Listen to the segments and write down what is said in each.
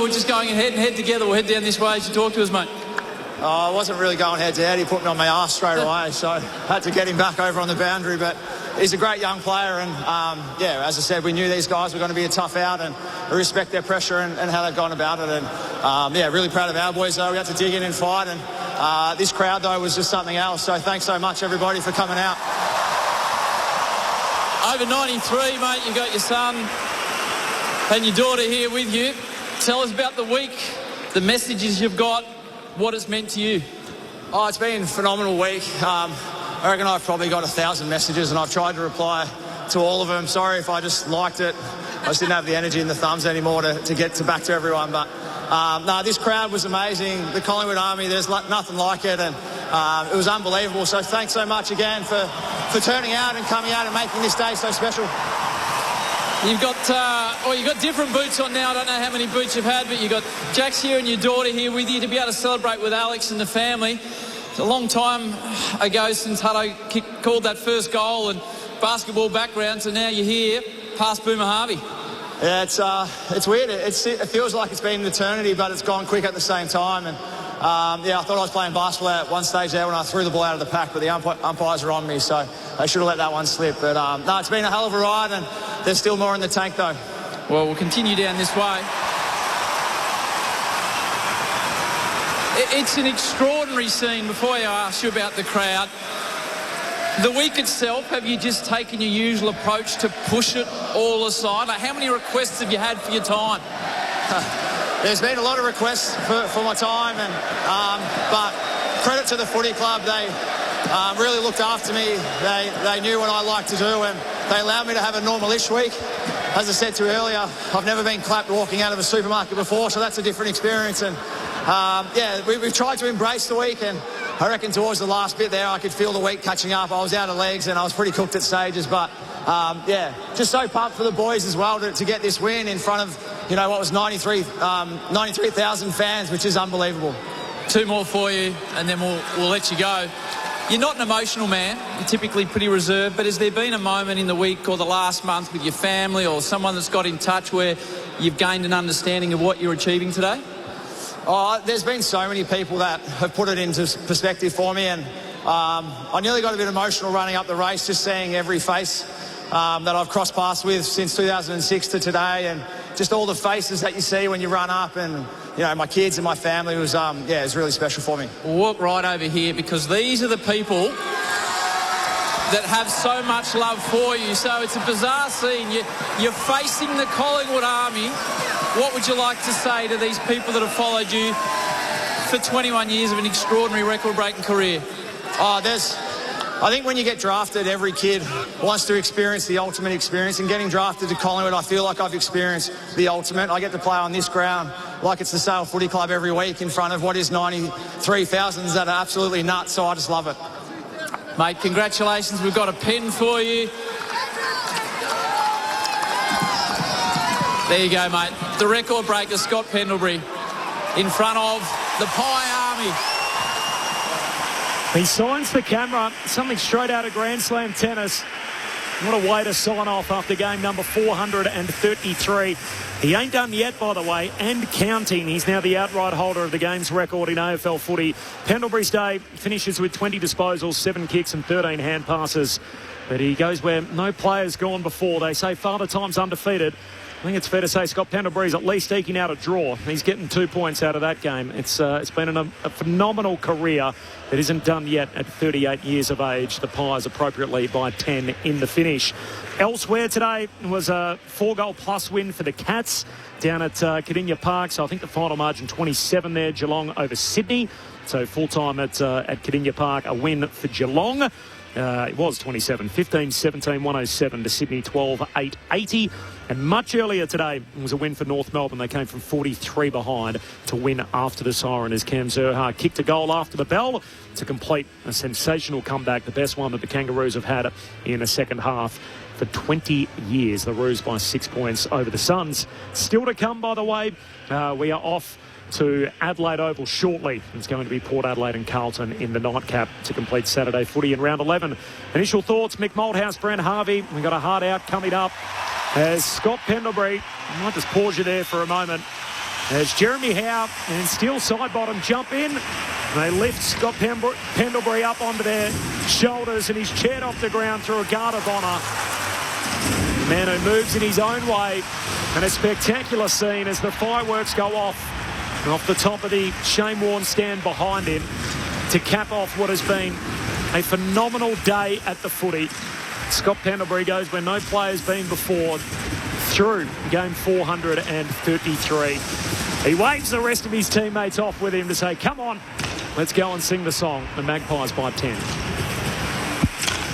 we're just going head and head together. We'll head down this way as you talk to us, mate. I wasn't really going head-to-head. He put me on my arse straight away, so I had to get him back over on the boundary. But he's a great young player, and, as I said, we knew these guys were going to be a tough out, and we respect their pressure and how they've gone about it. And, really proud of our boys, though. We had to dig in and fight, and this crowd, though, was just something else. So thanks so much, everybody, for coming out. Over 93, mate, you got your son and your daughter here with you. Tell us about the week, the messages you've got, what it's meant to you. Oh, it's been a phenomenal week. I reckon I've probably got 1,000 messages, and I've tried to reply to all of them. Sorry if I just liked it. I just didn't have the energy and the thumbs anymore to get back to everyone. But this crowd was amazing. The Collingwood Army, there's nothing like it, and it was unbelievable. So thanks so much again for turning out and coming out and making this day so special. You've got different boots on now. I don't know how many boots you've had, but you've got Jax here and your daughter here with you to be able to celebrate with Alex and the family. It's a long time ago since Hutto called that first goal and basketball background, so now you're here past Boomer Harvey. Yeah, it's weird. It feels like it's been an eternity, but it's gone quick at the same time. And I thought I was playing basketball at one stage there when I threw the ball out of the pack, but the umpires are on me, so they should have let that one slip. But it's been a hell of a ride, and there's still more in the tank, though. Well, we'll continue down this way. It's an extraordinary scene. Before I ask you about the crowd, the week itself, have you just taken your usual approach to push it all aside? Like, how many requests have you had for your time? There's been a lot of requests for my time, and but credit to the footy club. They really looked after me. They knew what I like to do, and they allowed me to have a normal-ish week. As I said to you earlier, I've never been clapped walking out of a supermarket before, so that's a different experience. And we've tried to embrace the week, and I reckon towards the last bit there I could feel the week catching up. I was out of legs and I was pretty cooked at stages, but just so pumped for the boys as well to get this win in front of, what was 93,000 fans, which is unbelievable. Two more for you and then we'll let you go. You're not an emotional man. You're typically pretty reserved, but has there been a moment in the week or the last month with your family or someone that's got in touch where you've gained an understanding of what you're achieving today? Oh, there's been so many people that have put it into perspective for me, and I nearly got a bit emotional running up the race, just seeing every face that I've crossed paths with since 2006 to today, and just all the faces that you see when you run up, and my kids and my family was it's really special for me. We'll walk right over here because these are the people that have so much love for you. So it's a bizarre scene. You're facing the Collingwood Army. What would you like to say to these people that have followed you for 21 years of an extraordinary record-breaking career? I think when you get drafted, every kid wants to experience the ultimate experience, and getting drafted to Collingwood, I feel like I've experienced the ultimate. I get to play on this ground like it's the Sale Footy Club every week in front of what is 93,000 that are absolutely nuts, so I just love it. Mate, congratulations. We've got a pen for you. There you go, mate. The record breaker, Scott Pendlebury, in front of the Pie Army. He signs the camera, something straight out of Grand Slam tennis. What a way to sign off after game number 433. He ain't done yet, by the way, and counting. He's now the outright holder of the game's record in AFL footy. Pendlebury's day finishes with 20 disposals, 7 kicks and 13 hand passes. But he goes where no player's gone before. They say Father Time's undefeated. I think it's fair to say Scott Pendlebury's at least eking out a draw. He's getting 2 points out of that game. It's been a phenomenal career that isn't done yet at 38 years of age. The Pies appropriately by 10 in the finish. Elsewhere today was a 4-goal plus win for the Cats down at Cardinia Park. So I think the final margin 27 there, Geelong over Sydney. So full-time at Cardinia Park, a win for Geelong. It was 27, 15-17, 107 to Sydney, 12-8, 80. And much earlier today was a win for North Melbourne. They came from 43 behind to win after the siren as Cam Zurhaar kicked a goal after the bell to complete a sensational comeback, the best one that the Kangaroos have had in a second half for 20 years. The Roos by 6 points over the Suns. Still to come, by the way. We are off to Adelaide Oval shortly. It's going to be Port Adelaide and Carlton in the nightcap to complete Saturday footy in round 11. Initial thoughts, Mick Malthouse, Brent Harvey. We've got a hard out coming up as Scott Pendlebury. I might just pause you there for a moment. As Jeremy Howe and Steele Sidebottom jump in. They lift Scott Pendlebury up onto their shoulders, and he's chaired off the ground through a guard of honour. Man who moves in his own way, and a spectacular scene as the fireworks go off the top of the Shane Warne stand behind him to cap off what has been a phenomenal day at the footy. Scott Pendlebury goes where no player's been before through game 433. He waves the rest of his teammates off with him to say, come on, let's go and sing the song. The Magpies by 10.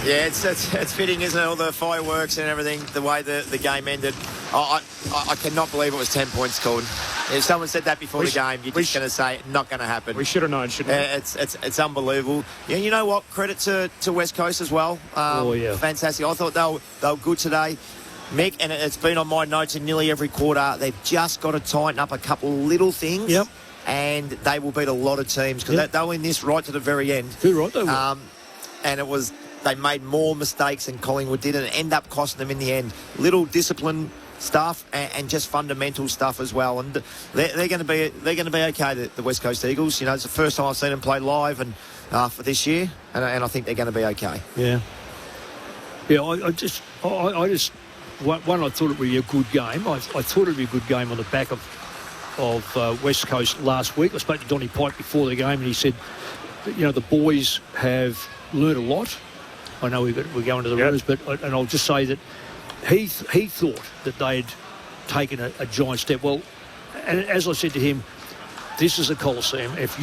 Yeah, it's fitting, isn't it? All the fireworks and everything, the way the game ended. I cannot believe it was 10 points called. If someone said that before the game, you're just going to say, not going to happen. We should have known, shouldn't we? It's unbelievable. Yeah, you know what? Credit to West Coast as well. Fantastic. I thought they were good today. Mick, and it's been on my notes in nearly every quarter, they've just got to tighten up a couple little things. Yep. And they will beat a lot of teams because they were in this right to the very end. Too right, they were. And it was... They made more mistakes than Collingwood did, and it ended up costing them in the end. Little discipline stuff and just fundamental stuff as well. And they're going to be okay. The West Coast Eagles. You know, it's the first time I've seen them play live and for this year, and I think they're going to be okay. Yeah. Yeah. I just one. I thought it would be a good game. I thought it would be a good game on the back of West Coast last week. I spoke to Donny Pike before the game, and he said, you know, the boys have learned a lot. I know we're going to the rooms, but I'll just say that he thought that they'd taken a giant step. Well, and as I said to him, this is a Coliseum. If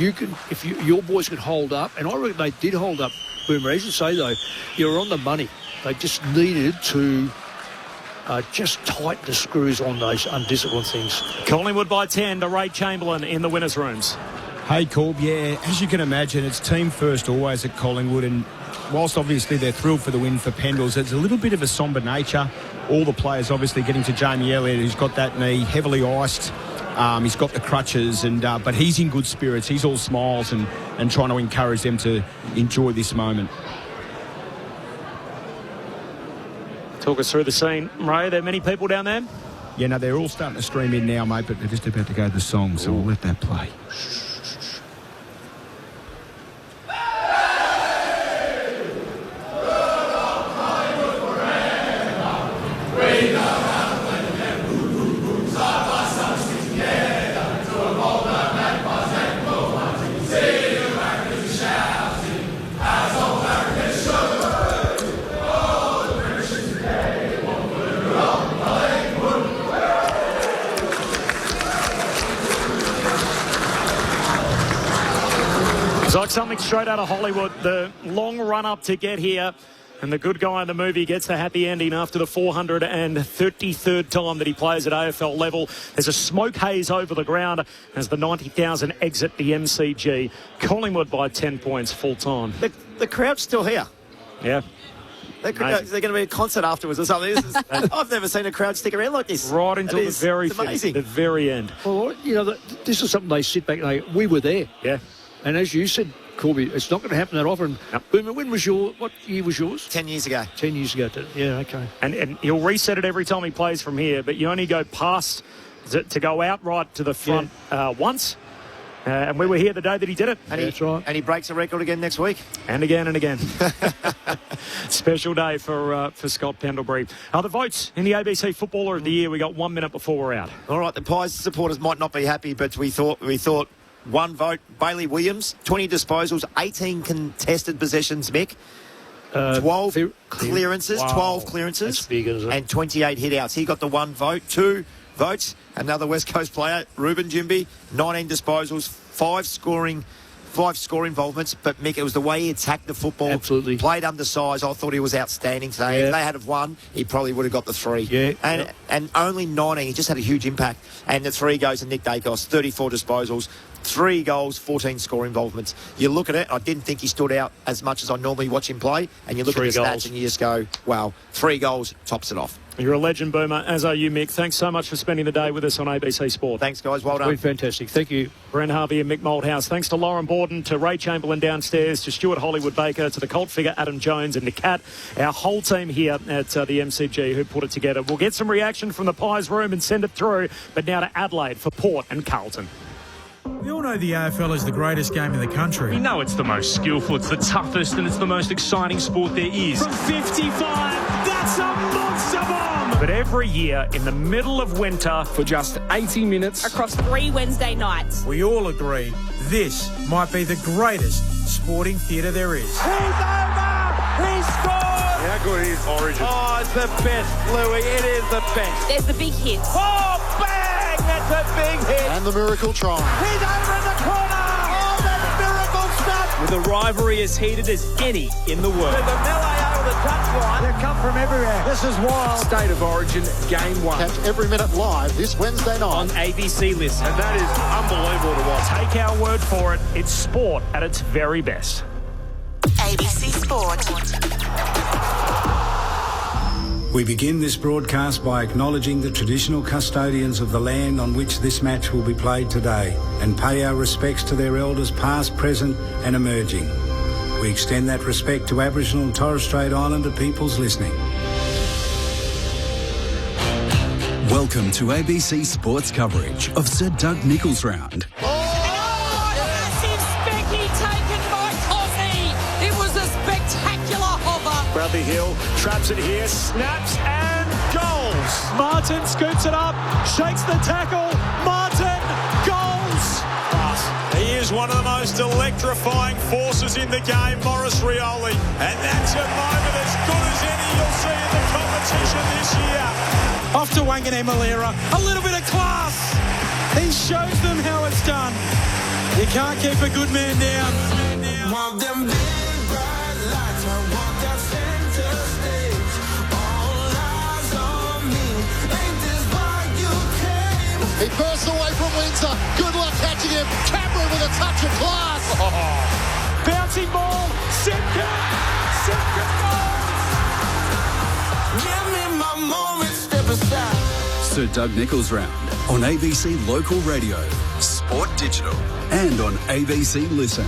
your boys can hold up, and I reckon they did hold up, Boomer. As you say though, you're on the money. They just needed to just tighten the screws on those undisciplined things. Collingwood by 10 to Ray Chamberlain in the winners' rooms. Hey, Corb, yeah, as you can imagine, it's team first always at Collingwood, and whilst obviously they're thrilled for the win for Pendles, it's a little bit of a sombre nature. All the players obviously getting to Jamie Elliott, who's got that knee heavily iced. He's got the crutches, but he's in good spirits. He's all smiles and trying to encourage them to enjoy this moment. Talk us through the scene, Ray. Are there many people down there? Yeah, no, they're all starting to stream in now, mate, but they're just about to go to the song, so we'll let that play. Like something straight out of Hollywood. The long run up to get here, and the good guy in the movie gets the happy ending after the 433rd time that he plays at AFL level. There's a smoke haze over the ground as the 90,000 exit the MCG. Collingwood by 10 points full time. The crowd's still here. Yeah. They're going to be a concert afterwards or something. I've never seen a crowd stick around like this. Right until the very end. Well, you know, this is something they sit back and we were there. Yeah. And as you said, Corby, it's not going to happen that often. Yep. Boomer, what year was yours? 10 years ago. 10 years ago. Yeah, okay. And he'll reset it every time he plays from here, but you only go past to go out right to the front once. And we were here the day that he did it. And that's right. And he breaks the record again next week. And again and again. Special day for Scott Pendlebury. The votes in the ABC Footballer of the Year. We got 1 minute before we're out. All right, the Pies supporters might not be happy, but we thought one vote, Bailey Williams, 20 disposals, 18 contested possessions, Mick. 12 clearances, wow. 12 clearances. That's big, isn't it? And 28 hit-outs. He got the one vote. 2 votes, another West Coast player, Ruben Jimby, 19 disposals, 5 scoring involvements. But, Mick, it was the way he attacked the football. Absolutely. Played undersized. I thought he was outstanding today. Yeah. If they had have won, he probably would have got the 3. Yeah. And only 19. He just had a huge impact. And the 3 goes to Nick Dacos, 34 disposals, 3 goals, 14 score involvements. You look at it, I didn't think he stood out as much as I normally watch him play, and you look at the stats and you just go, wow, 3 goals tops it off. You're a legend, Boomer, as are you, Mick. Thanks so much for spending the day with us on ABC Sport. Thanks, guys. Well done. Been fantastic. Thank you. Brent Harvey and Mick Malthouse. Thanks to Lauren Borden, to Ray Chamberlain downstairs, to Stuart Hollywood-Baker, to the cult figure Adam Jones, and to Kat, our whole team here at the MCG who put it together. We'll get some reaction from the Pies room and send it through. But now to Adelaide for Port and Carlton. We all know the AFL is the greatest game in the country. We know it's the most skillful, it's the toughest, and it's the most exciting sport there is. From 55, that's a monster bomb! But every year, in the middle of winter, For just 80 minutes, across 3 Wednesday nights. we all agree this might be the greatest sporting theatre there is. He's over! He scored! How good is Origin? Oh, it's the best, Louis. It is the best. There's the big hits. Oh, bang! That's a big hit. And the miracle try. He's over in the corner. Oh, that's miracle stuff. With a rivalry as heated as any in the world. With a melee over the touchline. They come from everywhere. This is wild. State of Origin, Game 1. Catch every minute live this Wednesday On night. ABC Listen. And that is unbelievable to watch. take our word for it, it's sport at its very best. ABC Sport. We begin this broadcast by acknowledging the traditional custodians of the land on which this match will be played today and pay our respects to their elders past, present and emerging. We extend that respect to Aboriginal and Torres Strait Islander peoples listening. Welcome to ABC Sports coverage of Sir Doug Nicholls Round. Bradley Hill traps it here, snaps and goals. Martin scoops it up, shakes the tackle. Martin, goals. He is one of the most electrifying forces in the game, Maurice Rioli. And that's a moment as good as any you'll see in the competition this year. Off to Wanganeen Malera. A little bit of class. He shows them how it's done. You can't keep a good man down. Want them big bright lights. I want that center stage. All eyes on me. Ain't this why you came? He bursts away from Windsor. Good luck catching him. Cameron with a touch of class. Bouncing ball, Simpkin goal. Give me my moment, step aside. Sir Doug Nicholls Round on ABC Local Radio, Sport Digital and on ABC Listen.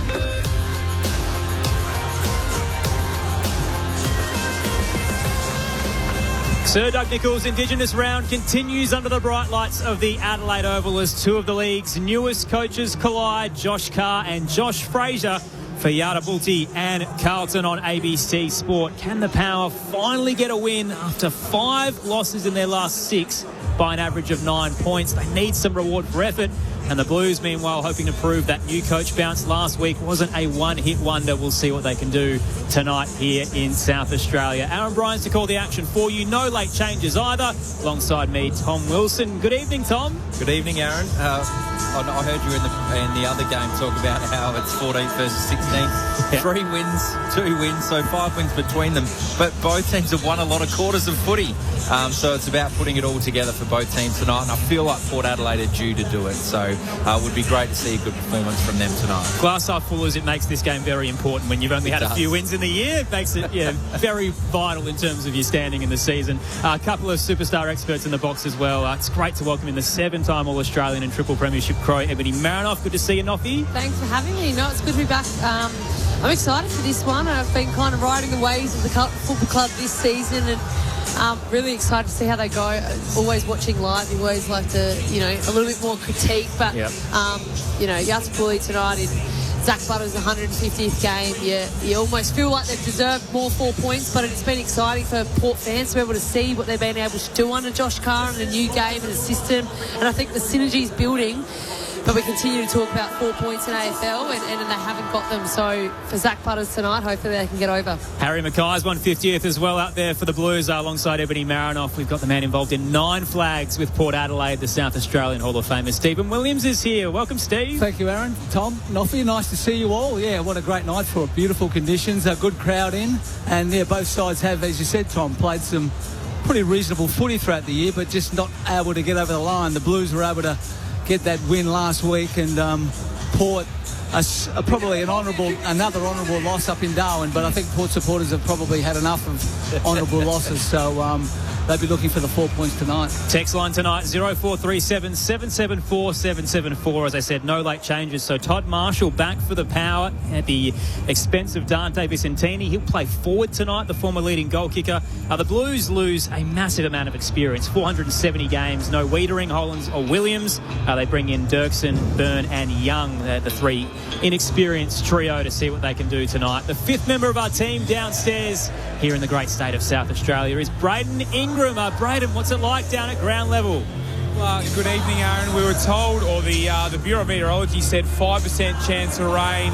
Sir Doug Nicholls' Indigenous round continues under the bright lights of the Adelaide Oval as two of the league's newest coaches collide, Josh Carr and Josh Fraser for Yada Bulti and Carlton on ABC Sport. Can the Power finally get a win after 5 losses in their last 6 by an average of 9 points? They need some reward for effort. And the Blues, meanwhile, hoping to prove that new coach bounce last week wasn't a one-hit wonder. We'll see what they can do tonight here in South Australia. Aaron Bryans to call the action for you. No late changes either. Alongside me, Tom Wilson. Good evening, Tom. Good evening, Aaron. I heard you in the other game talk about how it's 14th versus 16th. Yeah. 3 wins, 2 wins, so 5 wins between them. But both teams have won a lot of quarters of footy. So it's about putting it all together for both teams tonight. And I feel like Port Adelaide are due to do it. So it would be great to see a good performance from them tonight. Glass half full as it makes this game very important. When you've only had a few wins in the year, it makes it very vital in terms of your standing in the season. A couple of superstar experts in the box as well. It's great to welcome in the 7-time All-Australian and Triple Premiership Crow, Ebony Marinoff. Good to see you, Noffy. Thanks for having me. No, it's good to be back. I'm excited for this one. I've been kind of riding the waves of the Football Club this season and really excited to see how they go. Always watching live, you always like to, a little bit more critique. But, Yata Bully tonight in Zach Butter's 150th game, you almost feel like they've deserved more 4 points, but it's been exciting for Port fans to be able to see what they've been able to do under Josh Carr and a new game and a system. And I think the synergy is building. But we continue to talk about 4 points in AFL and they haven't got them. So for Zach Butters tonight, hopefully they can get over. Harry Mackay's 150th as well out there for the Blues alongside Ebony Marinoff. We've got the man involved in 9 flags with Port Adelaide, the South Australian Hall of Famer. Stephen Williams is here. Welcome, Steve. Thank you, Aaron. Tom, Noffy, nice to see you all. Yeah, what a great night for beautiful conditions, a good crowd in. And both sides have, as you said, Tom, played some pretty reasonable footy throughout the year, but just not able to get over the line. The Blues were able to get that win last week and Port probably another honourable loss up in Darwin, but I think Port supporters have probably had enough of honourable losses, so they'll be looking for the 4 points tonight. Text line tonight 0437 774 774. As I said, no late changes. So Todd Marshall back for the Power at the expense of Dante Vicentini. He'll play forward tonight, the former leading goal kicker. The Blues lose a massive amount of experience, 470 games. No Wiedering, Hollands or Williams. They bring in Dirksen, Byrne and Young, the three inexperienced trio, to see what they can do tonight. The fifth member of our team downstairs here in the great state of South Australia is Braden Ingram. Braden, what's it like down at ground level? Well, good evening, Aaron. We were told, or the Bureau of Meteorology said 5% chance of rain.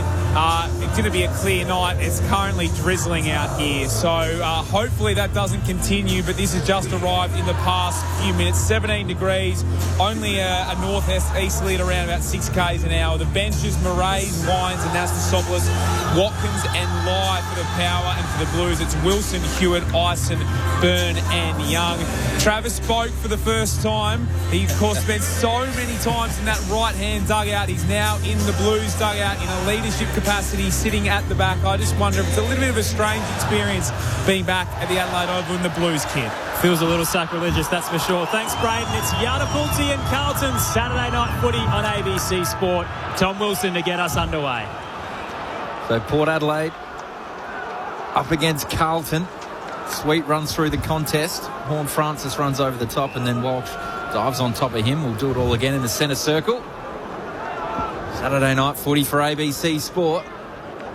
It's going to be a clear night. It's currently drizzling out here. So hopefully that doesn't continue, but this has just arrived in the past few minutes. 17 degrees, only a north-easterly at around about 6 k's an hour. The benches, Murray's, Wines, and Nastasopoulos, Watkins and Lai for the Power, and for the Blues, it's Wilson, Hewitt, Ison, Byrne and Young. Travis spoke for the first time. He, of course, spent so many times in that right-hand dugout. He's now in the Blues dugout in a leadership capacity, sitting at the back. I just wonder if it's a little bit of a strange experience being back at the Adelaide Oval in the Blues kit. Feels a little sacrilegious, that's for sure. Thanks, Braden. It's Yarrapulti and Carlton, Saturday night footy on ABC Sport. Tom Wilson to get us underway. So Port Adelaide up against Carlton. Sweet runs through the contest. Horn Francis runs over the top, and then Walsh dives on top of him. We'll do it all again in the centre circle. Saturday night footy for ABC Sport.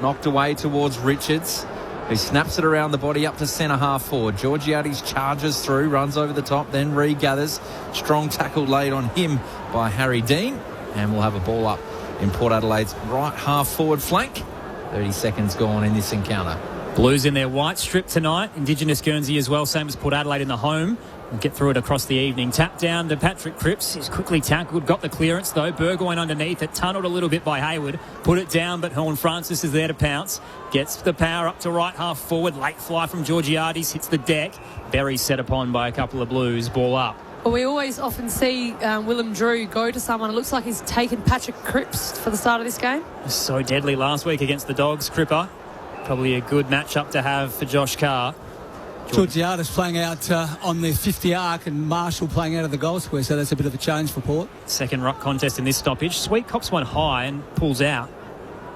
Knocked away towards Richards, who snaps it around the body up to centre half forward. Georgiades charges through, runs over the top, then regathers. Strong tackle laid on him by Harry Dean. And we'll have a ball up in Port Adelaide's right half forward flank. 30 seconds gone in this encounter. Blues in their white strip tonight. Indigenous Guernsey as well, same as Port Adelaide in the home. We'll get through it across the evening. Tap down to Patrick Cripps. He's quickly tackled, got the clearance though. Burgoyne underneath it, tunnelled a little bit by Hayward. Put it down, but Horn Francis is there to pounce. Gets the Power up to right half forward. Late fly from Georgiades, hits the deck. Berry set upon by a couple of Blues. Ball up. Well, we always often see Willem Drew go to someone. It looks like he's taken Patrick Cripps for the start of this game. So deadly last week against the Dogs, Cripper. Probably a good matchup to have for Josh Carr. Georgiades playing out on the 50 arc and Marshall playing out of the goal square, so that's a bit of a change for Port. Second ruck contest in this stoppage. Sweet cops one high and pulls out.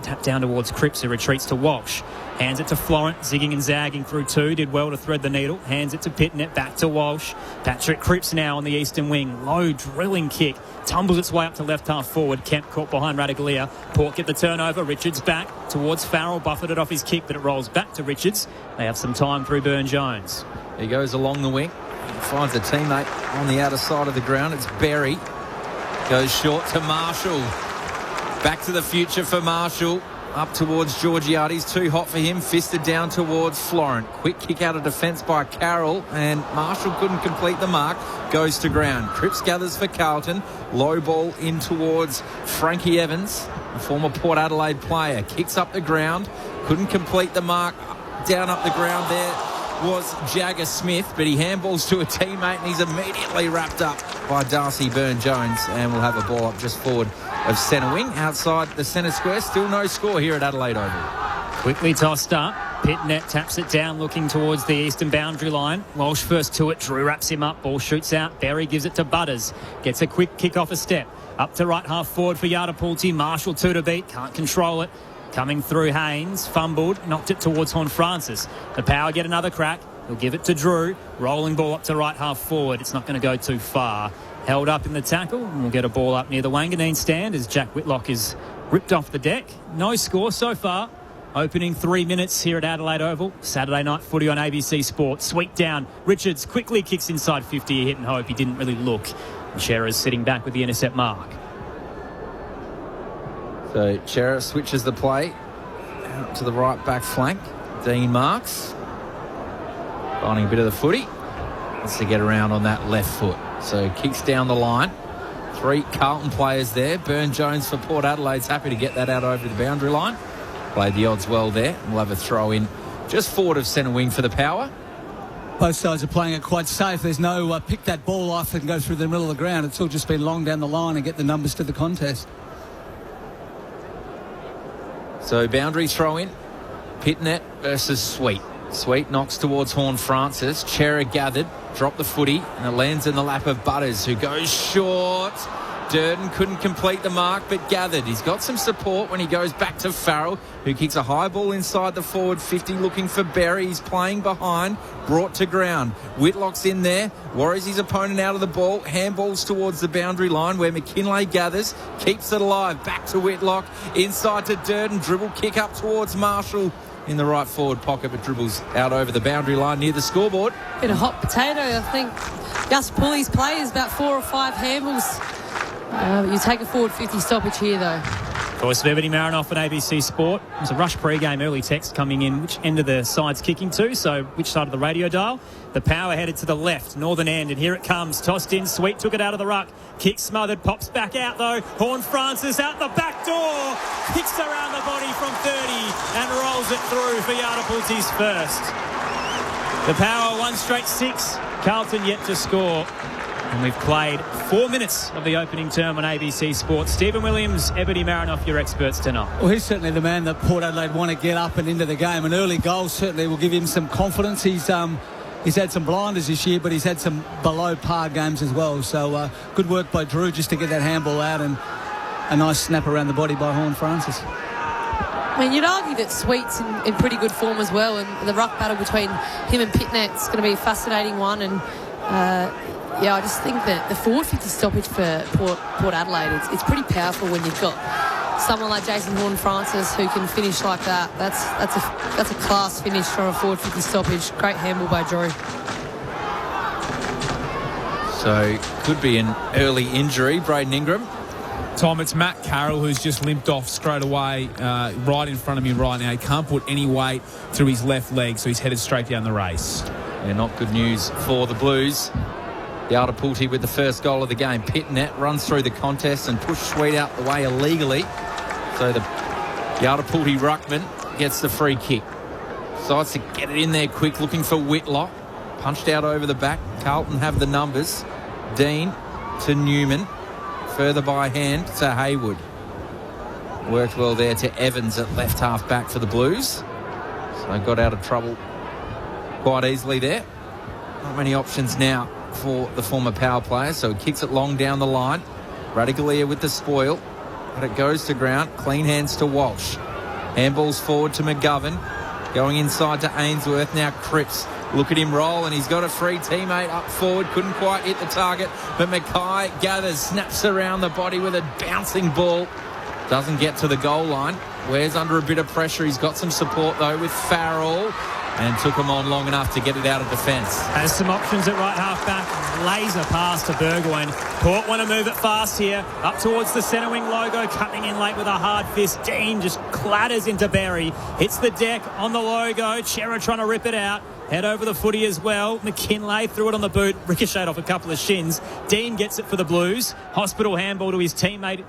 Tap down towards Cripps, who retreats to Walsh. Hands it to Florent, zigging and zagging through two. Did well to thread the needle. Hands it to Pitnet, back to Walsh. Patrick Cripps now on the eastern wing. Low drilling kick. Tumbles its way up to left half forward. Kemp caught behind Radaglia. Port get the turnover. Richards back towards Farrell. Buffeted off his kick, but it rolls back to Richards. They have some time through Byrne-Jones. He goes along the wing. He finds a teammate on the outer side of the ground. It's Berry. Goes short to Marshall. Back to the future for Marshall. Up towards Georgiades, too hot for him. Fisted down towards Florent. Quick kick out of defence by Carroll, and Marshall couldn't complete the mark. Goes to ground. Cripps gathers for Carlton. Low ball in towards Frankie Evans, a former Port Adelaide player. Kicks up the ground. Couldn't complete the mark. Down up the ground there was Jagger Smith, but he handballs to a teammate, and he's immediately wrapped up by Darcy Byrne-Jones, and we'll have a ball up just forward of centre wing outside the centre square. Still no score here at Adelaide Oval. Quickly tossed up. Pitnet taps it down, looking towards the eastern boundary line. Walsh first to it. Drew wraps him up. Ball shoots out. Berry gives it to Butters. Gets a quick kick off a step. Up to right half forward for Yarrapulti. Marshall 2 to beat. Can't control it. Coming through Haynes. Fumbled. Knocked it towards Horn Francis. The Power get another crack. He'll give it to Drew. Rolling ball up to right half forward. It's not going to go too far. Held up in the tackle, and we'll get a ball up near the Wanganeen stand as Jack Whitlock is ripped off the deck. No score so far. Opening 3 minutes here at Adelaide Oval. Saturday night footy on ABC Sport. Sweet down. Richards quickly kicks inside 50. He hit and hope. He didn't really look. And Shearer's sitting back with the intercept mark. So Shearer switches the play out to the right back flank. Dean marks. Finding a bit of the footy. Wants to get around on that left foot. So kicks down the line. 3 Carlton players there. Byrne-Jones for Port Adelaide's happy to get that out over the boundary line. Played the odds well there. We'll have a throw in just forward of centre wing for the Power. Both sides are playing it quite safe. There's no pick that ball off and go through the middle of the ground. It's all just been long down the line and get the numbers to the contest. So boundary throw in. Pitnet versus Sweet. Sweet knocks towards Horn Francis. Chera gathered, dropped the footy, and it lands in the lap of Butters, who goes short. Durden couldn't complete the mark, but gathered. He's got some support when he goes back to Farrell, who kicks a high ball inside the forward 50, looking for Berry. He's playing behind, brought to ground. Whitlock's in there, worries his opponent out of the ball. Handballs towards the boundary line where McKinlay gathers, keeps it alive. Back to Whitlock, inside to Durden. Dribble kick up towards Marshall in the right forward pocket, but dribbles out over the boundary line near the scoreboard. Bit of hot potato, I think. Gus Pulley's play is about 4 or 5 handballs. You take a forward 50 stoppage here, though. Voice of Ebony Marinoff at ABC Sport. There's a rush pre-game early text coming in. Which end of the side's kicking to? So which side of the radio dial? The power headed to the left, northern end, and here it comes. Tossed in, Sweet took it out of the ruck. Kick smothered, pops back out though. Horn Francis out the back door. Kicks around the body from 30 and rolls it through for Yardapulti's first. The power, 1 straight 6. Carlton yet to score. And we've played 4 minutes of the opening term on ABC Sports. Stephen Williams, Ebony Marinoff, your experts tonight. Well, he's certainly the man that Port Adelaide want to get up and into the game. An early goal certainly will give him some confidence. He's had some blinders this year, but he's had some below par games as well. So good work by Drew just to get that handball out, and a nice snap around the body by Horn Francis. I mean, you'd argue that Sweet's in pretty good form as well, and the ruck battle between him and Pitnet's going to be a fascinating one. And I just think that the forward 50 stoppage for Port Adelaide, it's pretty powerful when you've got someone like Jason Horn-Francis who can finish like that. That's a class finish from a forward 50 stoppage. Great handball by Drew. So could be an early injury. Braden Ingram. Tom, it's Matt Carroll who's just limped off straight away right in front of me right now. He can't put any weight through his left leg, so he's headed straight down the race. Yeah, not good news for the Blues. Yardapulti with the first goal of the game. Pitnet runs through the contest and pushed Sweet out the way illegally. So the Yardapulti ruckman gets the free kick. Decides to get it in there quick, looking for Whitlock. Punched out over the back. Carlton have the numbers. Dean to Newman. Further by hand to Haywood. Worked well there to Evans at left half back for the Blues. So got out of trouble quite easily there. Not many options now for the former power player, so he kicks it long down the line. Radigalia with the spoil, but it goes to ground. Clean hands to Walsh. Handballs forward to McGovern. Going inside to Ainsworth. Now Cripps. Look at him roll, and he's got a free teammate up forward. Couldn't quite hit the target, but Mackay gathers, snaps around the body with a bouncing ball. Doesn't get to the goal line. Ware's under a bit of pressure. He's got some support, though, with Farrell. And took him on long enough to get it out of defence. Has some options at right half back. Laser pass to Burgoyne. Port want to move it fast here. Up towards the centre wing logo. Cutting in late with a hard fist. Dean just clatters into Berry. Hits the deck on the logo. Chera trying to rip it out. Head over the footy as well. McKinlay threw it on the boot. Ricocheted off a couple of shins. Dean gets it for the Blues. Hospital handball to his teammate.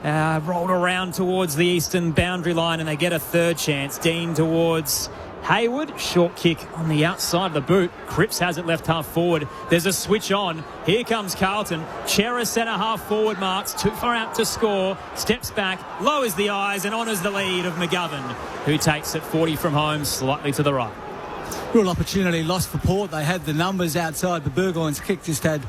Rolled around towards the eastern boundary line, and they get a third chance. Dean towards Haywood, short kick on the outside of the boot. Cripps has it left half forward. There's a switch on. Here comes Carlton. Chera centre half forward marks. Too far out to score. Steps back, lowers the eyes and honours the lead of McGovern, who takes it 40 from home, slightly to the right. Real opportunity lost for Port. They had the numbers outside, but Burgoyne's kick just had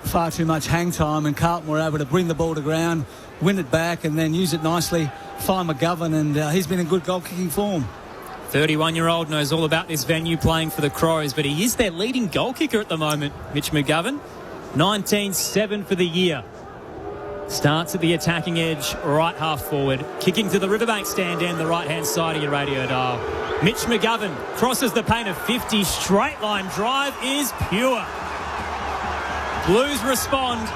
far too much hang time, and Carlton were able to bring the ball to ground, win it back, and then use it nicely. Find McGovern, and he's been in good goal-kicking form. 31-year-old knows all about this venue, playing for the Crows, but he is their leading goal kicker at the moment, Mitch McGovern. 19-7 for the year. Starts at the attacking edge, right half forward, kicking to the Riverbank stand end, the right-hand side of your radio dial. Mitch McGovern crosses the paint of 50, straight line drive is pure. Blues respond.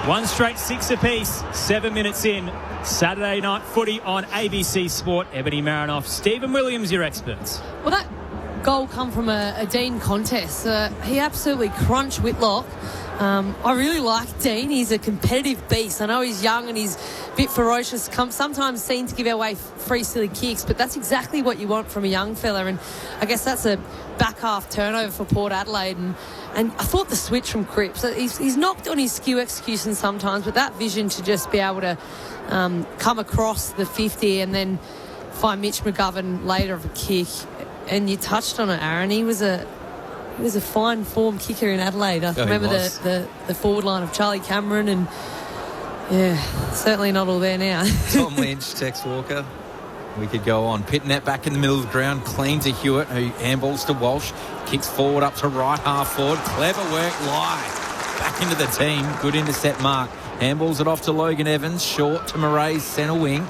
1 straight 6 apiece, 7 minutes in. Saturday night footy on ABC Sport. Ebony Marinoff, Stephen Williams, your experts. Well, that goal come from a Dean contest. He absolutely crunched Whitlock. I really like Dean. He's a competitive beast. I know he's young and he's a bit ferocious. Sometimes seen to give away free silly kicks, but that's exactly what you want from a young fella. And I guess that's a back half turnover for Port Adelaide. And I thought the switch from Cripps, he's knocked on his skew execution sometimes, but that vision to just be able to come across the 50 and then find Mitch McGovern later of a kick, and you touched on it, Aaron. He was a fine form kicker in Adelaide. I remember the forward line of Charlie Cameron, and certainly not all there now. Tom Lynch, Tex Walker. We could go on. Pitnet back in the middle of the ground, clean to Hewitt, who handballs to Walsh, kicks forward up to right half forward. Clever work, Lai. Back into the team. Good intercept mark. Handballs it off to Logan Evans, short to Murray's centre wing.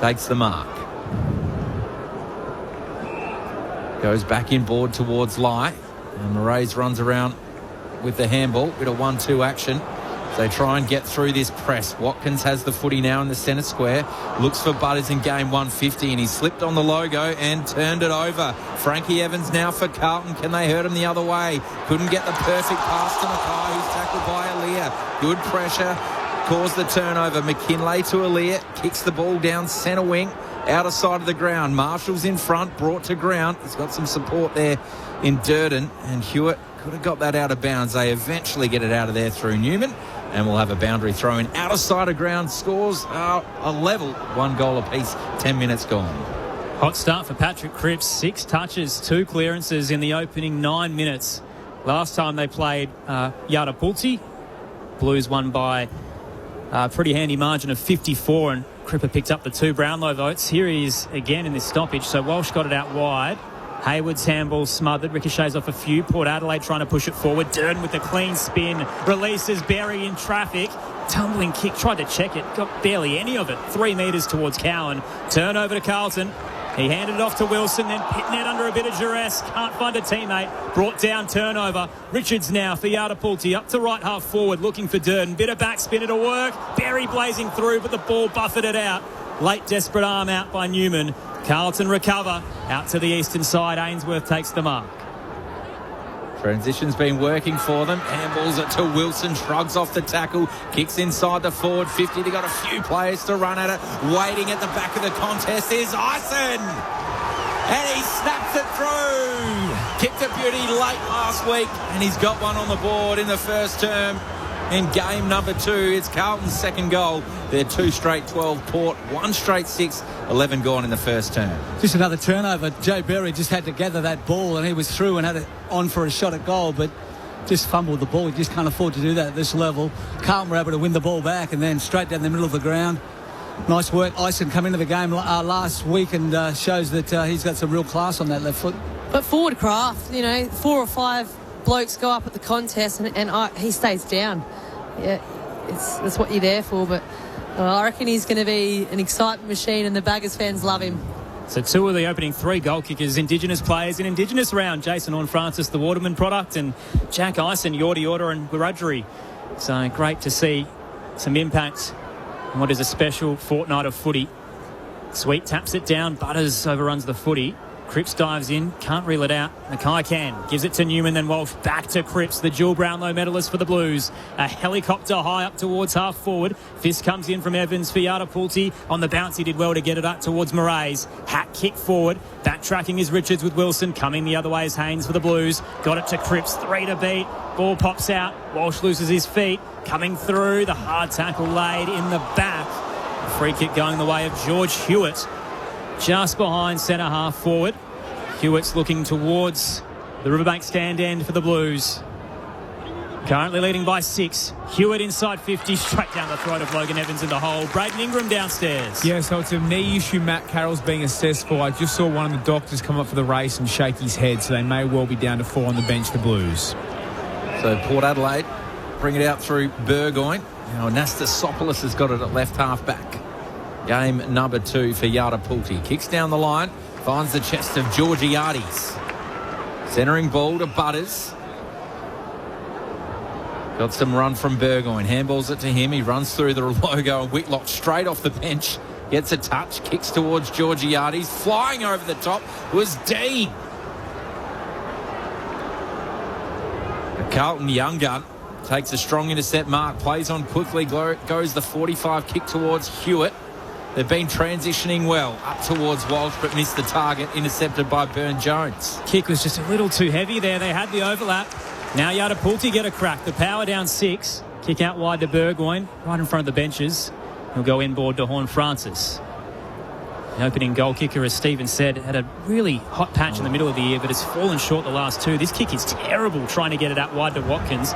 Takes the mark. Goes back inboard towards Lai. And Murray's runs around with the handball. Bit of 1-2 action. They try and get through this press. Watkins has the footy now in the centre square. Looks for Butters in game 150, and he slipped on the logo and turned it over. Frankie Evans now for Carlton. Can they hurt him the other way? Couldn't get the perfect pass to Mackay, who's tackled by Aaliyah. Good pressure. Caused the turnover. McKinlay to Aaliyah. Kicks the ball down centre wing. Outer side of the ground. Marshall's in front. Brought to ground. He's got some support there in Durden. And Hewitt could have got that out of bounds. They eventually get it out of there through Newman. And we'll have a boundary throw in. Outer side of ground. Scores a level. 1 goal apiece. 10 minutes gone. Hot start for Patrick Cripps. 6 touches, 2 clearances in the opening 9 minutes. Last time they played Yardapulti. Blues won by a pretty handy margin of 54, and Cripper picked up the 2 Brownlow votes. Here he is again in this stoppage. So Walsh got it out wide. Hayward's handball smothered, ricochets off a few. Port Adelaide trying to push it forward. Durden with a clean spin, releases Berry in traffic. Tumbling kick, tried to check it, got barely any of it. 3 metres towards Cowan. Turnover to Carlton. He handed it off to Wilson, then Pitnet under a bit of duress. Can't find a teammate. Brought down, turnover. Richards now for Yardapulti. Up to right half forward, looking for Durden. Bit of backspin, it'll work. Berry blazing through, but the ball buffeted out. Late desperate arm out by Newman. Carlton recover. Out to the eastern side. Ainsworth takes the mark. Transition's been working for them. Handballs it to Wilson. Shrugs off the tackle. Kicks inside the forward 50. They got a few players to run at it. Waiting at the back of the contest is Ison. And he snaps it through. Kicked a beauty late last week. And he's got one on the board in the first term. In game number 2, it's Carlton's second goal. They're 2 straight 12. Port 1 straight 6. 11 gone in the first term. Just another turnover. Joe Berry just had to gather that ball, and he was through and had it on for a shot at goal, but just fumbled the ball. He just can't afford to do that at this level. Carlton were able to win the ball back and then straight down the middle of the ground. Nice work. Ison come into the game last week and shows that he's got some real class on that left foot. But forward craft, 4 or 5 blokes go up at the contest and he stays down. Yeah, that's what you're there for, but I reckon he's going to be an excitement machine, and the Baggers fans love him. So 2 of the opening 3 goal kickers, Indigenous players in Indigenous round. Jason Horne-Francis, the Waterman product, and Jack Ison, Yordi Order and Wiradjuri. So great to see some impact on what is a special fortnight of footy. Sweet taps it down. Butters overruns the footy. Cripps dives in, can't reel it out. Mackay can. Gives it to Newman, then Walsh back to Cripps, the dual Brownlow medalist for the Blues. A helicopter high up towards half forward. Fist comes in from Evans for Yardapulti. On the bounce, he did well to get it up towards Murray's. Hat kick forward. Backtracking is Richards with Wilson. Coming the other way is Haynes for the Blues. Got it to Cripps, 3 to beat. Ball pops out. Walsh loses his feet. Coming through, the hard tackle laid in the back. A free kick going the way of George Hewitt. Just behind centre half forward. Hewitt's looking towards the Riverbank stand end for the Blues. Currently leading by 6. Hewitt inside 50, straight down the throat of Logan Evans in the hole. Braden Ingram downstairs. Yeah, so it's a knee issue Matt Carroll's being assessed for. I just saw one of the doctors come up for the race and shake his head, so they may well be down to 4 on the bench, the Blues. So Port Adelaide bring it out through Burgoyne. Now Anastasopoulos has got it at left half back. Game number 2 for Yardapulti. Kicks down the line, finds the chest of Georgiades. Centering ball to Butters. Got some run from Burgoyne. Handballs it to him. He runs through the logo, and Whitlock straight off the bench. Gets a touch, kicks towards Georgiades. Flying over the top was Dean. The Carlton young gun takes a strong intercept mark, plays on quickly, goes the 45 kick towards Hewitt. They've been transitioning well up towards Walsh, but missed the target, intercepted by Burn-Jones. Kick was just a little too heavy there. They had the overlap. Now Yardapulti get a crack. The power down 6. Kick out wide to Burgoyne, right in front of the benches. He'll go inboard to Horne-Francis. The opening goal kicker, as Stephen said, had a really hot patch in the middle of the year, but has fallen short the last two. This kick is terrible, trying to get it out wide to Watkins.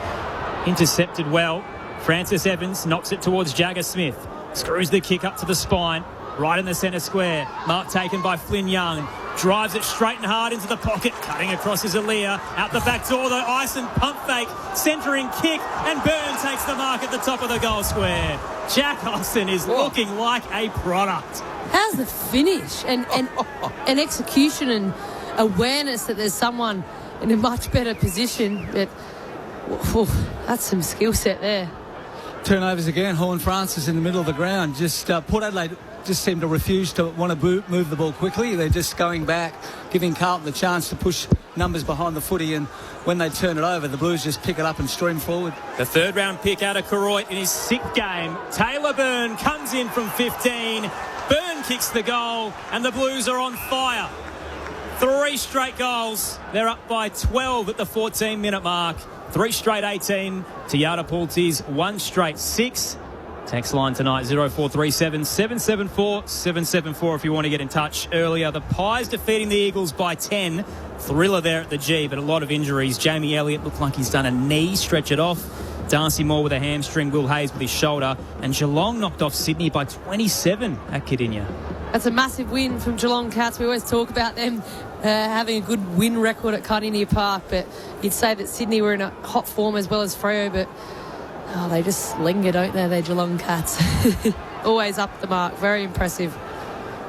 Intercepted well. Francis Evans knocks it towards Jagger Smith. Screws the kick up to the spine. Right in the centre square. Mark taken by Flynn Young. Drives it straight and hard into the pocket. Cutting across is Aaliyah. Out the back door though. Ison pump fake. Centering kick. And Byrne takes the mark at the top of the goal square. Jack Ison is looking like a product. How's the finish? And execution and awareness that there's someone in a much better position. But that's some skill set there. Turnovers again. Horn Francis in the middle of the ground. Just Port Adelaide just seem to refuse to want to move the ball quickly. They're just going back, giving Carlton the chance to push numbers behind the footy, and when they turn it over, the Blues just pick it up and stream forward. The third round pick out of Koroit in his sixth game. Taylor Byrne comes in from 15. Byrne kicks the goal, and the Blues are on fire. 3 straight goals. They're up by 12 at the 14-minute mark. 3 straight 18 to Yada Pulti's 1 straight 6. Text line tonight 0437 774 774 if you want to get in touch. Earlier, the Pies defeating the Eagles by 10. Thriller there at the G, but a lot of injuries. Jamie Elliott looked like he's done a knee, stretch it off. Darcy Moore with a hamstring, Will Hayes with his shoulder, and Geelong knocked off Sydney by 27 at Cardinia. That's a massive win from Geelong Cats. We always talk about them having a good win record at Cardinia Park, but you'd say that Sydney were in a hot form as well as Freo, but they just linger, don't they, they Geelong Cats? Always up the mark. Very impressive.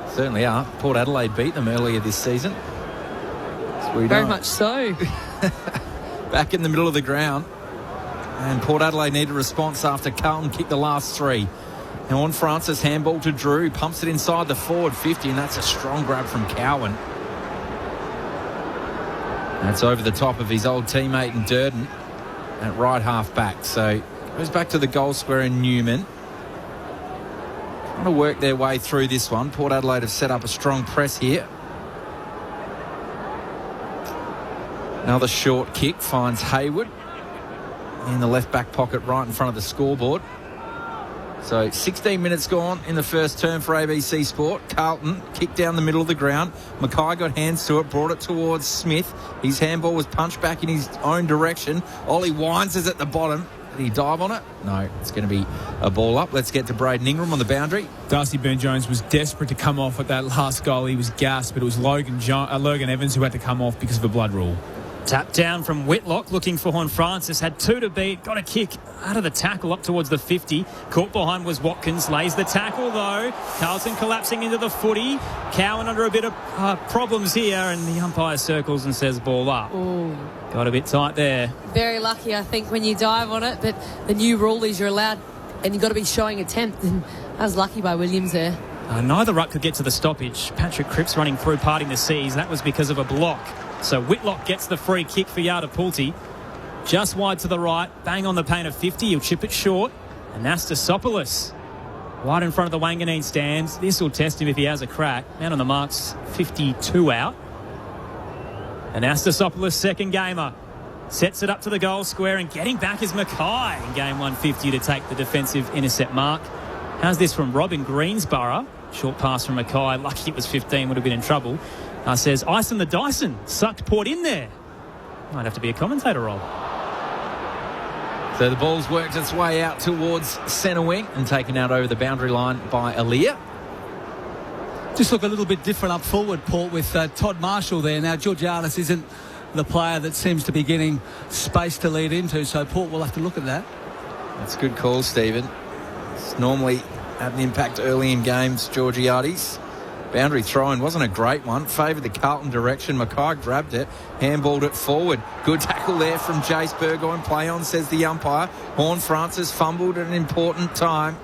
Certainly are. Port Adelaide beat them earlier this season. Very much so. Back in the middle of the ground. And Port Adelaide need a response after Carlton kicked the last 3. Now on Francis, handball to Drew. Pumps it inside the forward 50, and that's a strong grab from Cowan. That's over the top of his old teammate in Durden at right half back. So goes back to the goal square in Newman. Trying to work their way through this one. Port Adelaide have set up a strong press here. Another short kick finds Hayward in the left back pocket right in front of the scoreboard. So 16 minutes gone in the first term for ABC Sport. Carlton kicked down the middle of the ground. Mackay got hands to it, brought it towards Smith. His handball was punched back in his own direction. Ollie Wines is at the bottom. Did he dive on it? No, it's going to be a ball up. Let's get to Braden Ingram on the boundary. Darcy Byrne-Jones was desperate to come off at that last goal. He was gassed, but it was Logan Evans who had to come off because of a blood rule. Tap down from Whitlock, looking for Horn Francis. Had 2 to beat. Got a kick out of the tackle up towards the 50. Caught behind was Watkins. Lays the tackle, though. Carlton collapsing into the footy. Cowan under a bit of problems here, and the umpire circles and says ball up. Ooh. Got a bit tight there. Very lucky, I think, when you dive on it. But the new rule is you're allowed, and you've got to be showing attempt. And I was lucky by Williams there. Neither ruck could get to the stoppage. Patrick Cripps running through, parting the seas. That was because of a block. So Whitlock gets the free kick for Yada Pulti. Just wide to the right. Bang on the paint of 50. He'll chip it short. Anastasopoulos right in front of the Wanganeen stands. This will test him if he has a crack. Man on the marks, 52 out. Anastasopoulos, second gamer. Sets it up to the goal square, and getting back is Mackay in game 150 to take the defensive intercept mark. How's this from Robin Greensborough? Short pass from Mackay. Lucky it was 15, would have been in trouble. Says Ison the Dyson sucked Port in there. Might have to be a commentator role. So the ball's worked its way out towards centre wing and taken out over the boundary line by Aaliyah. Just look a little bit different up forward, Port, with Todd Marshall there. Now, Georgiadis isn't the player that seems to be getting space to lead into, so Port will have to look at that. That's a good call, Stephen. It's normally had an impact early in games, Georgiadis. Boundary throw-in wasn't a great one. Favoured the Carlton direction. Mackay grabbed it, handballed it forward. Good tackle there from Jace Burgoyne. Play on, says the umpire. Horn Francis fumbled at an important time.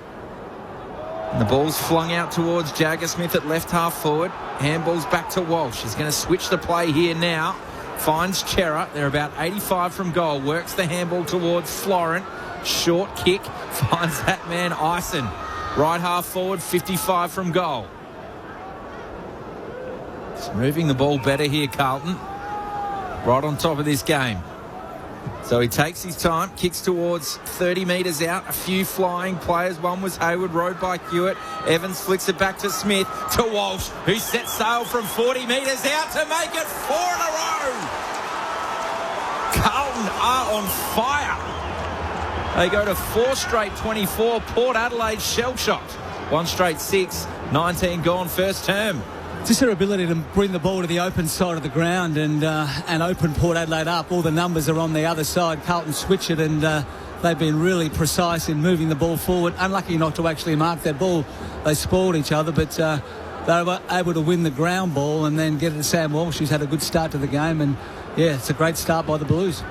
And the ball's flung out towards Jagger Smith at left half forward. Handball's back to Walsh. He's going to switch the play here now. Finds Chera. They're about 85 from goal. Works the handball towards Florent. Short kick. Finds that man Ison. Right half forward, 55 from goal. Moving the ball better here, Carlton. Right on top of this game. So he takes his time, kicks towards 30 metres out. A few flying players. One was Hayward, rode by Hewitt. Evans flicks it back to Smith, to Walsh, who sets sail from 40 metres out to make it 4 in a row. Carlton are on fire. They go to 4 straight 24. Port Adelaide shell-shocked. 1 straight 6. 19 gone first term. Just their ability to bring the ball to the open side of the ground and open Port Adelaide up. All the numbers are on the other side. Carlton switch it, and they've been really precise in moving the ball forward. Unlucky not to actually mark that ball. They spoiled each other, but they were able to win the ground ball and then get it to Sam Walsh, who's had a good start to the game. And, yeah, it's a great start by the Blues.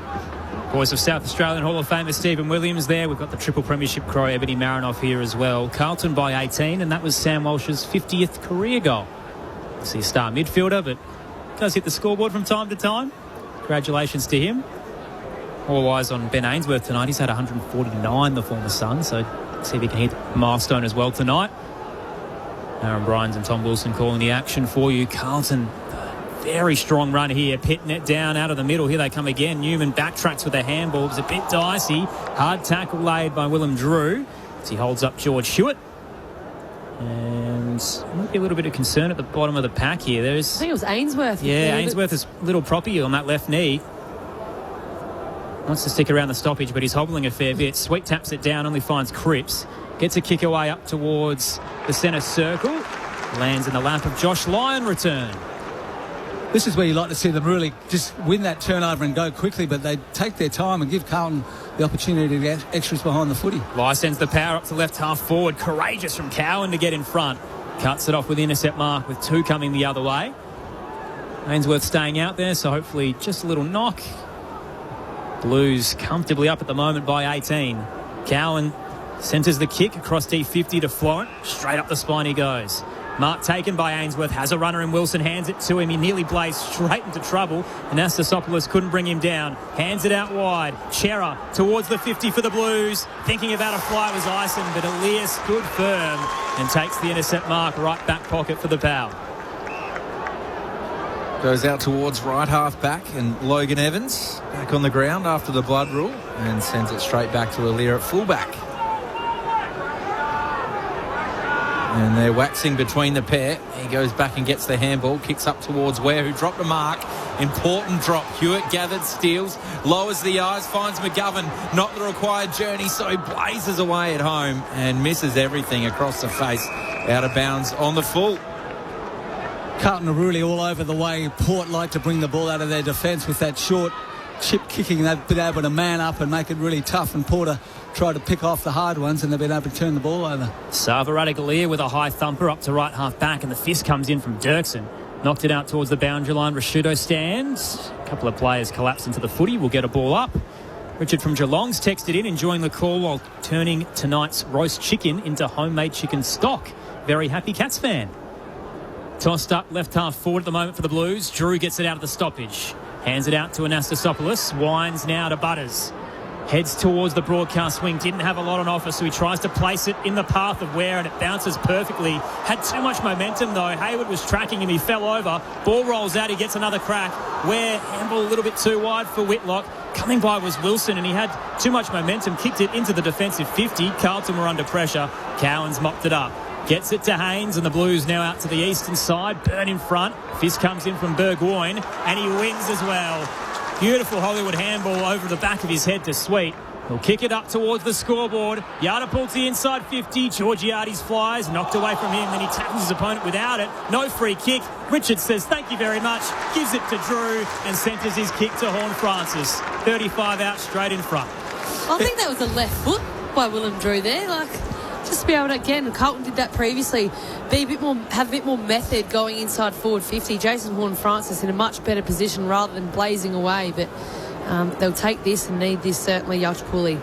Voice of South Australian Hall of Famer Stephen Williams there. We've got the triple premiership crow Ebony Marinoff here as well. Carlton by 18, and that was Sam Walsh's 50th career goal. See a star midfielder, but does hit the scoreboard from time to time. Congratulations to him. All eyes on Ben Ainsworth tonight. He's had 149, the former Sun, so see if he can hit the milestone as well tonight. Aaron Bryans and Tom Wilson calling the action for you. Carlton, very strong run here, pitting it down out of the middle. Here they come again. Newman backtracks with a handball. It was a bit dicey. Hard tackle laid by Willem Drew as he holds up George Hewitt. And might be a little bit of concern at the bottom of the pack here. I think it was Ainsworth. Yeah, Ainsworth is a little proppy on that left knee. Wants to stick around the stoppage, but he's hobbling a fair bit. Sweet taps it down, only finds Cripps. Gets a kick away up towards the centre circle. Lands in the lap of Josh Lyon return. This is where you like to see them really just win that turnover and go quickly, but they take their time and give Carlton the opportunity to get extras behind the footy. Lyon sends the power up to left half forward. Courageous from Cowan to get in front. Cuts it off with the intercept mark with 2 coming the other way. Ainsworth staying out there, so hopefully just a little knock. Blues comfortably up at the moment by 18. Cowan centres the kick across D50 to Florent. Straight up the spine he goes. Mark taken by Ainsworth, has a runner in Wilson, hands it to him. He nearly blazed straight into trouble. Anastasopoulos couldn't bring him down. Hands it out wide. Chera towards the 50 for the Blues. Thinking about a fly was Ison, but Elias stood firm and takes the intercept mark right back pocket for the Power. Goes out towards right half back, and Logan Evans back on the ground after the blood rule and sends it straight back to Alir at fullback. And they're waxing between the pair. He goes back and gets the handball, kicks up towards Ware, who dropped a mark. Important drop. Hewitt gathered, steals, lowers the eyes, finds McGovern. Not the required journey, so he blazes away at home and misses everything across the face. Out of bounds on the full. Carlton are really all over the way. Port like to bring the ball out of their defence with that short chip kicking. They've been able to man up and make it really tough, and Porter tried to pick off the hard ones, and they've been able to turn the ball over. Savaradegalia with a high thumper up to right half back, and the fist comes in from Dirksen. Knocked it out towards the boundary line. Rashudo stands. A couple of players collapse into the footy. We'll get a ball up. Richard from Geelong's texted in, enjoying the call while turning tonight's roast chicken into homemade chicken stock. Very happy Cats fan. Tossed up left half forward at the moment for the Blues. Drew gets it out of the stoppage. Hands it out to Anastasopoulos. Winds now to Butters. Heads towards the broadcast wing. Didn't have a lot on offer, so he tries to place it in the path of Ware, and it bounces perfectly. Had too much momentum, though. Hayward was tracking him. He fell over. Ball rolls out. He gets another crack. Ware, handball a little bit too wide for Whitlock. Coming by was Wilson, and he had too much momentum. Kicked it into the defensive 50. Carlton were under pressure. Cowan's mopped it up. Gets it to Haynes, and the Blues now out to the eastern side. Burn in front. Fist comes in from Burgoyne, and he wins as well. Beautiful Hollywood handball over the back of his head to Sweet. He'll kick it up towards the scoreboard. Yada pulls the inside 50. Georgiades flies, knocked away from him. Then he tackles his opponent without it. No free kick. Richard says thank you very much. Gives it to Drew and centres his kick to Horne-Francis. 35 out straight in front. I think that was a left foot by Willem Drew there. Just be able to, again, Carlton did that previously, have a bit more method going inside forward 50. Jason Horne-Francis in a much better position rather than blazing away, but they'll take this and need this certainly, Yash Pooley.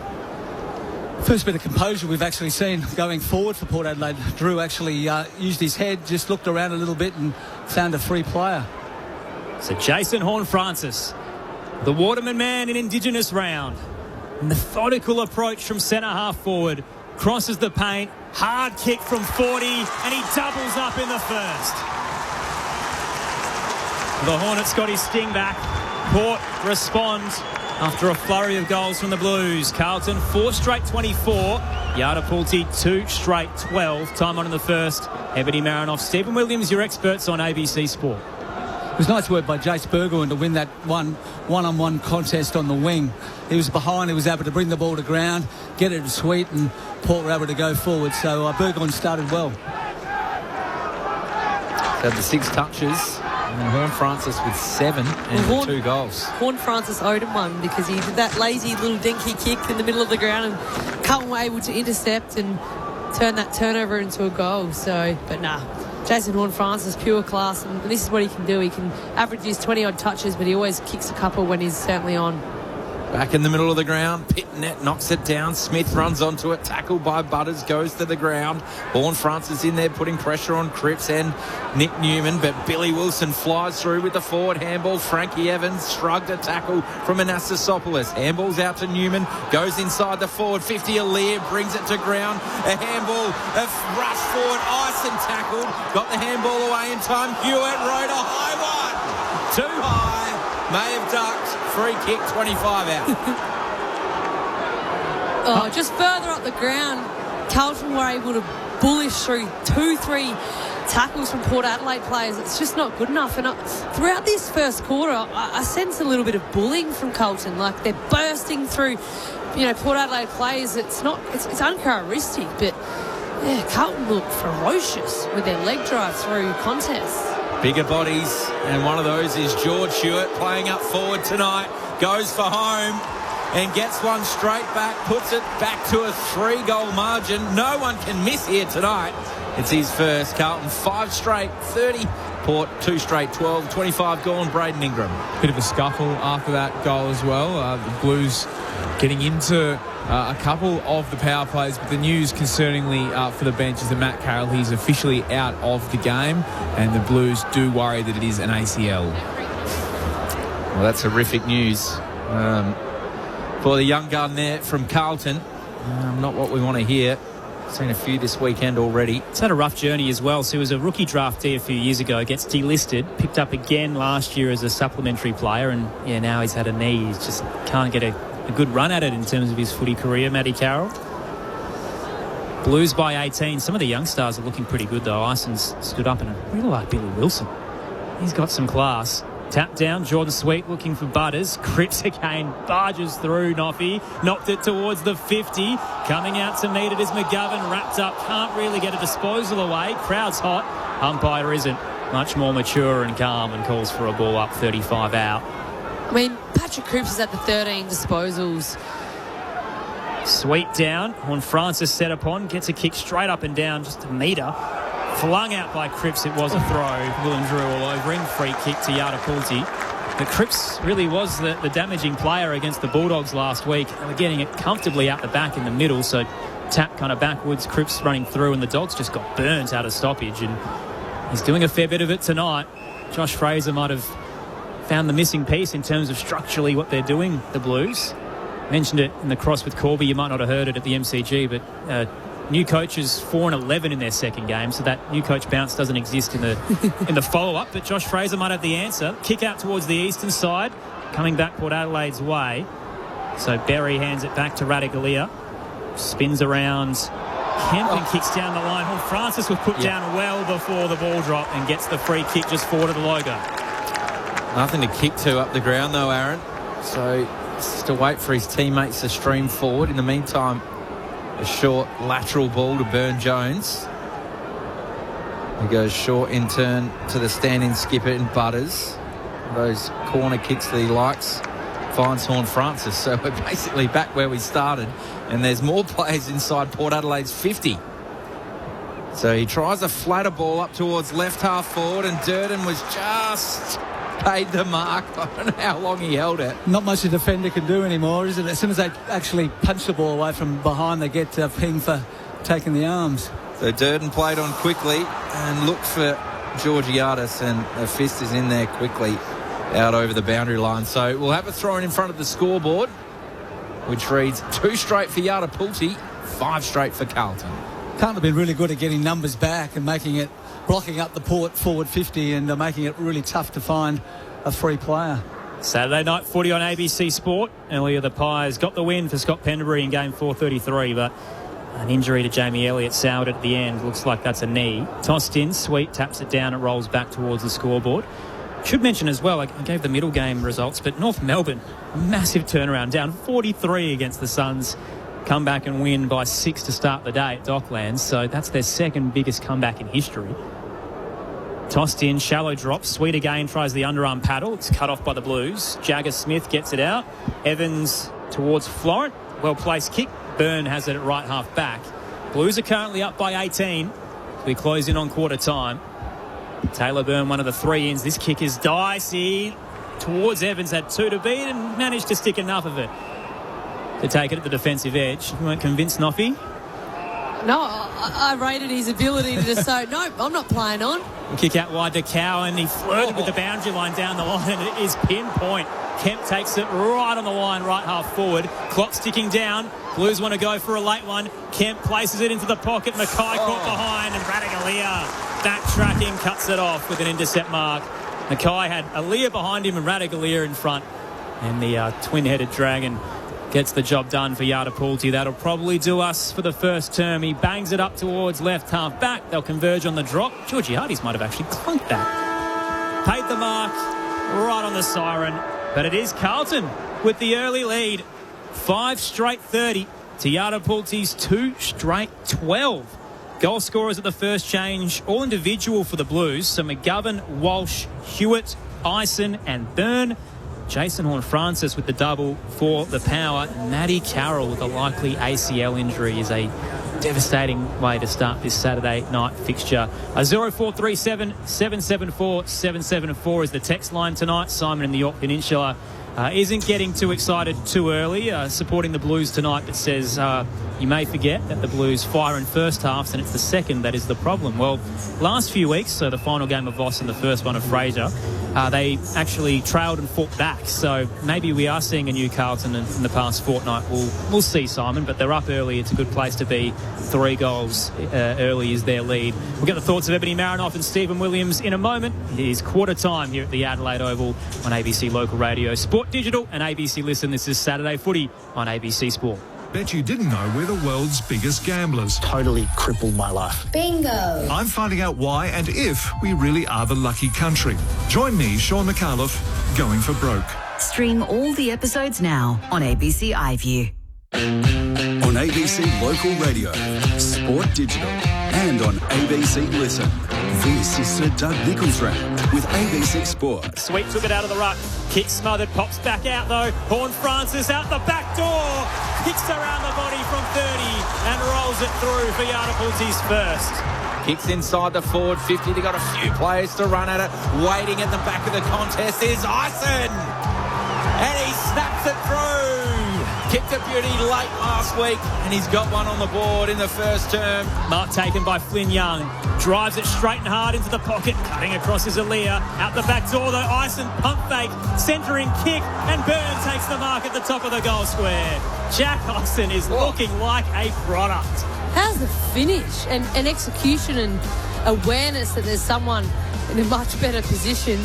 First bit of composure we've actually seen going forward for Port Adelaide. Drew actually used his head, just looked around a little bit and found a free player. So Jason Horne-Francis, the Waterman man in Indigenous round. Methodical approach from centre half forward. Crosses the paint, hard kick from 40, and he doubles up in the first. The Hornets got his sting back. Port responds after a flurry of goals from the Blues. Carlton, 4 straight 24. Yardapulti, 2 straight 12. Time on in the first. Ebony Marinoff, Stephen Williams, your experts on ABC Sport. It was nice work by Jace Burgoyne to win that one-on-one contest on the wing. He was behind, he was able to bring the ball to ground, get it to Sweet, and Port were able to go forward. So Burgoyne started well. Had the 6 touches, and Horn Francis with 7 and 2 goals. Horn Francis owed him one because he did that lazy little dinky kick in the middle of the ground, and Carlton were able to intercept and turn that turnover into a goal. So, but nah. Jason Horn-Francis, pure class, and this is what he can do. He can average his 20-odd touches, but he always kicks a couple when he's certainly on. Back in the middle of the ground, Pitnet knocks it down. Smith runs onto it, tackled by Butters, goes to the ground. Horn-Francis in there putting pressure on Cripps and Nick Newman, but Billy Wilson flies through with the forward handball. Frankie Evans shrugged a tackle from Anastasopoulos. Handball's out to Newman, goes inside the forward 50. Lear brings it to ground. A handball, a rush forward, Ison tackled. Got the handball away in time. Hewitt rode a high one. Too high. May have ducked. Free kick, 25 out. Just further up the ground, Carlton were able to bullish through 2-3 tackles from Port Adelaide players. It's just not good enough. And throughout this first quarter, I sense a little bit of bullying from Carlton. Like they're bursting through, Port Adelaide players. It's uncharacteristic, but yeah, Carlton look ferocious with their leg drive through contests. Bigger bodies, and one of those is George Hewitt playing up forward tonight. Goes for home and gets one straight back, puts it back to a 3-goal margin. No one can miss here tonight. It's his first. Carlton 5 straight 30. Port 2 straight 12. 25 gone. Braden Ingram. Bit of a scuffle after that goal as well. The Blues getting into a couple of the power plays, but the news concerningly for the bench is that Matt Carroll, he's officially out of the game, and the Blues do worry that it is an ACL. Well, that's horrific news for the young gun there from Carlton. Not what we want to hear. Seen a few this weekend already. It's had a rough journey as well. So he was a rookie draftee a few years ago, gets delisted, picked up again last year as a supplementary player, and now he's had a knee. He just can't get a good run at it in terms of his footy career, Matty Carroll. Blues by 18. Some of the young stars are looking pretty good though. Ison's stood up, and I really like Billy Wilson. He's got some class. Tap down, Jordan Sweet looking for Butters. Cripps again, barges through Noffy. Knocked it towards the 50. Coming out to meet it is McGovern, wrapped up. Can't really get a disposal away. Crowd's hot. Umpire isn't. Much more mature and calm and calls for a ball up 35 out. I mean, Patrick Cripps is at the 13 disposals. Sweet down. When Francis set upon, gets a kick straight up and down, just a metre. Flung out by Cripps, it was a throw. Willen drew all over him. Free kick to Yardapulti. But Cripps really was the damaging player against the Bulldogs last week. They were getting it comfortably out the back in the middle, so tap kind of backwards, Cripps running through, and the Dogs just got burnt out of stoppage. And he's doing a fair bit of it tonight. Josh Fraser might have found the missing piece in terms of structurally what they're doing, the Blues. Mentioned it in the cross with Corby. You might not have heard it at the MCG, but new coaches 4-11 in their second game, so that new coach bounce doesn't exist in the follow-up. But Josh Fraser might have the answer. Kick out towards the eastern side, coming back Port Adelaide's way. So Berry hands it back to Radaglia. Spins around. Kemp kicks down the line. Well, Francis was put down well before the ball drop and gets the free kick just forward of the logo. Nothing to kick to up the ground though, Aaron. So just to wait for his teammates to stream forward. In the meantime, a short lateral ball to Burn Jones. He goes short in turn to the stand-in skipper in Butters. Those corner kicks that he likes. Finds Horn Francis. So we're basically back where we started. And there's more players inside Port Adelaide's 50. So he tries a flatter ball up towards left half forward, and Durden was just paid the mark. I don't know how long he held it. Not much a defender can do anymore, is it? As soon as they actually punch the ball away from behind, they get pinged for taking the arms. So Durden played on quickly and looked for Georgiadis, and a fist is in there quickly out over the boundary line. So we'll have a throw in front of the scoreboard, which reads 2 straight for Yardapulti, 5 straight for Carlton. Carlton have been really good at getting numbers back and making it, blocking up the Port forward 50 and making it really tough to find a free player. Saturday night footy on ABC Sport. Earlier the Pies got the win for Scott Pendlebury in game 433, but an injury to Jamie Elliott soured at the end. Looks like that's a knee. Tossed in, Sweet taps it down, it rolls back towards the scoreboard. Should mention as well, I gave the middle game results, but North Melbourne, massive turnaround, down 43 against the Suns. Come back and win by 6 to start the day at Docklands, so that's their second biggest comeback in history. Tossed in, shallow drop. Sweet again tries the underarm paddle. It's cut off by the Blues. Jagger Smith gets it out. Evans towards Florent. Well-placed kick. Byrne has it at right half back. Blues are currently up by 18. We close in on quarter time. Taylor Byrne, one of the 3-ins. This kick is dicey. Towards Evans, had 2 to beat and managed to stick enough of it to take it at the defensive edge. You weren't convinced, Noffy? No, I rated his ability to just say, no, I'm not playing on. Kick out wide to Cowan. He flirted with the boundary line down the line, and it is pinpoint. Kemp takes it right on the line, right half forward. Clock's ticking down. Blues want to go for a late one. Kemp places it into the pocket. Mackay caught behind, and Radaglia backtracking cuts it off with an intercept mark. Mackay had Aaliyah behind him and Radaglia in front. And the twin-headed Dragon gets the job done for Yardapulti. That'll probably do us for the first term. He bangs it up towards left half back. They'll converge on the drop. Georgiades might have actually clunked that. Paid the mark right on the siren. But it is Carlton with the early lead. 5 straight 30 to Yardapulti's 2 straight 12. Goal scorers at the first change, all individual for the Blues. So McGovern, Walsh, Hewitt, Ison and Byrne. Jason Horne-Francis with the double for the Power. Matty Carroll with a likely ACL injury is a devastating way to start this Saturday night fixture. 0437 774 774 is the text line tonight. Simon in the York Peninsula isn't getting too excited too early, supporting the Blues tonight, but says you may forget that the Blues fire in first halves and it's the second that is the problem. Well, last few weeks, so the final game of Voss and the first one of Fraser, they actually trailed and fought back. So maybe we are seeing a new Carlton in the past fortnight. We'll see, Simon, but they're up early. It's a good place to be. 3 goals early is their lead. We'll get the thoughts of Ebony Marinoff and Stephen Williams in a moment. It is quarter time here at the Adelaide Oval on ABC Local Radio, Sport Digital and ABC Listen. This is Saturday Footy on ABC Sport. Bet you didn't know we're the world's biggest gamblers. Totally crippled my life. Bingo. I'm finding out why and if we really are the lucky country. Join me, Sean McAuliffe, going for broke. Stream all the episodes now on ABC iView. On ABC Local Radio, Sport Digital, and on ABC Listen. This is Sir Doug Nichols Round with ABC Sport. Sweet took it out of the ruck. Kick smothered, pops back out though. Horne-Francis out the back door. Kicks around the body from 30 and rolls it through for Yardapulti's first. Kicks inside the forward 50. They've got a few players to run at it. Waiting at the back of the contest is Ison. And he snaps it through. Kicked a beauty late last week, and he's got one on the board in the first term. Mark taken by Flynn Young. Drives it straight and hard into the pocket. Cutting across is Aaliyah. Out the back door, though, Ison pump fake. Centering kick, and Byrne takes the mark at the top of the goal square. Jack Ison is looking like a product. How's the finish and execution and awareness that there's someone in a much better position?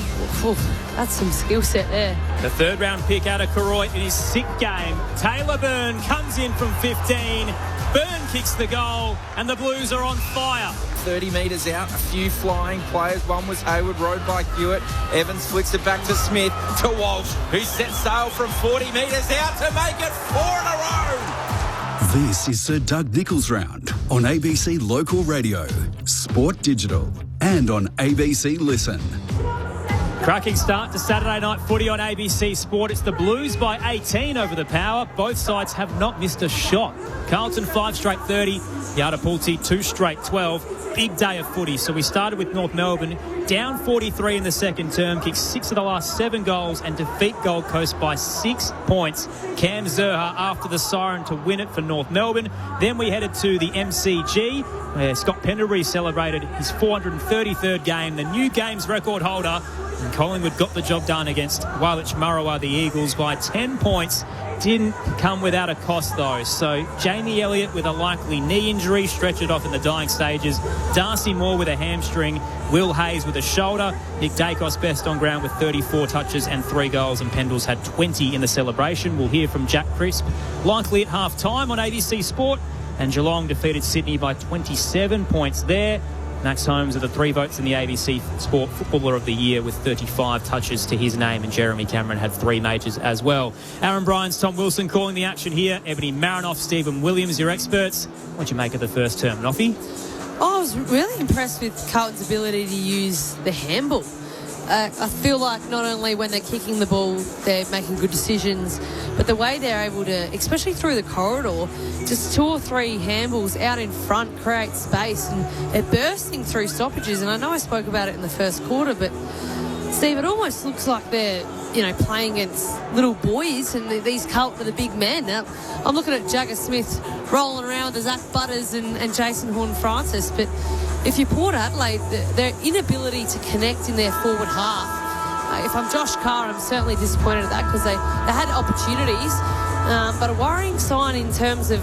That's some skill set there. The third round pick out of Karoit in his 6th game. Taylor Byrne comes in from 15. Byrne kicks the goal and the Blues are on fire. 30 metres out, a few flying players. One was Hayward, rode by Hewitt. Evans flicks it back to Smith, to Walsh, who set sail from 40 metres out to make it 4 in a row. This is Sir Doug Nichols Round on ABC Local Radio, Sport Digital, and on ABC Listen. Cracking start to Saturday night footy on ABC Sport. It's the Blues by 18 over the Power. Both sides have not missed a shot. Carlton 5 straight 30, Yardapulti 2 straight 12. Big day of footy. So we started with North Melbourne, down 43 in the second term, kicked 6 of the last 7 goals and defeat Gold Coast by 6 points. Cam Zerha after the siren to win it for North Melbourne. Then we headed to the MCG, where Scott Pendlebury celebrated his 433rd game, the new games record holder. And Collingwood got the job done against Walich Marawa, the Eagles, by 10 points. Didn't come without a cost, though. So Jamie Elliott with a likely knee injury, stretched it off in the dying stages. Darcy Moore with a hamstring. Will Hayes with with a shoulder. Nick Dacos best on ground with 34 touches and 3 goals, and Pendles had 20 in the celebration. We'll hear from Jack Crisp likely at half-time on ABC Sport. And Geelong defeated Sydney by 27 points there. Max Holmes are the 3 votes in the ABC Sport Footballer of the Year with 35 touches to his name, and Jeremy Cameron had 3 majors as well. Aaron Bryans, Tom Wilson calling the action here. Ebony Marinoff, Stephen Williams, your experts. What'd you make of the first term, Noffy? I was really impressed with Carlton's ability to use the handball. I feel like not only when they're kicking the ball, they're making good decisions, but the way they're able to, especially through the corridor, just 2 or 3 handballs out in front create space, and they're bursting through stoppages. And I know I spoke about it in the first quarter, but Steve, it almost looks like they're, playing against little boys, and these Carlton are the big men. Now, I'm looking at Jagger Smith rolling around with Zach Butters and Jason Horn-Francis, but if you're Port Adelaide, their inability to connect in their forward half, if I'm Josh Carr, I'm certainly disappointed at that, because they had opportunities, but a worrying sign in terms of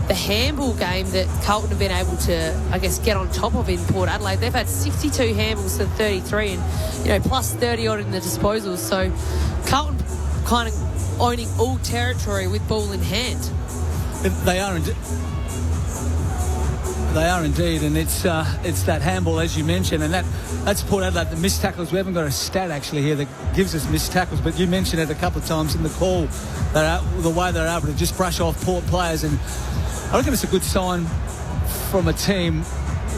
the handball game that Carlton have been able to, I guess, get on top of in Port Adelaide. They've had 62 handballs to 33 and, plus 30 odd in the disposals. So Carlton kind of owning all territory with ball in hand. They are indeed, and it's that handball, as you mentioned, and that's Port Adelaide, the missed tackles. We haven't got a stat actually here that gives us missed tackles, but you mentioned it a couple of times in the call, the way they're able to just brush off Port players, and I reckon it's a good sign from a team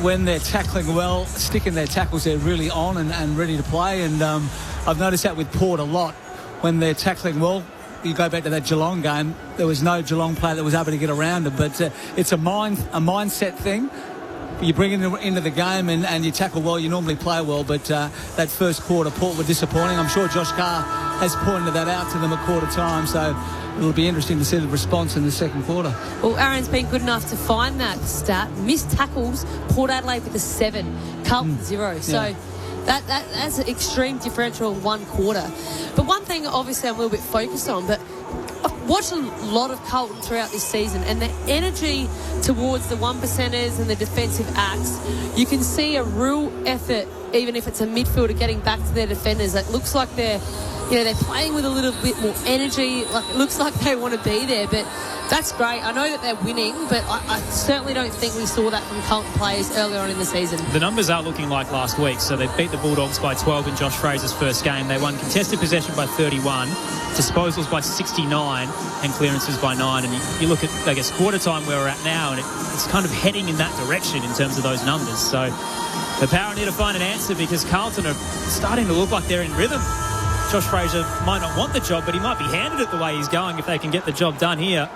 when they're tackling well, sticking their tackles, they're really on and ready to play, and I've noticed that with Port a lot. When they're tackling well, you go back to that Geelong game, there was no Geelong player that was able to get around it, but it's a mindset thing. You bring it into the game and you tackle well, you normally play well, but that first quarter, Port were disappointing. I'm sure Josh Carr has pointed that out to them at quarter time, so it'll be interesting to see the response in the second quarter. Well, Aaron's been good enough to find that stat. Missed tackles, Port Adelaide with a 7, Carlton 0. So that's an extreme differential in one quarter. But one thing, obviously, I'm a little bit focused on, but I've watched a lot of Carlton throughout this season, and the energy towards the 1%ers and the defensive acts, you can see a real effort, even if it's a midfielder getting back to their defenders. It looks like they're playing with a little bit more energy. Like, it looks like they want to be there, but that's great. I know that they're winning, but I certainly don't think we saw that from Carlton players earlier on in the season. The numbers are looking like last week. So they beat the Bulldogs by 12 in Josh Fraser's first game. They won contested possession by 31, disposals by 69, and clearances by 9. And you look at, I guess, quarter time where we're at now, and it's kind of heading in that direction in terms of those numbers. So the Power need to find an answer, because Carlton are starting to look like they're in rhythm. Josh Fraser might not want the job, but he might be handed it the way he's going if they can get the job done here.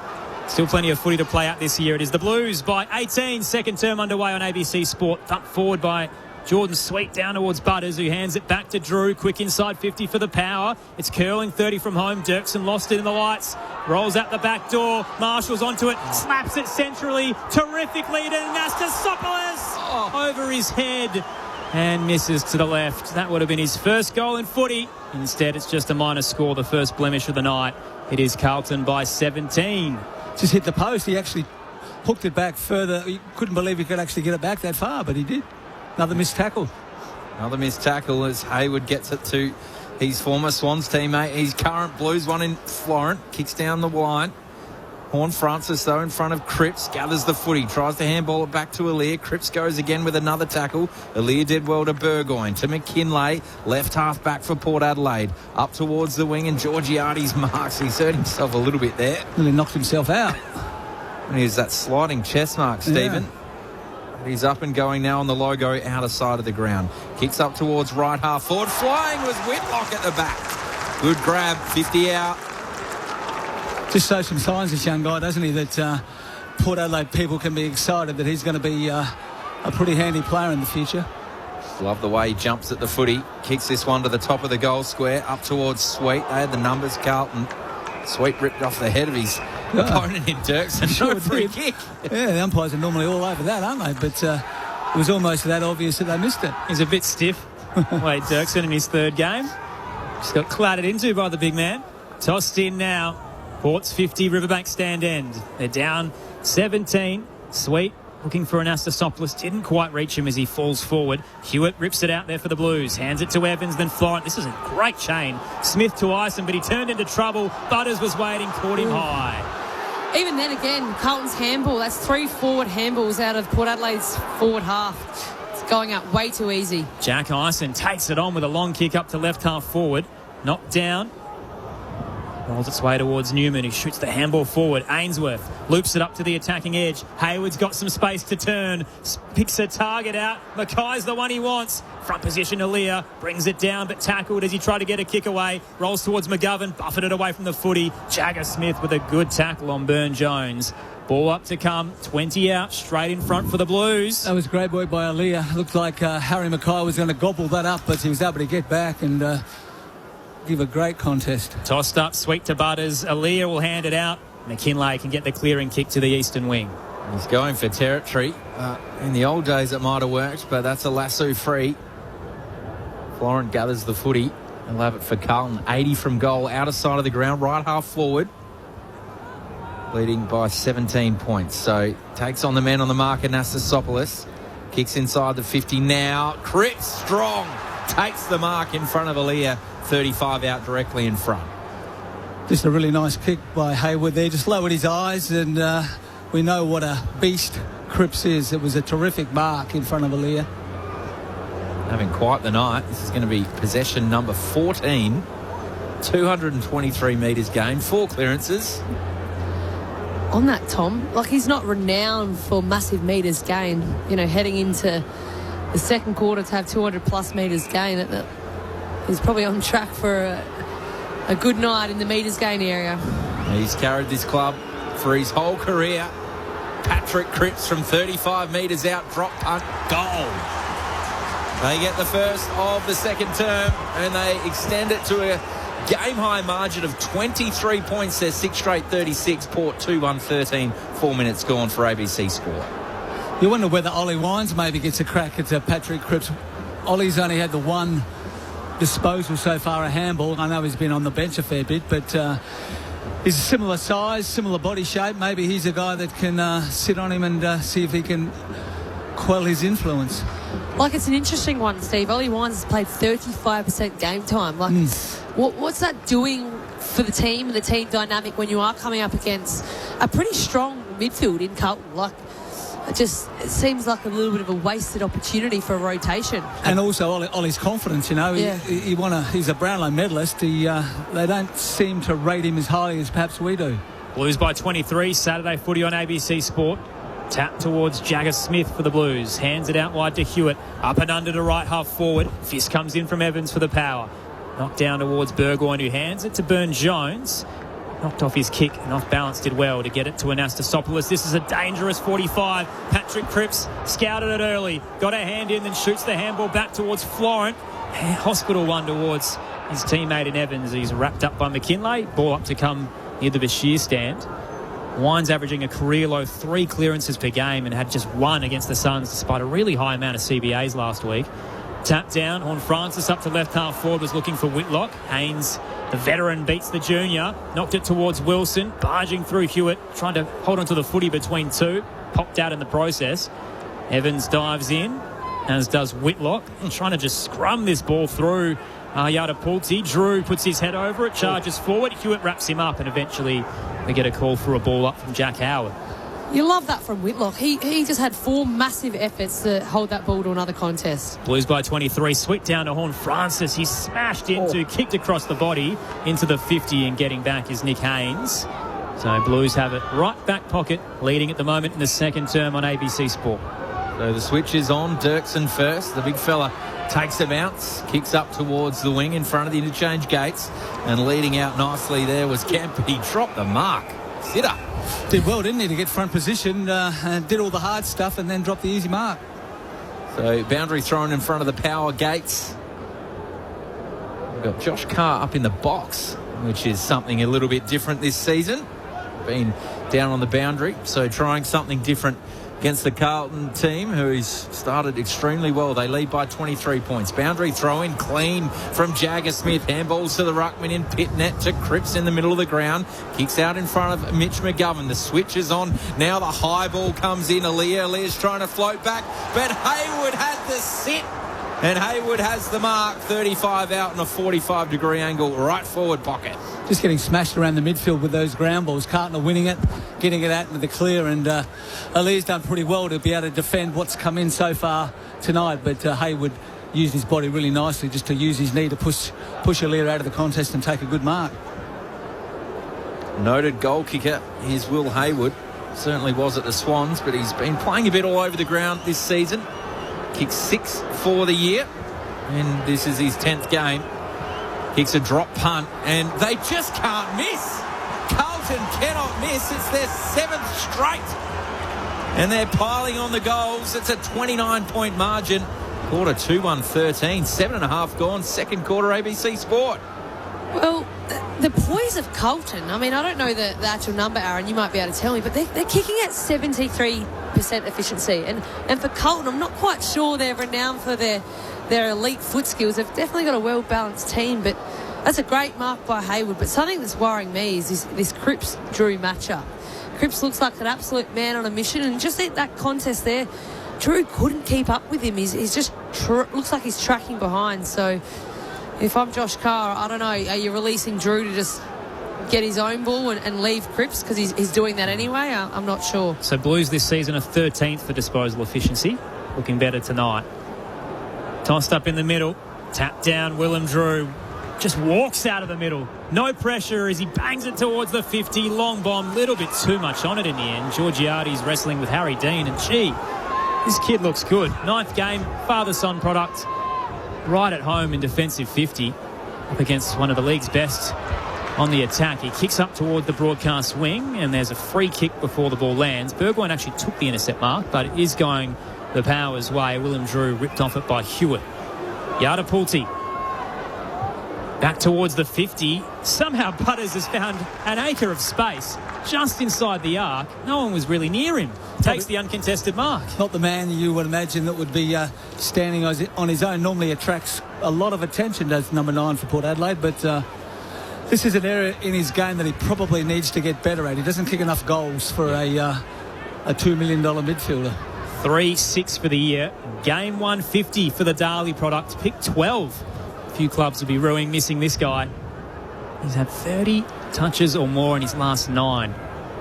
Still plenty of footy to play out this year. It is the Blues by 18. Second term underway on ABC Sport. Thumped forward by Jordan Sweet down towards Butters, who hands it back to Drew. Quick inside 50 for the Power. It's curling 30 from home. Dirksen lost it in the lights. Rolls out the back door. Marshall's onto it. Slaps it centrally. Terrific lead. And Anastasopoulos over his head. And misses to the left. That would have been his first goal in footy. Instead, it's just a minor score, the first blemish of the night. It is Carlton by 17. Just hit the post. He actually hooked it back further. He couldn't believe he could actually get it back that far, but he did. Another missed tackle. Another missed tackle as Hayward gets it to his former Swans teammate. His current Blues one in Florent. Kicks down the line. Horn-Francis, though, in front of Cripps, gathers the footy, tries to handball it back to Aliir. Cripps goes again with another tackle. Aliir did well to Burgoyne, to McKinlay, left half back for Port Adelaide, up towards the wing, and Georgiades marks. He's hurt himself a little bit there. Really knocked himself out. And here's that sliding chest mark, Stephen. Yeah. He's up and going now on the logo, outer side of the ground. Kicks up towards right half forward. Flying was Whitlock at the back. Good grab, 50 out. Just shows some signs, this young guy, doesn't he, that Port Adelaide people can be excited that he's going to be a pretty handy player in the future. Love the way he jumps at the footy. Kicks this one to the top of the goal square, up towards Sweet. They had the numbers, Carlton. Sweet ripped off the head of his opponent in Dirksen. Sure, no free kick. Yeah, the umpires are normally all over that, aren't they? But it was almost that obvious that they missed it. He's a bit stiff. Wade Dirksen in his third game. Just got clattered into by the big man. Tossed in now. Port's 50, Riverbank stand end. They're down 17. Sweet looking for Anastasopoulos. Didn't quite reach him as he falls forward. Hewitt rips it out there for the Blues. Hands it to Evans, then Florent. This is a great chain. Smith to Ison, but he turned into trouble. Butters was waiting, caught him high. Even then again, Carlton's handball. That's 3 forward handballs out of Port Adelaide's forward half. It's going out way too easy. Jack Ison takes it on with a long kick up to left half forward. Knocked down. Rolls its way towards Newman, who shoots the handball forward. Ainsworth loops it up to the attacking edge. Hayward's got some space to turn. Picks a target out. Mackay's the one he wants. Front position, Aaliyah brings it down, but tackled as he tried to get a kick away. Rolls towards McGovern, buffeted away from the footy. Jagger Smith with a good tackle on Burn-Jones. Ball up to come, 20 out, straight in front for the Blues. That was great work by Aaliyah. Looked like Harry Mackay was going to gobble that up, but he was able to get back and give a great contest. Tossed up, sweet to Butters. Aaliyah will hand it out. McKinlay can get the clearing kick to the eastern wing. He's going for territory. In the old days it might have worked, but that's a lasso free. Florent gathers the footy. He'll have it for Carlton. 80 from goal, outer side of the ground, right half forward. Leading by 17 points. So takes on the man on the mark, Anastasopoulos. Kicks inside the 50 now. Cripps strong. Takes the mark in front of Aaliyah. 35 out directly in front. Just a really nice kick by Hayward there. Just lowered his eyes, and we know what a beast Cripps is. It was a terrific mark in front of Aaliyah. Having quite the night. This is going to be possession number 14. 223 metres gained. 4 clearances. On that, Tom, like, he's not renowned for massive metres gained. You know, heading into the second quarter to have 200-plus metres gained. He's probably on track for a good night in the metres gain area. He's carried this club for his whole career. Patrick Cripps from 35 metres out, drop punt, goal. They get the first of the second term and they extend it to a game-high margin of 23 points. There's 6 straight 36. Port 2-1-13. 4 minutes gone for ABC Sport. You wonder whether Ollie Wines maybe gets a crack at Patrick Cripps. Ollie's only had the one disposal so far, a handball. I know he's been on the bench a fair bit, but he's a similar size, similar body shape. Maybe he's a guy that can sit on him and see if he can quell his influence. Like, it's an interesting one, Steve. Ollie Wines has played 35% game time. Like, what's that doing for the team and the team dynamic when you are coming up against a pretty strong midfield in Carlton? Like, it seems like a little bit of a wasted opportunity for a rotation. And also Ollie's confidence, you know. Yeah. He's a Brownlow medalist. They don't seem to rate him as highly as perhaps we do. Blues by 23, Saturday footy on ABC Sport. Tap towards Jagger Smith for the Blues. Hands it out wide to Hewitt. Up and under to right half forward. Fist comes in from Evans for the power. Knocked down towards Burgoyne, who hands it to Burn-Jones. Knocked off his kick and off balance, did well to get it to Anastasopoulos. This is a dangerous 45. Patrick Cripps scouted it early. Got a hand in, then shoots the handball back towards Florent. Hospital one towards his teammate in Evans. He's wrapped up by McKinlay. Ball up to come near the Bashir stand. Wines averaging a career low 3 clearances per game and had just 1 against the Suns despite a really high amount of CBAs last week. Tap down, Horn Francis up to left half forward, was looking for Whitlock. Haynes, the veteran, beats the junior. Knocked it towards Wilson, barging through Hewitt, trying to hold onto the footy between two. Popped out in the process. Evans dives in, as does Whitlock, trying to just scrum this ball through Yadapulti. Drew puts his head over it, charges forward. Hewitt wraps him up, and eventually we get a call for a ball up from Jack Howard. You love that from Whitlock. He just had 4 massive efforts to hold that ball to another contest. Blues by 23. Sweep down to Horn Francis. He's smashed into, kicked across the body into the 50, and getting back is Nick Haynes. So Blues have it right back pocket, leading at the moment in the second term on ABC Sport. So the switch is on. Dirksen first. The big fella takes a bounce, kicks up towards the wing in front of the interchange gates, and leading out nicely there was Kemp. He dropped the mark. Sitter. Did well, didn't he, to get front position, and did all the hard stuff and then dropped the easy mark. So boundary thrown in front of the power gates. We've got Josh Carr up in the box, which is something a little bit different this season. Been down on the boundary, so trying something different against the Carlton team, who's started extremely well. They lead by 23 points. Boundary throw-in clean from Jagger Smith. Handballs to the ruckman in pit net to Cripps in the middle of the ground. Kicks out in front of Mitch McGovern. The switch is on. Now the high ball comes in. Aaliyah's trying to float back, but Haywood had the sit. And Haywood has the mark, 35 out in a 45-degree angle, right forward pocket. Just getting smashed around the midfield with those ground balls. Carlton are winning it, getting it out into the clear, and Ali's done pretty well to be able to defend what's come in so far tonight. But Haywood used his body really nicely just to use his knee to push Alia out of the contest and take a good mark. Noted goal kicker is Will Haywood. Certainly was at the Swans, but he's been playing a bit all over the ground this season. Kicked 6 for the year, and this is his 10th game. Kicks a drop punt, and they just can't miss. Carlton cannot miss. It's their 7th straight, and they're piling on the goals. It's a 29-point margin. Quarter 2-1-13, 7.5 gone. Second quarter, ABC Sport. Well, the poise of Carlton, I mean, I don't know the actual number, Aaron, you might be able to tell me, but they're kicking at 73% efficiency. And for Carlton, I'm not quite sure they're renowned for their elite foot skills. They've definitely got a well-balanced team, but that's a great mark by Haywood. But something that's worrying me is this Cripps-Drew matchup. Cripps looks like an absolute man on a mission, and just in that contest there, Drew couldn't keep up with him. He's just looks like he's tracking behind, so... If I'm Josh Carr, I don't know, are you releasing Drew to just get his own ball and leave Cripps because he's doing that anyway? I'm not sure. So Blues this season are 13th for disposal efficiency. Looking better tonight. Tossed up in the middle. Tapped down, Willem Drew. Just walks out of the middle. No pressure as he bangs it towards the 50. Long bomb, little bit too much on it in the end. Georgiades wrestling with Harry Dean, and this kid looks good. 9th game, father-son product. Right at home in defensive 50, up against one of the league's best on the attack. He kicks up toward the broadcast wing, and there's a free kick before the ball lands. Burgoyne actually took the intercept mark, but it is going the Powers' way. Willem Drew ripped off it by Hewitt. Yardapulti back towards the 50. Somehow Butters has found an acre of space just inside the arc. No one was really near him. Takes the uncontested mark. Not the man you would imagine that would be standing on his own. Normally attracts a lot of attention, does number 9 for Port Adelaide, but this is an area in his game that he probably needs to get better at. He doesn't kick enough goals for a $2 million midfielder. 3-6 for the year. Game 150 for the Darley product. Pick 12. A few clubs will be ruining missing this guy. He's had 30 touches or more in his last 9.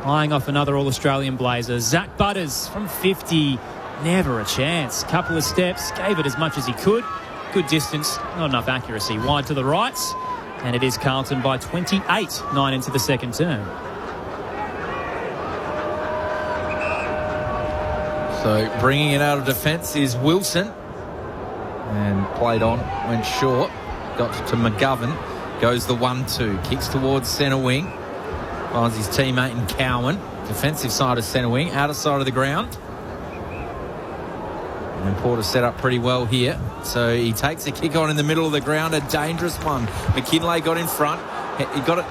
Eyeing off another All-Australian blazer. Zach Butters from 50. Never a chance. Couple of steps. Gave it as much as he could. Good distance. Not enough accuracy. Wide to the right. And it is Carlton by 28. 9 into the second term. So bringing it out of defence is Wilson. And played on. Went short. Got to McGovern. Goes the 1-2. Kicks towards centre wing. Finds his teammate in Cowan. Defensive side of centre wing. Outer side of the ground. And Porter set up pretty well here. So he takes a kick on in the middle of the ground. A dangerous one. McKinlay got in front. He got it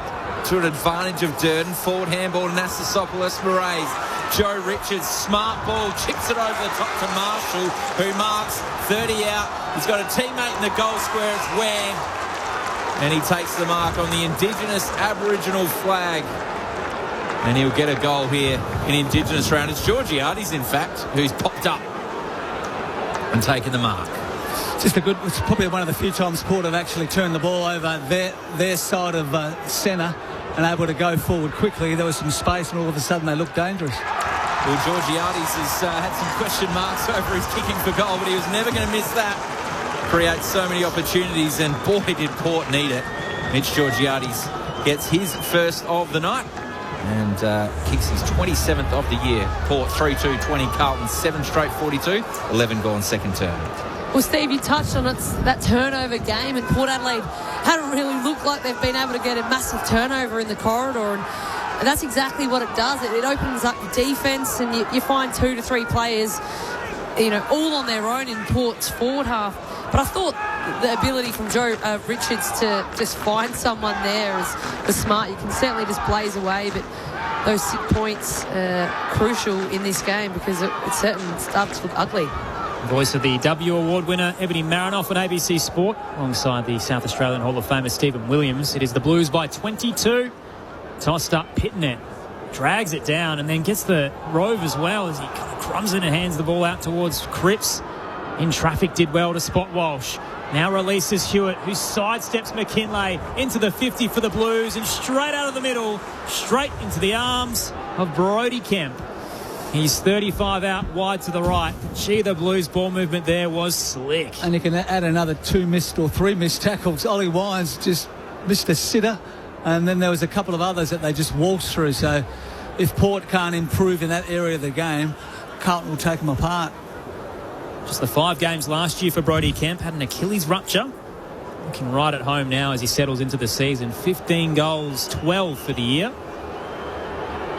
to an advantage of Durden. Forward handball to Nassisopoulos. Moraes. Joe Richards. Smart ball. Chips it over the top to Marshall, who marks 30 out. He's got a teammate in the goal square. It's Wang. And he takes the mark on the Indigenous Aboriginal flag. And he'll get a goal here in Indigenous round. It's Georgiades, in fact, who's popped up and taken the mark. It's probably one of the few times Port have actually turned the ball over their side of centre and able to go forward quickly. There was some space, and all of a sudden they looked dangerous. Well, Georgiades has had some question marks over his kicking for goal, but he was never going to miss that. Creates so many opportunities, and boy, did Port need it. Mitch Georgiades gets his first of the night and kicks his 27th of the year. Port 3-2-20, Carlton 7 straight 42, 11 gone second term. Well, Steve, you touched on that turnover game, and Port Adelaide hadn't really looked like they've been able to get a massive turnover in the corridor, and that's exactly what it does. It opens up your defence, and you find 2 to 3 players, all on their own in Port's forward half. But I thought the ability from Joe Richards to just find someone there was smart. You can certainly just blaze away, but those 6 points crucial in this game because it certainly starts to look ugly. Voice of the W Award winner, Ebony Marinoff on ABC Sport, alongside the South Australian Hall of Famer Stephen Williams. It is the Blues by 22. Tossed up Pitnet. Drags it down and then gets the rove as well as he kind of crumbs it and hands the ball out towards Cripps. In traffic, did well to spot Walsh. Now releases Hewitt, who sidesteps McKinlay into the 50 for the Blues and straight out of the middle, straight into the arms of Brodie Kemp. He's 35 out wide to the right. Gee, the Blues ball movement there was slick. And you can add another 2 missed or 3 missed tackles. Ollie Wines just missed a sitter, and then there was a couple of others that they just waltzed through. So if Port can't improve in that area of the game, Carlton will take them apart. Just the 5 games last year for Brodie Kemp. Had an Achilles rupture. Looking right at home now as he settles into the season. 15 goals, 12 for the year.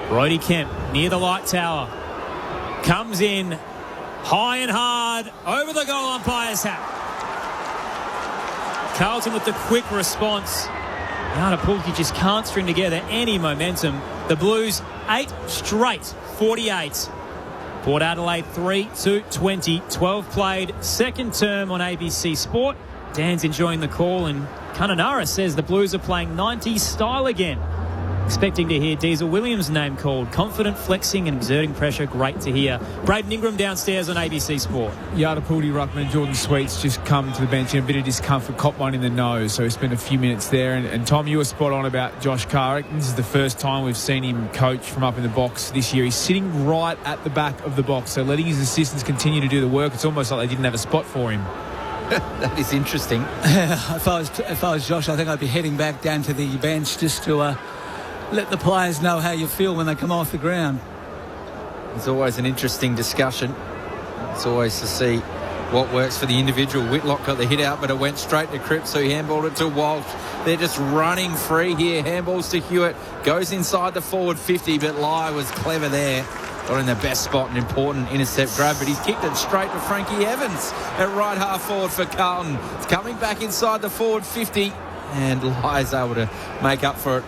Brodie Kemp near the light tower. Comes in high and hard over the goal umpire's hat. Carlton with the quick response. Now Pulki just can't string together any momentum. The Blues 8 straight, 48. Port Adelaide 3-20, 12 played, second term on ABC Sport. Dan's enjoying the call, and Kununurra says the Blues are playing 90s style again. Expecting to hear Diesel Williams' name called. Confident, flexing and exerting pressure. Great to hear. Braden Ingram downstairs on ABC Sport. Yarrapuldi, Ruckman, Jordan Sweets just come to the bench in a bit of discomfort, caught one in the nose, so he spent a few minutes there. And Tom, you were spot on about Josh Carrick. This is the first time we've seen him coach from up in the box this year. He's sitting right at the back of the box, so letting his assistants continue to do the work. It's almost like they didn't have a spot for him. That is interesting. If I was Josh, I think I'd be heading back down to the bench just to let the players know how you feel when they come off the ground. It's always an interesting discussion. It's always to see what works for the individual. Whitlock got the hit out, but it went straight to Cripps, so he handballed it to Walsh. They're just running free here. Handballs to Hewitt. Goes inside the forward 50, but Lai was clever there. Got in the best spot, an important intercept grab, but he's kicked it straight to Frankie Evans at right half forward for Carlton. It's coming back inside the forward 50, and Lai's able to make up for it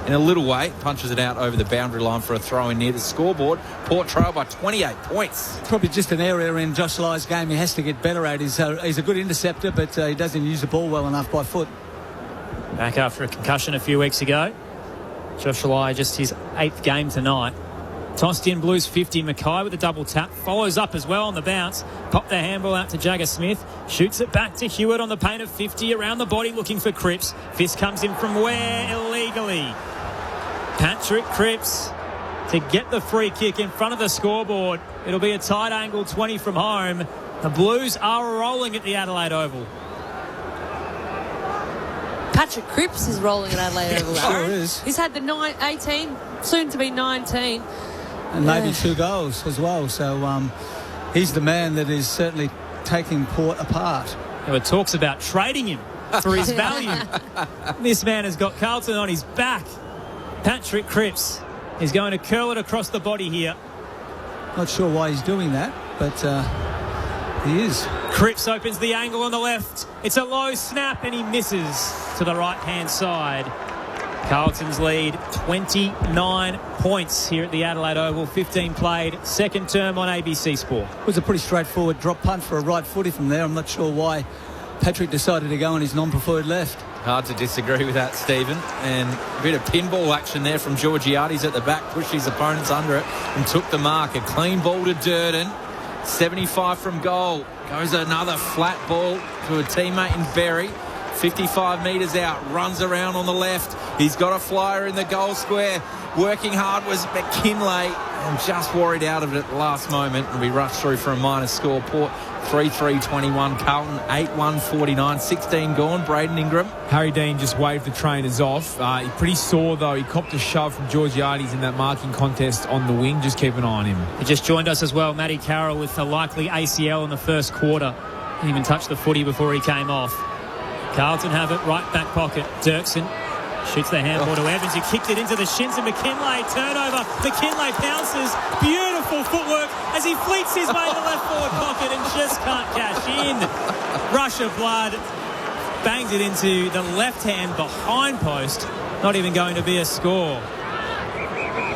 in a little way. Punches it out over the boundary line for a throw-in near the scoreboard. Port trail by 28 points. Probably just an area in Josh Lai's game he has to get better at. He's a good interceptor, but he doesn't use the ball well enough by foot. Back after a concussion a few weeks ago. Josh Lai, just his 8th game tonight. Tossed in Blues 50. Mackay with a double tap. Follows up as well on the bounce. Popped the handball out to Jagger Smith. Shoots it back to Hewitt on the paint of 50. Around the body looking for Cripps. Fist comes in from where? Illegally. Patrick Cripps to get the free kick in front of the scoreboard. It'll be a tight angle 20 from home. The Blues are rolling at the Adelaide Oval. Patrick Cripps is rolling at Adelaide Oval. Sure is. He's had the 18, soon to be 19. And maybe 2 goals as well. So he's the man that is certainly taking Port apart. There were talks about trading him for his value. This man has got Carlton on his back. Patrick Cripps is going to curl it across the body here. Not sure why he's doing that, but he is. Cripps opens the angle on the left. It's a low snap and he misses to the right-hand side. Carlton's lead, 29 points here at the Adelaide Oval. 15 played, second term on ABC Sport. It was a pretty straightforward drop punt for a right footy from there. I'm not sure why Patrick decided to go on his non-preferred left. Hard to disagree with that, Stephen. And a bit of pinball action there from Georgiades at the back. Pushed his opponents under it and took the mark. A clean ball to Durden. 75 from goal. Goes another flat ball to a teammate in Berry. 55 metres out. Runs around on the left. He's got a flyer in the goal square. Working hard was McKinlay. And just worried out of it at the last moment. And we rushed through for a minus score. Port 3-3-21. Carlton 8-1-49. 16 gone. Braden Ingram. Harry Dean just waved the trainers off. He's pretty sore though. He copped a shove from Georgiades in that marking contest on the wing. Just keep an eye on him. He just joined us as well. Matty Carroll with a likely ACL in the first quarter. Didn't even touch the footy before he came off. Carlton have it right back pocket. Dirksen shoots the handball to Evans. He kicked it into the shins of McKinlay. Turnover. McKinlay pounces. Beautiful footwork as he fleets his way to the left forward pocket and just can't cash in. Rush of blood. Bangs it into the left hand behind post. Not even going to be a score.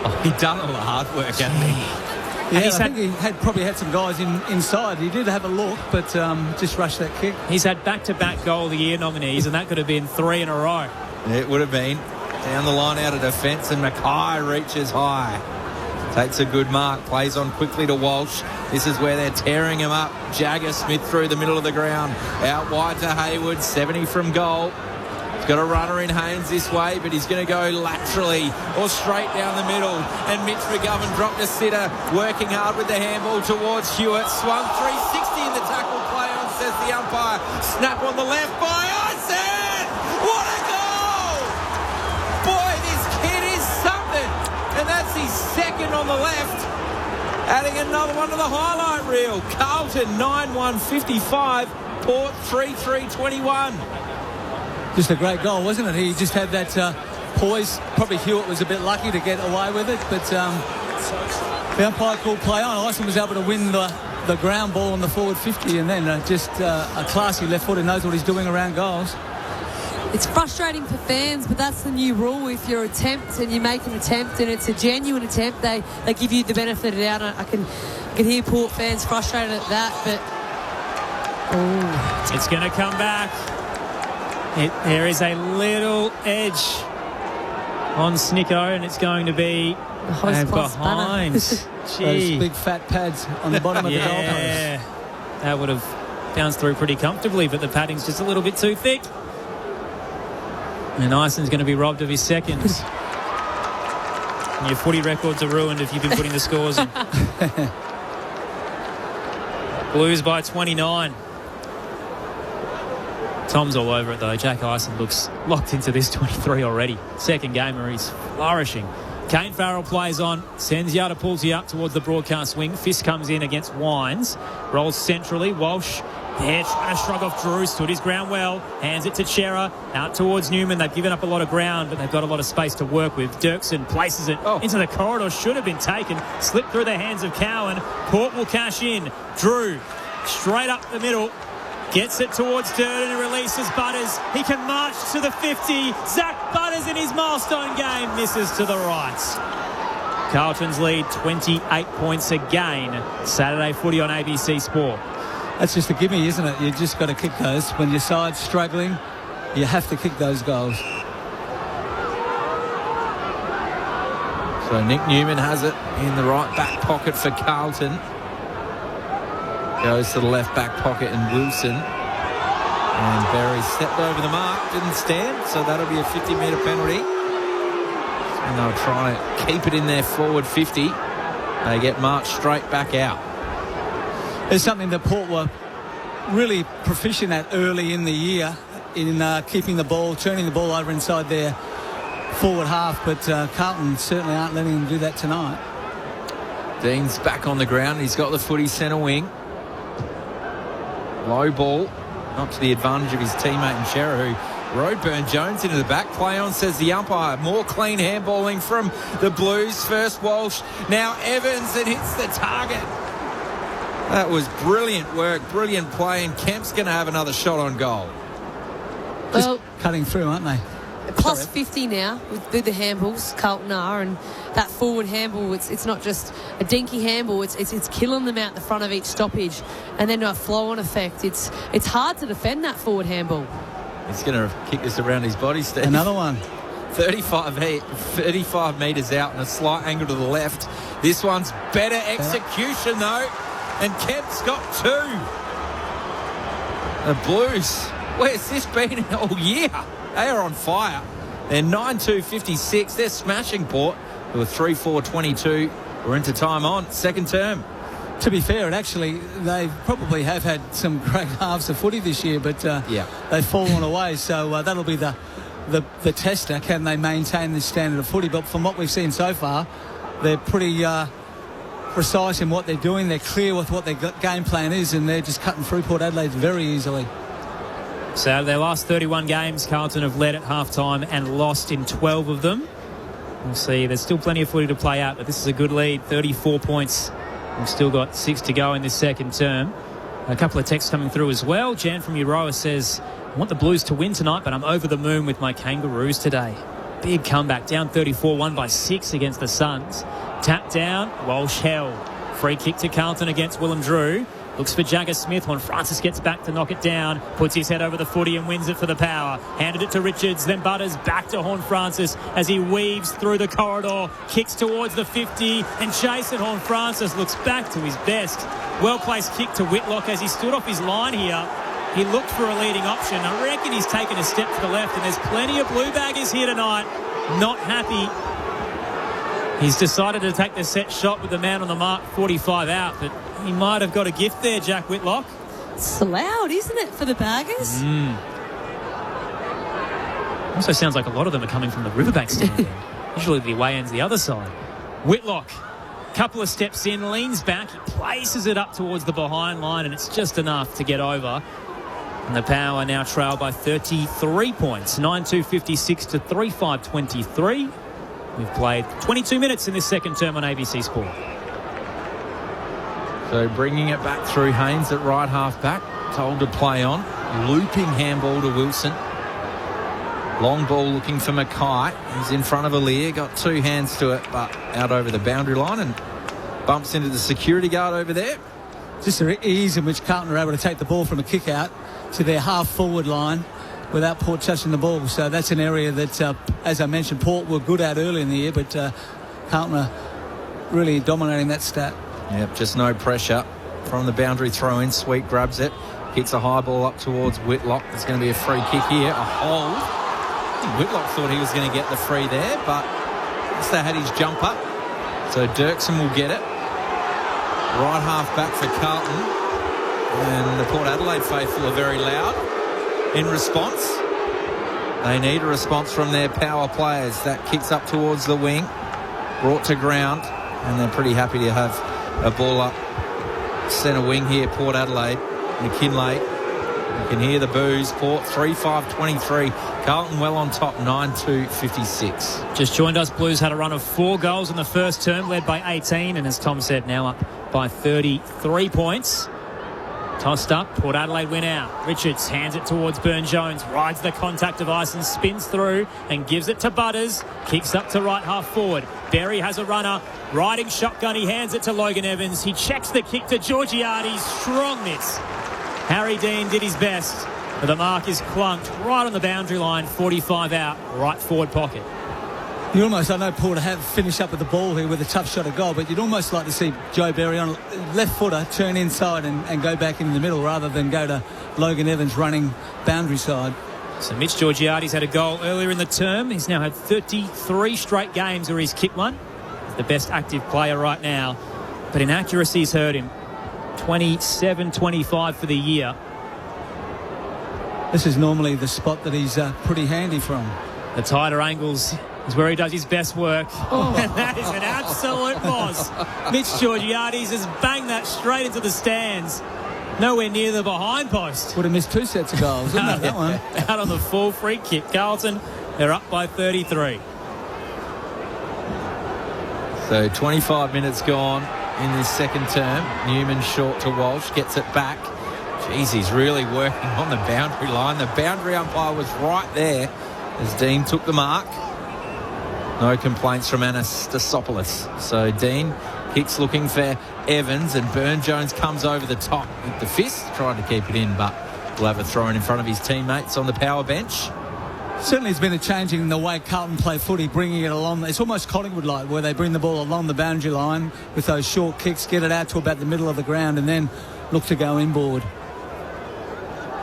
Oh, he'd done all the hard work, hadn't he? Yeah, I think he probably had some guys inside. He did have a look, but just rushed that kick. He's had back-to-back Goal of the Year nominees, and that could have been 3 in a row. It would have been. Down the line out of defence, and Mackay reaches high. Takes a good mark, plays on quickly to Walsh. This is where they're tearing him up. Jagger Smith through the middle of the ground. Out wide to Hayward, 70 from goal. He's got a runner in Haynes this way, but he's going to go laterally or straight down the middle. And Mitch McGovern dropped a sitter, working hard with the handball towards Hewitt. Swung 360 in the tackle play on, says the umpire. Snap on the left by Ison! What a goal! Boy, this kid is something. And that's his second on the left. Adding another one to the highlight reel. Carlton 9-1-55. Port 3-3-21. Just a great goal, wasn't it? He just had that poise. Probably Hewitt was a bit lucky to get away with it, but the umpire called play on. Ison was able to win the ground ball on the forward 50, and then just a classy left footer, knows what he's doing around goals. It's frustrating for fans, but that's the new rule. If you're attempt and you make an attempt and it's a genuine attempt, they give you the benefit of the doubt. I can hear Port fans frustrated at that, but it's going to come back. There is a little edge on Snicko, and it's going to be behind. Those big fat pads on the bottom of the goalpost. Yeah, that would have bounced through pretty comfortably, but the padding's just a little bit too thick. And Ison's going to be robbed of his seconds. And your footy records are ruined if you've been putting the scores in. Blues by 29. Tom's all over it, though. Jack Ison looks locked into this 23 already. Second game where he's flourishing. Kane Farrell plays on. Senziata pulls you up towards the broadcast wing. Fist comes in against Wines. Rolls centrally. Walsh there trying to shrug off Drew. Stood his ground well. Hands it to Chera. Out towards Newman. They've given up a lot of ground, but they've got a lot of space to work with. Dirksen places it into the corridor. Should have been taken. Slipped through the hands of Cowan. Port will cash in. Drew straight up the middle. Gets it towards Durden and releases Butters. He can march to the 50. Zach Butters in his milestone game misses to the right. Carlton's lead 28 points again. Saturday footy on ABC Sport. That's just a gimme, isn't it? You just got to kick those. When your side's struggling, you have to kick those goals. So Nick Newman has it in the right back pocket for Carlton. Goes to the left back pocket and Wilson. And Berry stepped over the mark, didn't stand, so that'll be a 50-metre penalty. And they'll try to keep it in their forward 50. They get marched straight back out. There's something that Port were really proficient at early in the year in keeping the ball, turning the ball over inside their forward half, but Carlton certainly aren't letting them do that tonight. Dean's back on the ground. He's got the footy centre wing. Low ball, not to the advantage of his teammate and Chera, who rode Burn Jones into the back. Play on, says the umpire. More clean handballing from the Blues. First Walsh, now Evans, and hits the target. That was brilliant work, brilliant play, and Kemp's going to have another shot on goal. Just cutting through, aren't they? Plus 50 now with the handballs, Carlton are, and that forward handball, it's not just a dinky handball, it's killing them out the front of each stoppage, and then a flow-on effect. It's hard to defend that forward handball. He's going to kick this around his body, Steve. Another one. 35 metres out and a slight angle to the left. This one's better execution, though, and Kemp's got two. The Blues, where's this been all year? They are on fire. They're 9-2-56. They're smashing Port, who are 3-4-22. We're into time on. Second term. To be fair, they probably have had some great halves of footy this year, but they've fallen away. So that'll be the tester. Can they maintain this standard of footy? But from what we've seen so far, they're pretty precise in what they're doing. They're clear with what their game plan is, and they're just cutting through Port Adelaide very easily. So their last 31 games, Carlton have led at half-time and lost in 12 of them. We'll see. There's still plenty of footy to play out, but this is a good lead, 34 points. We've still got 6 to go in this second term. A couple of texts coming through as well. Jan from Euroa says, I want the Blues to win tonight, but I'm over the moon with my Kangaroos today. big comeback. Down 34, won by 6 against the Suns. Tap down, Walsh held. Free kick to Carlton against Willem Drew. Looks for Jagger Smith when Francis gets back to knock it down. Puts his head over the footy and wins it for the Power. Handed it to Richards, then Butters back to Horn Francis as he weaves through the corridor. Kicks towards the 50 and Jason Horn Francis looks back to his best. Well-placed kick to Whitlock as he stood off his line here. He looked for a leading option. I reckon he's taken a step to the left, and there's plenty of blue baggers here tonight. Not happy. He's decided to take the set shot with the man on the mark, 45 out, but he might have got a gift there, Jack Whitlock. It's loud, isn't it, for the baggers? Also sounds like a lot of them are coming from the Riverbank stand. Usually the away end's the other side. Whitlock, couple of steps in, leans back, he places it up towards the behind line, and it's just enough to get over. And the Power now trail by 33 points, 9-2-56 to 3-5-23. We've played 22 minutes in this second term on ABC Sport. So bringing it back through Haynes at right half back, told to play on. Looping handball to Wilson. Long ball looking for Mackay. He's in front of Aaliyah, got 2 hands to it, but out over the boundary line and bumps into the security guard over there. Just the ease in which Carlton are able to take the ball from a kick out to their half forward line without Port touching the ball. So that's an area that, as I mentioned, Port were good at early in the year, but Carlton are really dominating that stat. Yep, just no pressure from the boundary throw in. Sweet grabs it, hits a high ball up towards Whitlock. There's going to be a free kick here, a hold. I think Whitlock thought he was going to get the free there, but they had his jumper. So Dirksen will get it. Right half back for Carlton. And the Port Adelaide faithful are very loud in response. They need a response from their power players. That kicks up towards the wing, brought to ground, and they're pretty happy to have a ball up centre wing here, Port Adelaide. McKinlay, you can hear the boos. Port 3-5-23. Carlton well on top, 9-2-56. Just joined us, Blues had a run of 4 goals in the first term, led by 18, and as Tom said, now up by 33 points. Tossed up, Port Adelaide win out. Richards hands it towards Burne-Jones, rides the contact device and spins through and gives it to Butters. Kicks up to right half forward. Berry has a runner, riding shotgun, he hands it to Logan Evans. He checks the kick to Georgiades, strong miss. Harry Dean did his best, but the mark is clunked right on the boundary line, 45 out, right forward pocket. You almost, I know Port have finished up with the ball here with a tough shot of goal, but you'd almost like to see Joe Berry on left footer turn inside and go back in the middle rather than go to Logan Evans running boundary side. So Mitch Georgiades had a goal earlier in the term. He's now had 33 straight games where he's kicked one. He's the best active player right now, but inaccuracies hurt him. 27-25 for the year. This is normally the spot that he's pretty handy from. The tighter angles is where he does his best work. And that is an absolute loss. Mitch Georgiades has banged that straight into the stands. Nowhere near the behind post. Would have missed 2 sets of goals, wouldn't it, that one? Out on the full free kick. Carlton, they're up by 33. So 25 minutes gone in this second term. Newman short to Walsh, gets it back. Jeez, he's really working on the boundary line. The boundary umpire was right there as Dean took the mark. No complaints from Anastasopoulos. So Dean kicks looking for Evans, and Burne-Jones comes over the top with the fist, trying to keep it in, but will have a throw in front of his teammates on the power bench. Certainly there's been a change in the way Carlton play footy, bringing it along. It's almost Collingwood-like, where they bring the ball along the boundary line with those short kicks, get it out to about the middle of the ground, and then look to go inboard.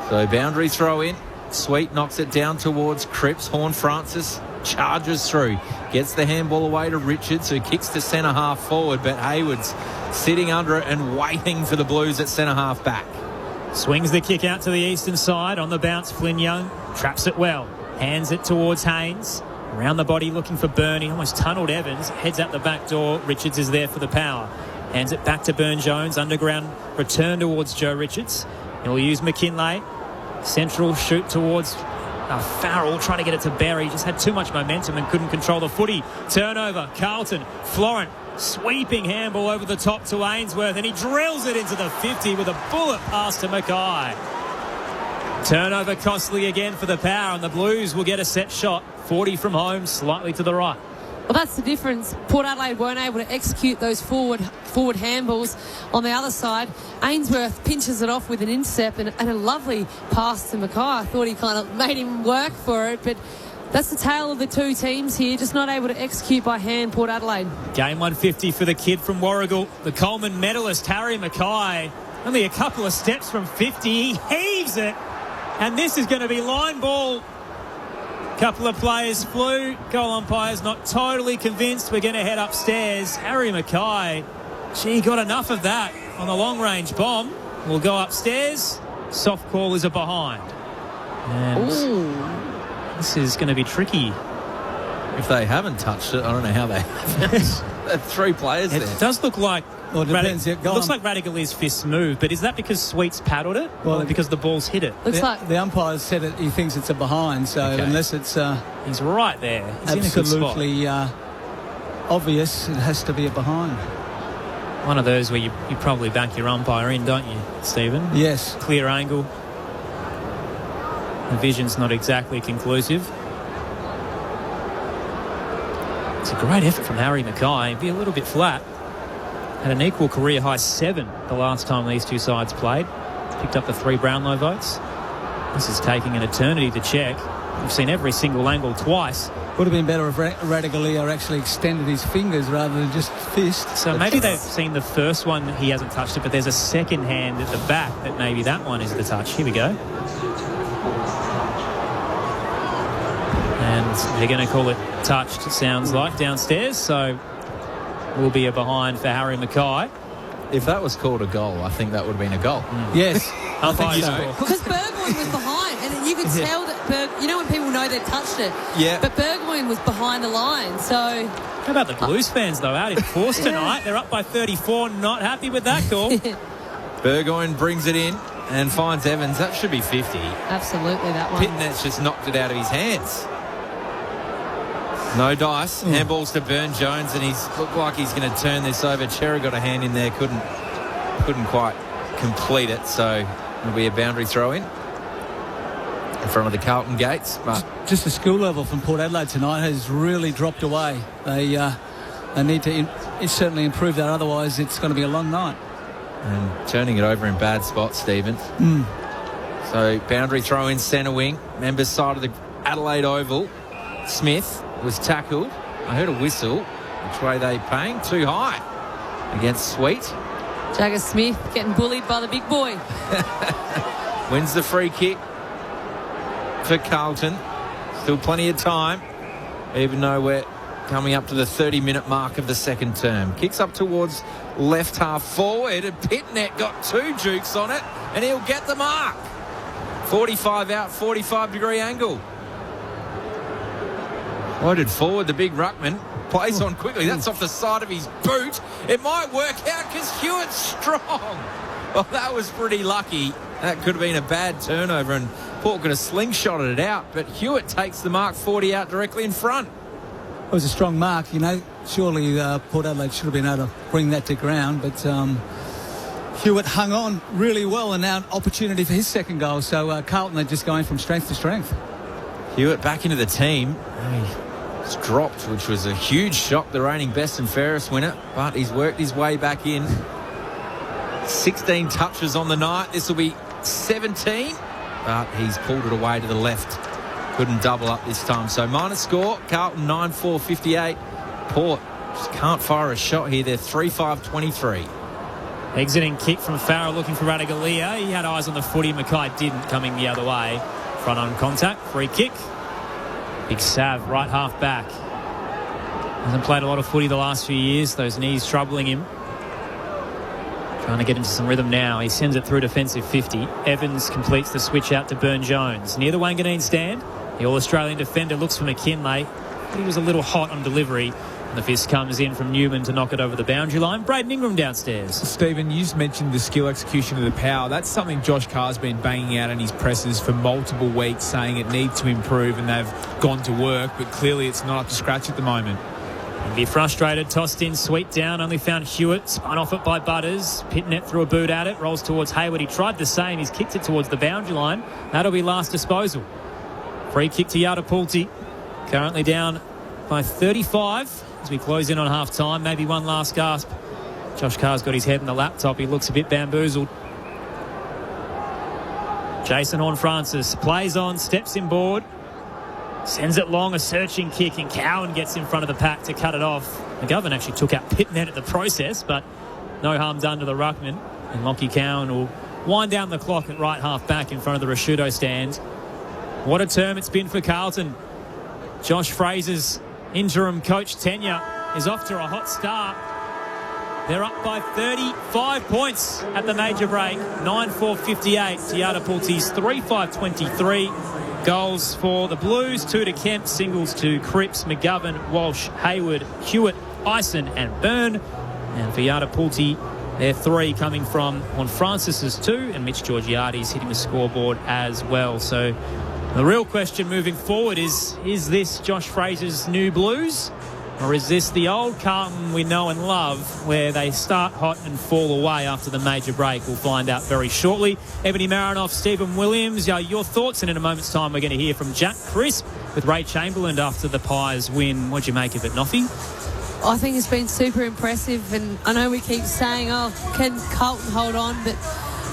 So boundary throw in. Sweet knocks it down towards Cripps. Horn Francis charges through, gets the handball away to Richards, who kicks to centre half forward, but Hayward's sitting under it and waiting for the Blues at centre half back. Swings the kick out to the eastern side. On the bounce, Flynn Young traps it well, hands it towards Haynes, around the body looking for Burn. He almost tunnelled Evans, heads out the back door. Richards is there for the power, hands it back to Burne-Jones. Underground return towards Joe Richards. He'll use McKinlay, central shoot towards Farrell, trying to get it to Berry. Just had too much momentum and couldn't control the footy. Turnover, Carlton. Florent, sweeping handball over the top to Ainsworth, and he drills it into the 50 with a bullet pass to Mackay. Turnover costly again for the Power, and the Blues will get a set shot. 40 from home, slightly to the right. Well, that's the difference. Port Adelaide weren't able to execute those forward handballs. On the other side, Ainsworth pinches it off with an intercept and a lovely pass to Mackay. I thought he kind of made him work for it, but that's the tale of the two teams here, just not able to execute by hand, Port Adelaide. Game 150 for the kid from Warragul. The Coleman medalist, Harry Mackay, only a couple of steps from 50. He heaves it, and this is going to be line ball. Couple of players flew. Goal umpire's not totally convinced. We're going to head upstairs. Harry Mackay, gee, got enough of that on the long-range bomb. We'll go upstairs. Soft call is a behind. And this is going to be tricky. If they haven't touched it, I don't know how they haven't. 3 players there. It does look like Well, it depends. it looks like Radagalia's fist moved, but is that because Sweets paddled it, or because the ball's hit it? Looks like the umpire said he thinks it's a behind, so unless it's he's right there. He's absolutely in a good spot. Obvious, it has to be a behind. One of those where you probably back your umpire in, don't you, Stephen? Yes. Clear angle. The vision's not exactly conclusive. It's a great effort from Harry Mackay. Be a little bit flat. Had an equal career high 7 the last time these two sides played. Picked up the 3 Brownlow votes. This is taking an eternity to check. We've seen every single angle twice. Would have been better if Radaglia actually extended his fingers rather than just fist. So maybe they've seen the first one, he hasn't touched it, but there's a second hand at the back that maybe that one is the touch. Here we go. And they're going to call it touched, it sounds like, downstairs. So will be a behind for Harry Mackay. If that was called a goal, I think that would have been a goal. Yes. I think so. Because Burgoyne was behind, and you could tell that you know when people know they'd touched it. Yeah. But Burgoyne was behind the line, so. How about the Blues fans, though, out in force tonight? They're up by 34, not happy with that call. Burgoyne brings it in and finds Evans. That should be 50. Absolutely, that one. Pitnet's just knocked it out of his hands. No dice. Handballs to Burn Jones, and he's looked like he's going to turn this over. Cherry got a hand in there, couldn't quite complete it, so it'll be a boundary throw in front of the Carlton gates. But just the skill level from Port Adelaide tonight has really dropped away. They need to certainly improve that, otherwise it's going to be a long night. And turning it over in bad spots, Stephen. So boundary throw in centre wing, members side of the Adelaide Oval. Smith was tackled. I heard a whistle. Which way they paying? Too high against Sweet. Jagger Smith getting bullied by the big boy. Wins the free kick for Carlton. Still plenty of time, even though we're coming up to the 30-minute mark of the second term. Kicks up towards left half forward, and Pitnet got 2 jukes on it, and he'll get the mark. 45 out, 45-degree angle. Loaded forward, the big ruckman plays on quickly. That's off the side of his boot. It might work out because Hewitt's strong. Well, that was pretty lucky. That could have been a bad turnover, and Port could have slingshotted it out. But Hewitt takes the mark 40 out directly in front. It was a strong mark, you know. Surely Port Adelaide should have been able to bring that to ground, but Hewitt hung on really well, and now an opportunity for his second goal. So Carlton are just going from strength to strength. Hewitt back into the team. He's dropped, which was a huge shock, the reigning best and fairest winner, but he's worked his way back in. 16 touches on the night. This will be 17, but he's pulled it away to the left. Couldn't double up this time. So minus score, Carlton 9-4, 58. Port just can't fire a shot here. They're 3-5-23. Exiting kick from Farrell, looking for Radaglia. He had eyes on the footy. Mackay didn't, coming the other way. Front on contact, free kick. Big Sav, right half back. Hasn't played a lot of footy the last few years. Those knees troubling him. Trying to get into some rhythm now. He sends it through defensive 50. Evans completes the switch out to Burn Jones. Near the Wanganeen stand, the All-Australian defender looks for McKinlay. But he was a little hot on delivery. And the fist comes in from Newman to knock it over the boundary line. Braden Ingram downstairs. Stephen, you just mentioned the skill execution of the Power. That's something Josh Carr's been banging out in his presses for multiple weeks, saying it needs to improve, and they've gone to work, but clearly it's not up to scratch at the moment. Be frustrated, tossed in, sweet down, only found Hewitt, spun off it by Butters. Pitnet threw a boot at it, rolls towards Hayward. He tried the same, he's kicked it towards the boundary line. That'll be last disposal. Free kick to Yadapulti, currently down by 35 as we close in on half-time. Maybe one last gasp. Josh Carr's got his head in the laptop, he looks a bit bamboozled. Jason Horne-Francis plays on, steps inboard. Sends it long, a searching kick, and Cowan gets in front of the pack to cut it off. McGovern actually took out Pitnet at the process, but no harm done to the ruckman. And Lockie Cowan will wind down the clock at right half back in front of the Rashudo stand. What a term it's been for Carlton. Josh Fraser's interim coach tenure is off to a hot start. They're up by 35 points at the major break. 9-4-58 to Yadapulti's 3-5-23. Goals for the Blues, 2 to Kemp, singles to Cripps, McGovern, Walsh, Hayward, Hewitt, Ison and Byrne. And for Yadapulti, their 3 coming from Horne-Francis's 2, and Mitch Georgiades hitting the scoreboard as well. So the real question moving forward is this Josh Fraser's new Blues? Or is this the old Carlton we know and love, where they start hot and fall away after the major break? We'll find out very shortly. Ebony Marinoff, Stephen Williams, your thoughts, and in a moment's time we're going to hear from Jack Crisp with Ray Chamberlain after the Pies win. What'd you make of it, Noffy? I think it's been super impressive, and I know we keep saying, can Carlton hold on? But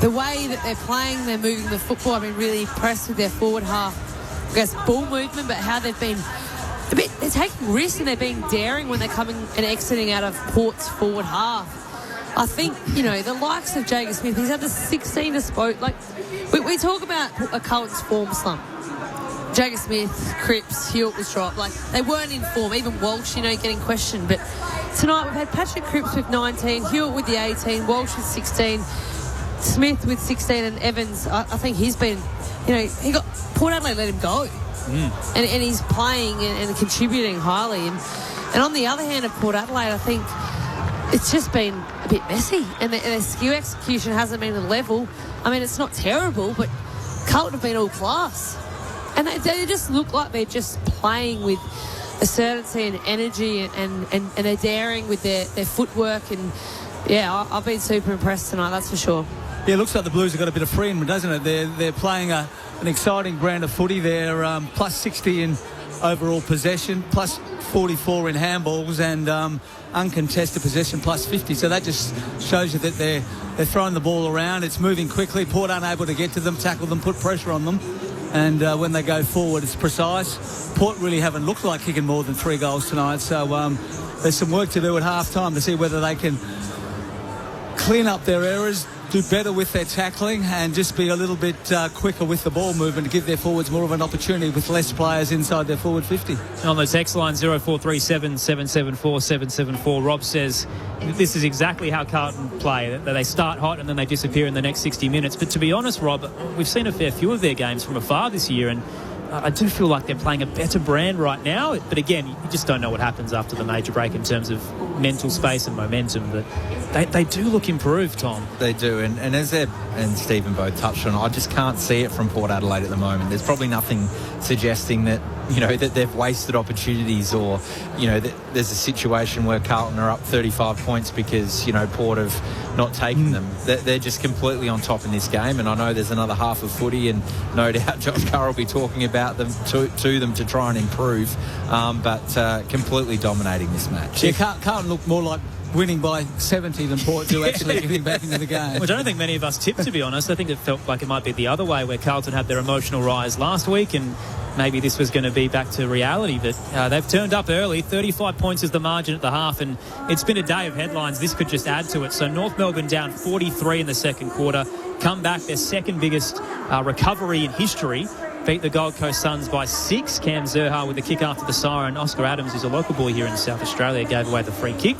the way that they're playing, they're moving the football, I've been really impressed with their forward half. I guess ball movement, but how they've been they're taking risks and they're being daring when they're coming and exiting out of Port's forward half. I think, the likes of Jacob Smith, he's had the 16 disposal. Like, we talk about a Carlton's form slump. Jacob Smith, Cripps, Hewitt was dropped. Like, they weren't in form. Even Walsh, getting questioned. But tonight we've had Patrick Cripps with 19, Hewitt with the 18, Walsh with 16, Smith with 16, and Evans, I think he's been, Port Adelaide let him go. And he's playing and contributing highly. And on the other hand of Port Adelaide, I think it's just been a bit messy. And their skill execution hasn't been at level. I mean, it's not terrible, but Carlton have been all class. And they just look like they're just playing with a certainty and energy and they're daring with their footwork. And, yeah, I've been super impressed tonight, that's for sure. Yeah, it looks like the Blues have got a bit of freedom, doesn't it? They're playing an exciting brand of footy. They're plus 60 in overall possession, plus 44 in handballs, and uncontested possession plus 50. So that just shows you that they're throwing the ball around. It's moving quickly. Port unable to get to them, tackle them, put pressure on them. And when they go forward, it's precise. Port really haven't looked like kicking more than 3 goals tonight. So there's some work to do at half-time to see whether they can clean up their errors, do better with their tackling, and just be a little bit quicker with the ball movement to give their forwards more of an opportunity with less players inside their forward 50. On the text line 0437 774 774, Rob says this is exactly how Carlton play, that they start hot and then they disappear in the next 60 minutes. But to be honest, Rob, we've seen a fair few of their games from afar this year, and I do feel like they're playing a better brand right now. But again, you just don't know what happens after the major break in terms of mental space and momentum. But they do look improved, Tom. They do. And as Ed and Stephen both touched on, I just can't see it from Port Adelaide at the moment. There's probably nothing suggesting that, that they've wasted opportunities, or, that there's a situation where Carlton are up 35 points because, Port have not taken them. They're just completely on top in this game, and I know there's another half of footy, and no doubt Josh Carr will be talking about them to them to try and improve, but completely dominating this match. Yeah, Carlton look more like winning by 70 than Port do actually getting back into the game. Well, I don't think many of us tipped, to be honest. I think it felt like it might be the other way, where Carlton had their emotional rise last week and maybe this was going to be back to reality. But they've turned up early. 35 points is the margin at the half, and it's been a day of headlines. This could just add to it. So North Melbourne down 43 in the second quarter, come back, their second biggest recovery in history. Beat the Gold Coast Suns by 6. Cam Zerha with a kick after the siren. Oscar Adams, who's a local boy here in South Australia, gave away the free kick.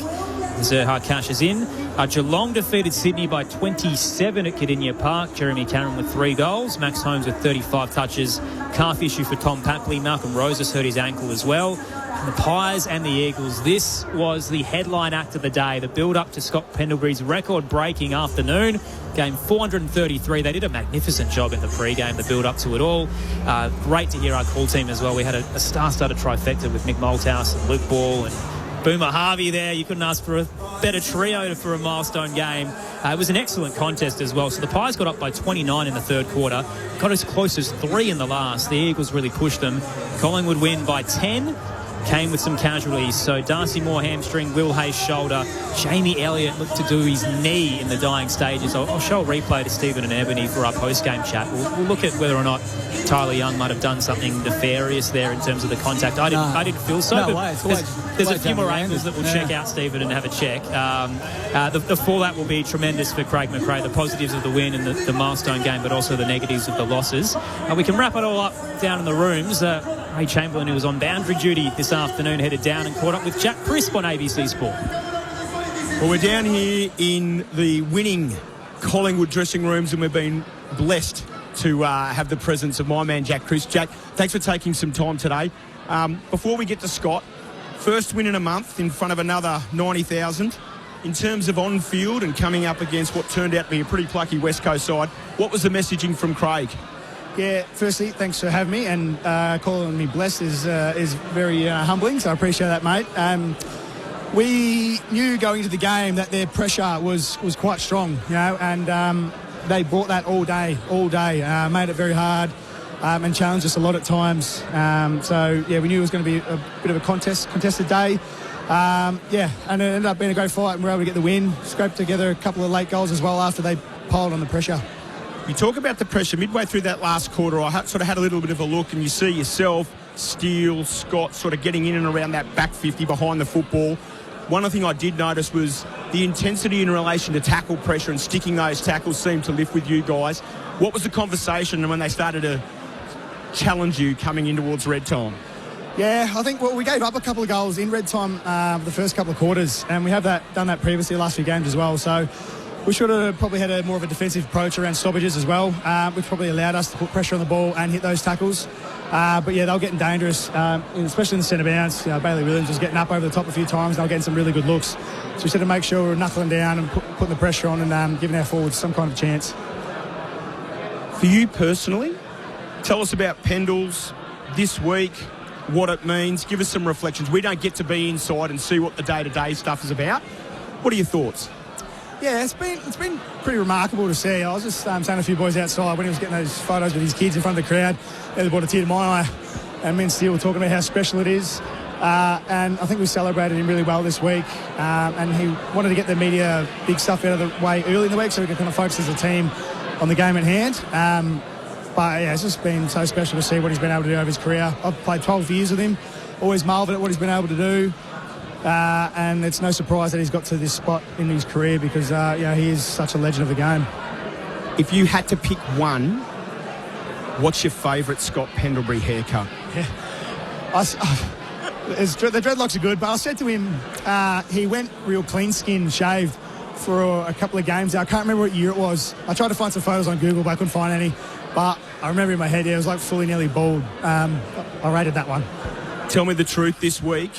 Zerha cashes in. Geelong defeated Sydney by 27 at Cardinia Park. Jeremy Cameron with 3 goals. Max Holmes with 35 touches. Calf issue for Tom Papley. Malcolm Roses hurt his ankle as well. And the Pies and the Eagles. This was the headline act of the day. The build-up to Scott Pendlebury's record-breaking afternoon. Game 433. They did a magnificent job in the pre-game, the build-up to it all. Great to hear our call team as well. We had a star-studded trifecta with Nick Malthouse and Luke Ball and Boomer Harvey there. You couldn't ask for a better trio for a milestone game. It was an excellent contest as well. So the Pies got up by 29 in the third quarter. Got as close as 3 in the last. The Eagles really pushed them. Collingwood win by 10. Came with some casualties. So Darcy Moore hamstring, Will Hayes shoulder. Jamie Elliott looked to do his knee in the dying stages. I'll show a replay to Stephen and Ebony for our post-game chat. We'll look at whether or not Tyler Young might have done something nefarious there in terms of the contact. I didn't feel so. No but way. There's a few more angles that we'll check out, Stephen, and have a check. The fallout will be tremendous for Craig McRae. The positives of the win and the milestone game, but also the negatives of the losses. We can wrap it all up down in the rooms. Ray Chamberlain, who was on boundary duty this afternoon, headed down and caught up with Jack Crisp on ABC Sport. Well, we're down here in the winning Collingwood dressing rooms, and we've been blessed to have the presence of my man Jack Crisp. Jack, thanks for taking some time today. Before we get to Scott, first win in a month in front of another 90,000. In terms of on-field and coming up against what turned out to be a pretty plucky West Coast side, what was the messaging from Craig? Yeah, firstly, thanks for having me, and calling me blessed is very humbling, so I appreciate that, mate. We knew going into the game that their pressure was quite strong, and they brought that all day, made it very hard, and challenged us a lot at times. So, we knew it was going to be a bit of a contested day. And it ended up being a great fight, and we were able to get the win, scraped together a couple of late goals as well after they piled on the pressure. You talk about the pressure. Midway through that last quarter, I sort of had a little bit of a look, and you see yourself, Steele, Scott sort of getting in and around that back 50 behind the football. One other thing I did notice was the intensity in relation to tackle pressure, and sticking those tackles seemed to lift with you guys. What was the conversation when they started to challenge you coming in towards red time? Yeah, I think we gave up a couple of goals in red time the first couple of quarters, and we have done that previously the last few games as well. So we should have probably had more of a defensive approach around stoppages as well, which probably allowed us to put pressure on the ball and hit those tackles. But they were getting dangerous, especially in the centre bounce. Bailey Williams was getting up over the top a few times, and they were getting some really good looks. So we said to make sure we were knuckling down and putting the pressure on and giving our forwards some kind of chance. For you personally, tell us about Pendles this week, what it means. Give us some reflections. We don't get to be inside and see what the day-to-day stuff is about. What are your thoughts? Yeah, it's been pretty remarkable to see. I was just saying to a few boys outside when he was getting those photos with his kids in front of the crowd. It brought a tear to my eye. And me and Steele were talking about how special it is. And I think we celebrated him really well this week. And he wanted to get the media big stuff out of the way early in the week so we could kind of focus as a team on the game at hand. But it's just been so special to see what he's been able to do over his career. I've played 12 years with him. Always marvelled at what he's been able to do. And it's no surprise that he's got to this spot in his career because he is such a legend of the game. If you had to pick one, what's your favourite Scott Pendlebury haircut? Yeah. The dreadlocks are good, but I said to him, he went real clean skin shaved for a couple of games. I can't remember what year it was. I tried to find some photos on Google, but I couldn't find any. But I remember in my head, it was like fully nearly bald. I rated that one. Tell me the truth this week.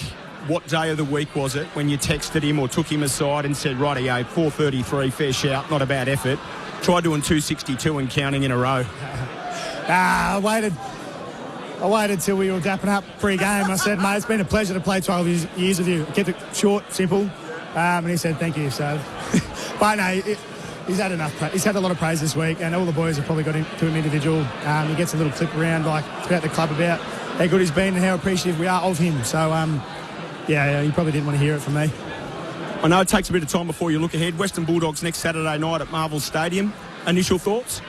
What day of the week was it when you texted him or took him aside and said, rightio, 4:33, fair shout, not a bad effort. Tried doing 262 and counting in a row. I waited till we were dapping up pre-game. I said, mate, it's been a pleasure to play 12 years with you. I kept it short, simple. And he said, thank you. So, but no, he's had enough. He's had a lot of praise this week, and all the boys have probably got him to him individual. He gets a little clip around throughout the club about how good he's been and how appreciative we are of him. So, he probably didn't want to hear it from me. I know it takes a bit of time before you look ahead. Western Bulldogs next Saturday night at Marvel Stadium. Initial thoughts?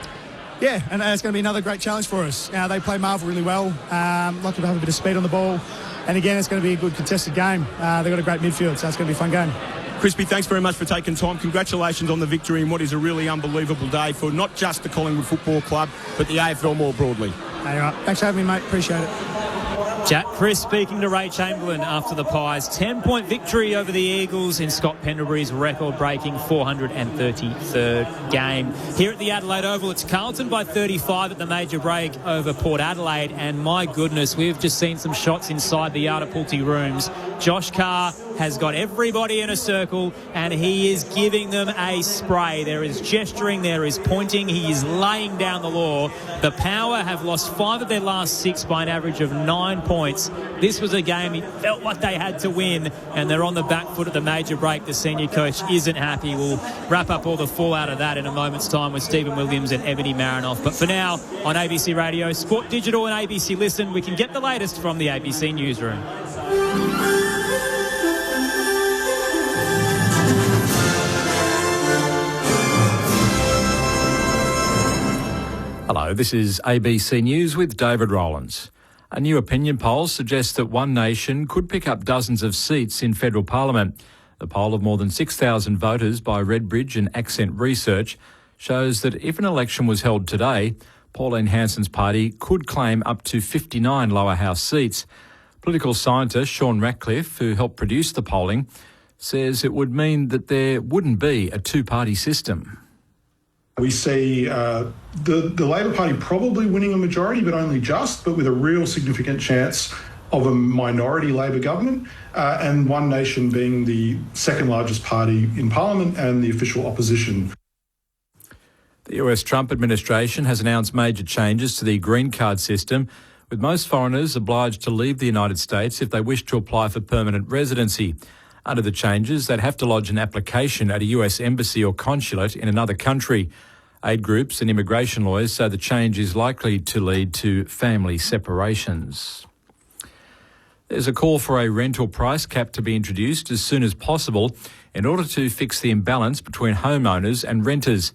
Yeah, and it's going to be another great challenge for us. They play Marvel really well. Like to have a bit of speed on the ball. And again, it's going to be a good contested game. They've got a great midfield, so it's going to be a fun game. Crispy, thanks very much for taking time. Congratulations on the victory in what is a really unbelievable day for not just the Collingwood Football Club, but the AFL more broadly. Hey, right. Thanks for having me, mate. Appreciate it. Jack Crisp speaking to Ray Chamberlain after the Pies' 10-point victory over the Eagles in Scott Pendlebury's record-breaking 433rd game. Here at the Adelaide Oval, it's Carlton by 35 at the major break over Port Adelaide. And my goodness, we've just seen some shots inside the Yardapulti rooms. Josh Carr has got everybody in a circle and he is giving them a spray. There is gesturing, there is pointing, he is laying down the law. The Power have lost 5 of their last 6 by an average of 9 points. This was a game he felt like they had to win, and they're on the back foot at the major break. The senior coach isn't happy. We'll wrap up all the fallout of that in a moment's time with Stephen Williams and Ebony Marinoff. But for now, on ABC Radio, Sport Digital and ABC Listen, we can get the latest from the ABC Newsroom. Hello, this is ABC News with David Rowlands. A new opinion poll suggests that One Nation could pick up dozens of seats in federal parliament. The poll of more than 6,000 voters by Redbridge and Accent Research shows that if an election was held today, Pauline Hanson's party could claim up to 59 lower house seats. Political scientist Sean Ratcliffe, who helped produce the polling, says it would mean that there wouldn't be a two-party system. We see the Labor Party probably winning a majority, but only just, but with a real significant chance of a minority Labor government, and One Nation being the second largest party in Parliament and the official opposition. The US Trump administration has announced major changes to the green card system, with most foreigners obliged to leave the United States if they wish to apply for permanent residency. Under the changes, they'd have to lodge an application at a US embassy or consulate in another country. Aid groups and immigration lawyers say the change is likely to lead to family separations. There's a call for a rental price cap to be introduced as soon as possible in order to fix the imbalance between homeowners and renters.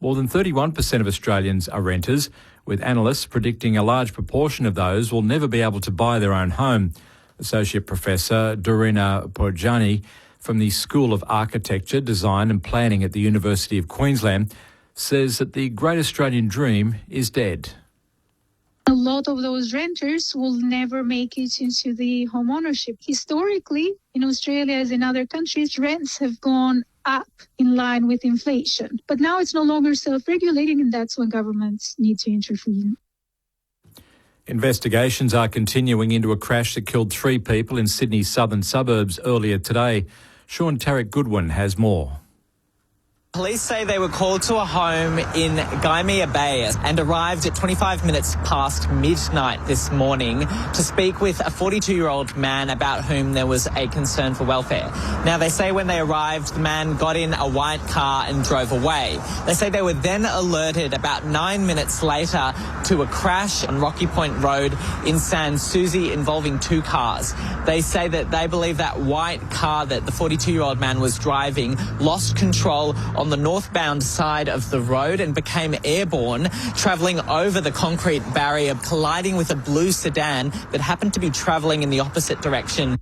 More than 31% of Australians are renters, with analysts predicting a large proportion of those will never be able to buy their own home. Associate Professor Dorina Porjani from the School of Architecture, Design and Planning at the University of Queensland says that the Great Australian Dream is dead. A lot of those renters will never make it into the home ownership. Historically, in Australia as in other countries, rents have gone up in line with inflation. But now it's no longer self-regulating, and that's when governments need to intervene. Investigations are continuing into a crash that killed 3 people in Sydney's southern suburbs earlier today. Sean Tarek Goodwin has more. Police say they were called to a home in Gaimea Bay and arrived at 25 minutes past midnight this morning to speak with a 42-year-old man about whom there was a concern for welfare. Now, they say when they arrived, the man got in a white car and drove away. They say they were then alerted about 9 minutes later to a crash on Rocky Point Road in Sans Souci involving 2 cars. They say that they believe that white car that the 42-year-old man was driving lost control on the northbound side of the road and became airborne, travelling over the concrete barrier, colliding with a blue sedan that happened to be travelling in the opposite direction.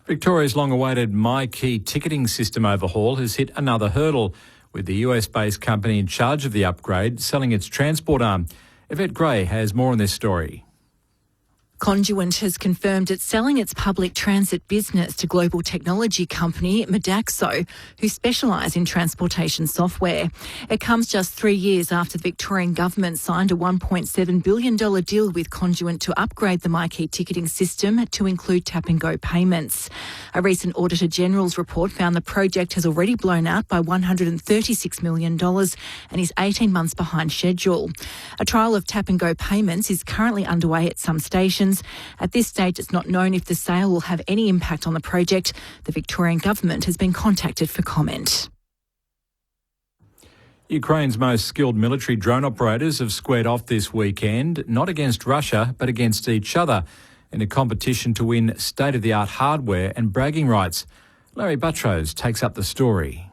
Victoria's long-awaited MyKey ticketing system overhaul has hit another hurdle, with the US-based company in charge of the upgrade selling its transport arm. Yvette Gray has more on this story. Conduent has confirmed it's selling its public transit business to global technology company Modaxo, who specialise in transportation software. It comes just 3 years after the Victorian government signed a $1.7 billion deal with Conduent to upgrade the MyKey ticketing system to include tap-and-go payments. A recent Auditor General's report found the project has already blown out by $136 million and is 18 months behind schedule. A trial of tap-and-go payments is currently underway at some stations. At this stage, it's not known if the sale will have any impact on the project. The Victorian government has been contacted for comment. Ukraine's most skilled military drone operators have squared off this weekend, not against Russia, but against each other, in a competition to win state-of-the-art hardware and bragging rights. Larry Buttrose takes up the story.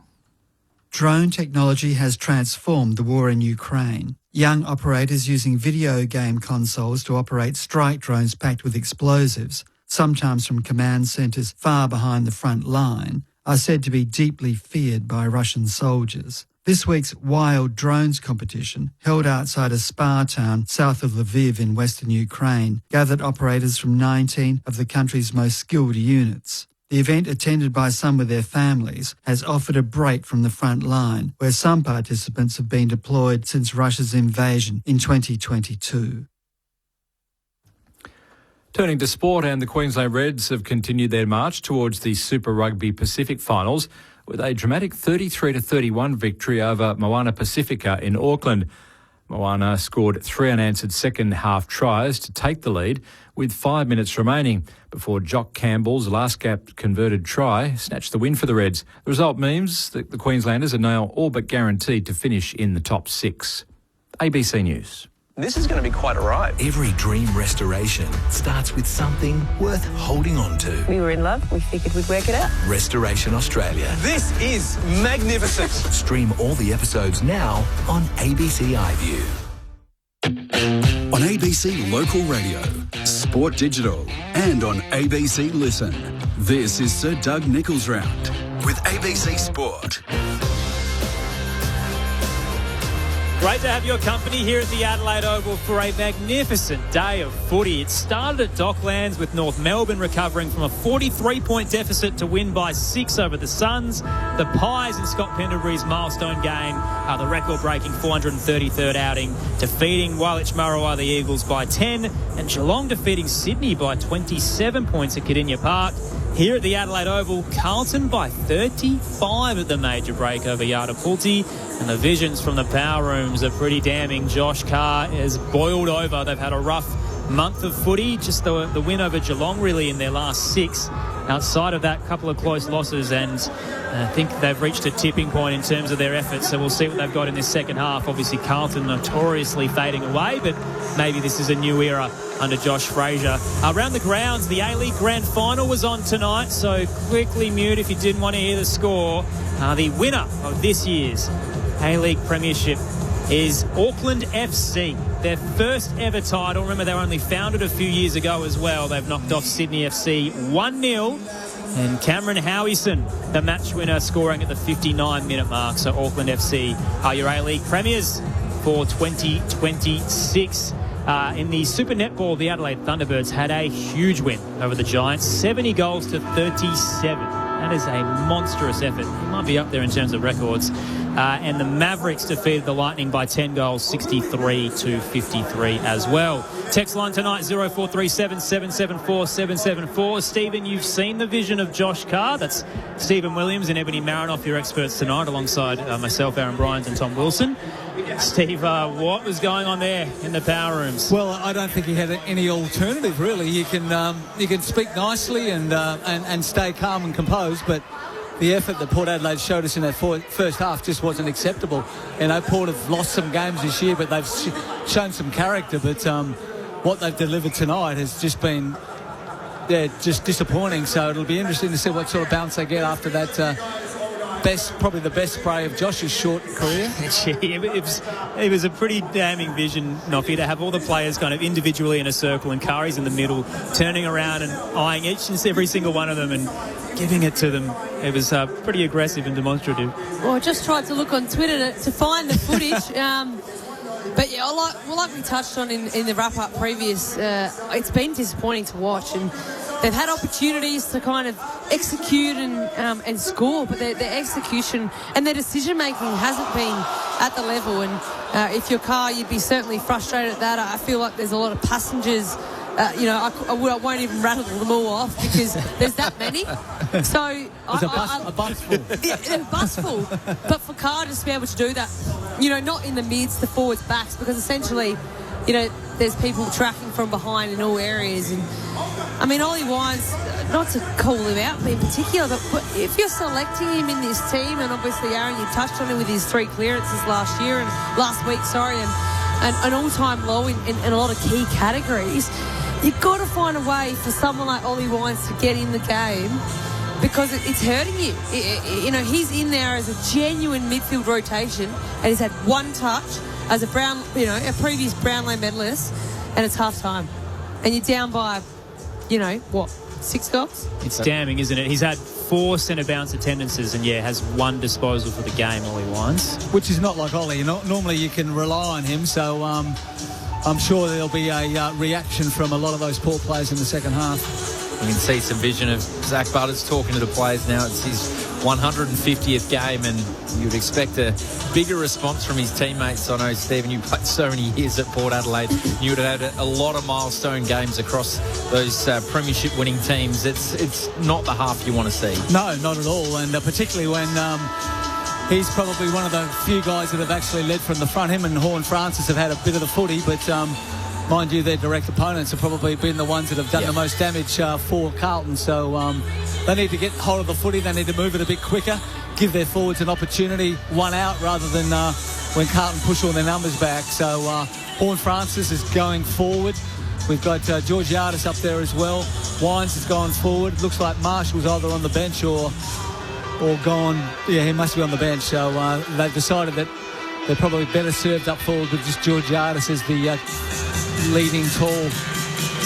Drone technology has transformed the war in Ukraine. Young operators using video game consoles to operate strike drones packed with explosives, sometimes from command centres far behind the front line, are said to be deeply feared by Russian soldiers. This week's Wild Drones competition, held outside a spa town south of Lviv in western Ukraine, gathered operators from 19 of the country's most skilled units. The event, attended by some with their families, has offered a break from the front line, where some participants have been deployed since Russia's invasion in 2022. Turning to sport, and the Queensland Reds have continued their march towards the Super Rugby Pacific finals with a dramatic 33-31 victory over Moana Pacifica in Auckland. Moana scored 3 unanswered second-half tries to take the lead with 5 minutes remaining before Jock Campbell's last-gap converted try snatched the win for the Reds. The result means that the Queenslanders are now all but guaranteed to finish in the top 6. ABC News. This is going to be quite a ride. Every dream restoration starts with something worth holding on to. We were in love. We figured we'd work it out. Restoration Australia. This is magnificent. Stream all the episodes now on ABC iView. On ABC Local Radio, Sport Digital, and on ABC Listen. This is Sir Doug Nicholls Round with ABC Sport. Great to have your company here at the Adelaide Oval for a magnificent day of footy. It started at Docklands with North Melbourne recovering from a 43-point deficit to win by 6 over the Suns. The Pies in Scott Pendlebury's milestone game, the record-breaking 433rd outing, defeating Woolwich Murrawa, the Eagles, by 10, and Geelong defeating Sydney by 27 points at Cardinia Park. Here at the Adelaide Oval, Carlton by 35 at the major break over Yardapulti. And the visions from the power rooms are pretty damning. Josh Carr has boiled over. They've had a rough month of footy. Just the win over Geelong, really, in their last 6. Outside of that, couple of close losses, and I think they've reached a tipping point in terms of their efforts. So we'll see what they've got in this second half. Obviously, Carlton notoriously fading away, but maybe this is a new era under Josh Fraser. Around the grounds, the A-League Grand Final was on tonight, so quickly mute if you didn't want to hear the score. The winner of this year's A-League Premiership is Auckland FC. Their first ever title. Remember, they were only founded a few years ago as well. They've knocked off Sydney FC 1-0. And Cameron Howison, the match winner, scoring at the 59-minute mark. So Auckland FC are your A-League premiers for 2026. In the Super Netball, the Adelaide Thunderbirds had a huge win over the Giants, 70 goals to 37. That is a monstrous effort. It might be up there in terms of records. And the Mavericks defeated the Lightning by 10 goals, 63 to 53 as well. Text line tonight, 0437 774 774. Stephen, you've seen the vision of Josh Carr. That's Stephen Williams and Ebony Marinoff, your experts tonight, alongside myself, Aaron Bryant, and Tom Wilson. Steve, what was going on there in the power rooms? Well, I don't think he had any alternative, really. You can speak nicely and stay calm and composed, but the effort that Port Adelaide showed us in that first half just wasn't acceptable. You know, Port have lost some games this year, but they've shown some character. But what they've delivered tonight has just been, just disappointing. So it'll be interesting to see what sort of bounce they get after that. Probably the best spray of Josh's short career. It was a pretty damning vision, Noffy, to have all the players kind of individually in a circle and Kari's in the middle, turning around and eyeing each and every single one of them and giving it to them. It was pretty aggressive and demonstrative. Well, I just tried to look on Twitter to find the footage. But yeah, like we touched on in the wrap-up previous, it's been disappointing to watch, and they've had opportunities to kind of execute and score, but their execution and their decision-making hasn't been at the level. And if you're Carr, you'd be certainly frustrated at that. I feel like there's a lot of passengers. I won't even rattle them all off because there's that many. So a bus full. A bus full. But for Carr just to be able to do that, not in the mids, the forwards, backs, because essentially, there's people tracking from behind in all areas. And I mean, Ollie Wines, not to call him out in particular, but if you're selecting him in this team, and obviously Aaron, you touched on it with his 3 clearances last week, and an all-time low in a lot of key categories. You've got to find a way for someone like Ollie Wines to get in the game because it's hurting you. He's in there as a genuine midfield rotation and he's had one touch as a previous Brownlow medalist, and it's half time. And you're down by, 6 goals? It's damning, isn't it? He's had 4 centre bounce attendances and, has 1 disposal for the game, Ollie Wines. Which is not like Ollie. Normally you can rely on him, so I'm sure there'll be a reaction from a lot of those Port players in the second half. You can see some vision of Zach Butters talking to the players now. It's his 150th game, and you'd expect a bigger response from his teammates. I know, Stephen, you played so many years at Port Adelaide. You would have had a lot of milestone games across those premiership winning teams. It's not the half you want to see. No, not at all, and particularly when he's probably one of the few guys that have actually led from the front. Him and Horn Francis have had a bit of the footy, but mind you, their direct opponents have probably been the ones that have done the most damage for Carlton. So they need to get hold of the footy. They need to move it a bit quicker, give their forwards an opportunity, one out, rather than when Carlton push all their numbers back. So Horn Francis is going forward. We've got Georgiadis up there as well. Wines has gone forward. Looks like Marshall's either on the bench or gone. Yeah, he must be on the bench. So they've decided that they're probably better served up forward with just Georgiadis as the leading tall.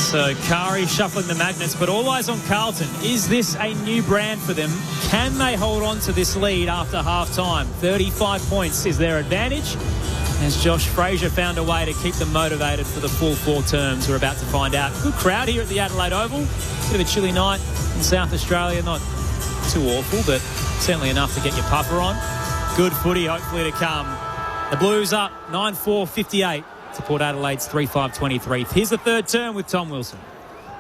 So Kari shuffling the magnets, but all eyes on Carlton. Is this a new brand for them? Can they hold on to this lead after half-time? 35 points is their advantage, as Josh Fraser found a way to keep them motivated for the full 4 terms. We're about to find out. Good crowd here at the Adelaide Oval. Bit of a chilly night in South Australia. Not too awful, but certainly enough to get your puffer on. Good footy hopefully to come. The Blues up 9-4-58 to Port Adelaide's 3-5-23. Here's the third term with Tom Wilson.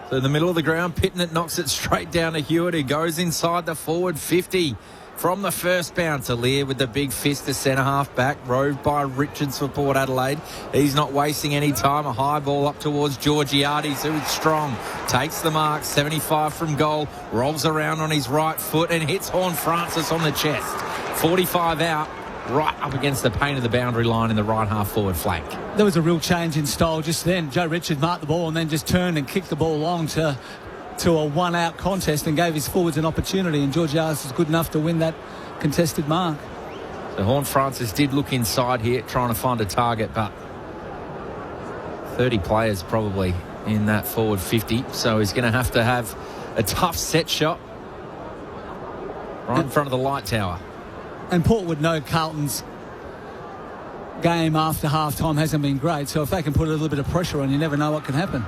So in the middle of the ground, Pitnett knocks it straight down to Hewitt, who goes inside the forward 50. From the first bouncer, Lear with the big fist to centre-half back, rowed by Richards for Port Adelaide. He's not wasting any time. A high ball up towards Georgiadis, who is strong. Takes the mark, 75 from goal, rolls around on his right foot and hits Horn Francis on the chest. 45 out, right up against the paint of the boundary line in the right half forward flank. There was a real change in style just then. Joe Richards marked the ball and then just turned and kicked the ball long to a one-out contest and gave his forwards an opportunity, and Georgiadis is good enough to win that contested mark. So Horn Francis did look inside here trying to find a target, but 30 players probably in that forward 50, so he's going to have a tough set shot right in front of the light tower. And Port would know Carlton's game after half-time hasn't been great, so if they can put a little bit of pressure on, you never know what can happen.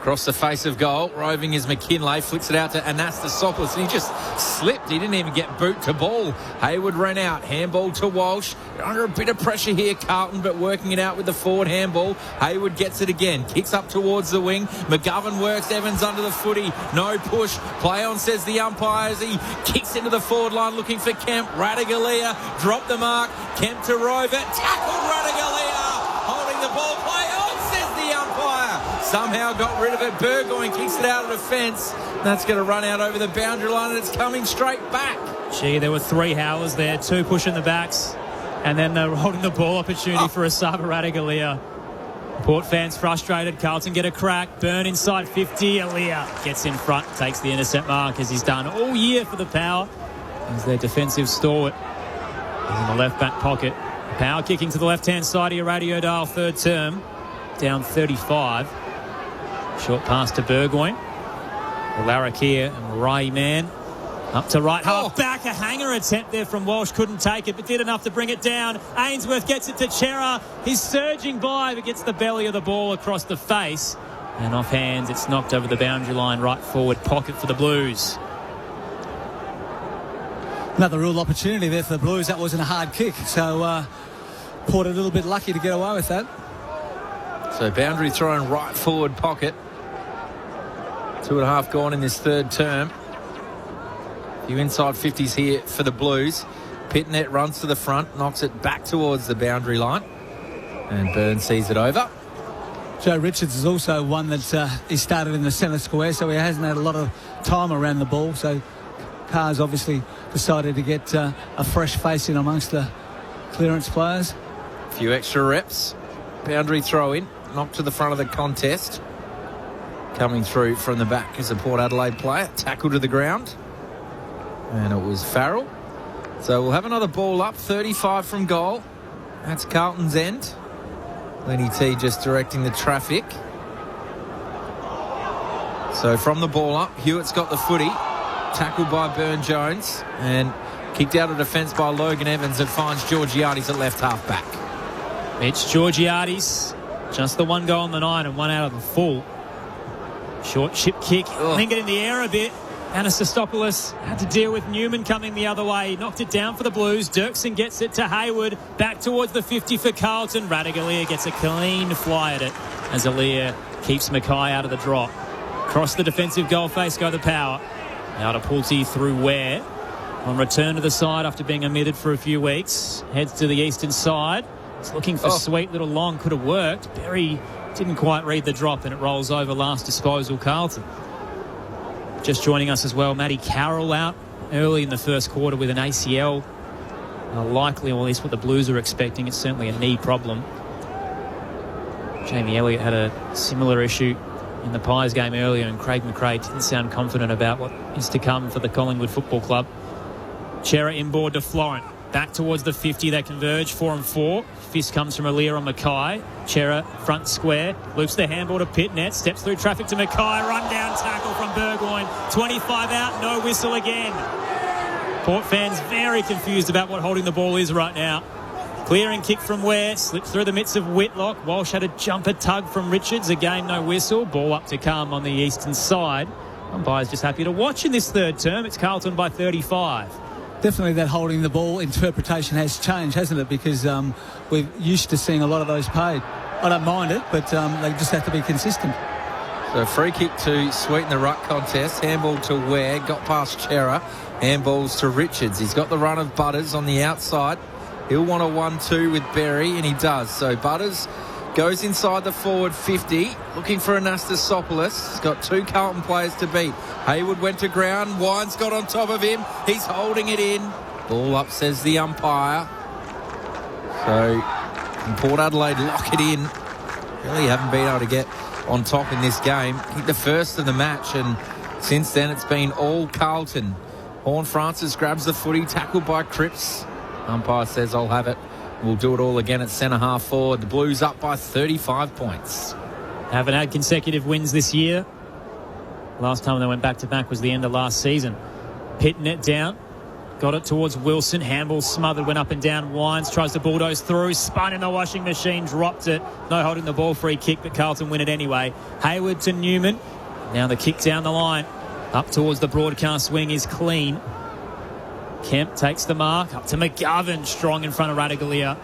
Across the face of goal, roving is McKinlay, flicks it out to Anastasopoulos, and he just slipped. He didn't even get boot to ball. Hayward ran out, handball to Walsh. Under a bit of pressure here, Carlton, but working it out with the forward handball. Hayward gets it again, kicks up towards the wing. McGovern works Evans under the footy. No push. Play on, says the umpire, as he kicks into the forward line looking for Kemp. Radigalia dropped the mark. Kemp to Rover. Tackled Radigalia. Holding the ball. Play on, says the umpire. Somehow got rid of it. Burgoyne kicks it out of defence. That's going to run out over the boundary line, and it's coming straight back. Gee, there were 3 howlers there, 2 pushing the backs, and then they're holding the ball opportunity for Asaba Radigalia. Port fans frustrated. Carlton get a crack. Burn inside 50. Alia gets in front, takes the intercept mark, as he's done all year for the Power. He's their defensive stalwart. He's in the left back pocket. Power kicking to the left-hand side of your radio dial, third term. Down 35. Short pass to Burgoyne. Larrakia and Rayman up to right half back. A hanger attempt there from Walsh. Couldn't take it, but did enough to bring it down. Ainsworth gets it to Chera. He's surging by, but gets the belly of the ball across the face. And off hands, it's knocked over the boundary line, right forward pocket for the Blues. Another real opportunity there for the Blues. That wasn't a hard kick, so Port a little bit lucky to get away with that. So boundary thrown right forward pocket. 2.5 gone in this third term. A few inside 50s here for the Blues. Pitnett runs to the front, knocks it back towards the boundary line, and Burns sees it over. Joe Richards is also one that he started in the centre square, so he hasn't had a lot of time around the ball. So Carr's obviously decided to get a fresh face in amongst the clearance players. A few extra reps. Boundary throw in, knocked to the front of the contest. Coming through from the back is a Port Adelaide player. Tackle to the ground. And it was Farrell. So we'll have another ball up. 35 from goal. That's Carlton's end. Lenny T just directing the traffic. So from the ball up, Hewitt's got the footy. Tackled by Burn-Jones. And kicked out of defence by Logan Evans, and finds Georgiadis at left half back. It's Georgiadis. Just the 1 goal on the night and 1 out of the full. Short chip kick. Lingered in the air a bit. Anastasiopoulos had to deal with Newman coming the other way. He knocked it down for the Blues. Dirksen gets it to Hayward. Back towards the 50 for Carlton. Radaglia gets a clean fly at it as Alia keeps Mackay out of the drop. Across the defensive goal face go the Power. Now to Pulte through Ware. On return to the side after being omitted for a few weeks. Heads to the eastern side. It's looking for sweet little long. Could have worked. Berry didn't quite read the drop and it rolls over last disposal Carlton. Just joining us as well, Matty Carroll out early in the first quarter with an ACL. Likely, or at least what the Blues are expecting. It's certainly a knee problem. Jamie Elliott had a similar issue in the Pies game earlier, and Craig McRae didn't sound confident about what is to come for the Collingwood Football Club. Chera inboard to Florent. Back towards the 50, they converge, 4-4. Fist comes from Alia on Mackay. Chera, front square, loops the handball to Pitnet, steps through traffic to Mackay, run down tackle from Burgoyne. 25 out, no whistle again. Port fans very confused about what holding the ball is right now. Clearing kick from Ware, slips through the midst of Whitlock. Walsh had a jumper tug from Richards, again no whistle. Ball up to come on the eastern side. Umpire's just happy to watch in this third term. It's Carlton by 35. Definitely that holding the ball interpretation has changed, hasn't it? Because we're used to seeing a lot of those paid. I don't mind it, but they just have to be consistent. So free kick to sweeten the ruck contest. Handball to Ware, got past Chera. Handballs to Richards. He's got the run of Butters on the outside. He'll want a 1-2 with Berry, and he does. So Butters goes inside the forward 50, looking for Anastasopoulos. He's got two Carlton players to beat. Hayward went to ground. Wines got on top of him. He's holding it in. Ball up, says the umpire. So Port Adelaide lock it in. Really haven't been able to get on top in this game. Hit the first of the match, and since then it's been all Carlton. Horne-Francis grabs the footy, tackled by Cripps. Umpire says, I'll have it. We'll do it all again at centre-half forward. The Blues up by 35 points. Haven't had consecutive wins this year. Last time they went back-to-back was the end of last season. Pitnet down. Got it towards Wilson. Handball smothered, went up and down. Wines tries to bulldoze through. Spun in the washing machine, dropped it. No holding the ball, free kick, but Carlton win it anyway. Hayward to Newman. Now the kick down the line. Up towards the broadcast wing is clean. Kemp takes the mark. Up to McGovern, strong in front of Radaglia.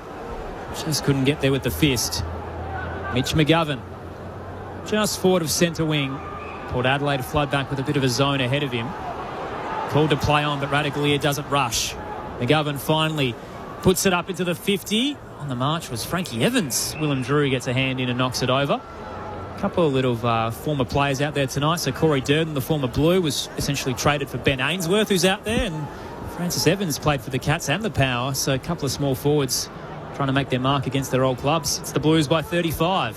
Just couldn't get there with the fist. Mitch McGovern, just forward of centre wing. Port Adelaide flood back with a bit of a zone ahead of him. Called to play on, but Radaglia doesn't rush. McGovern finally puts it up into the 50. On the march was Frankie Evans. Willem Drury gets a hand in and knocks it over. A couple of little former players out there tonight. So Corey Durden, the former Blue, was essentially traded for Ben Ainsworth, who's out there, and Francis Evans played for the Cats and the Power. So a couple of small forwards trying to make their mark against their old clubs. It's the Blues by 35.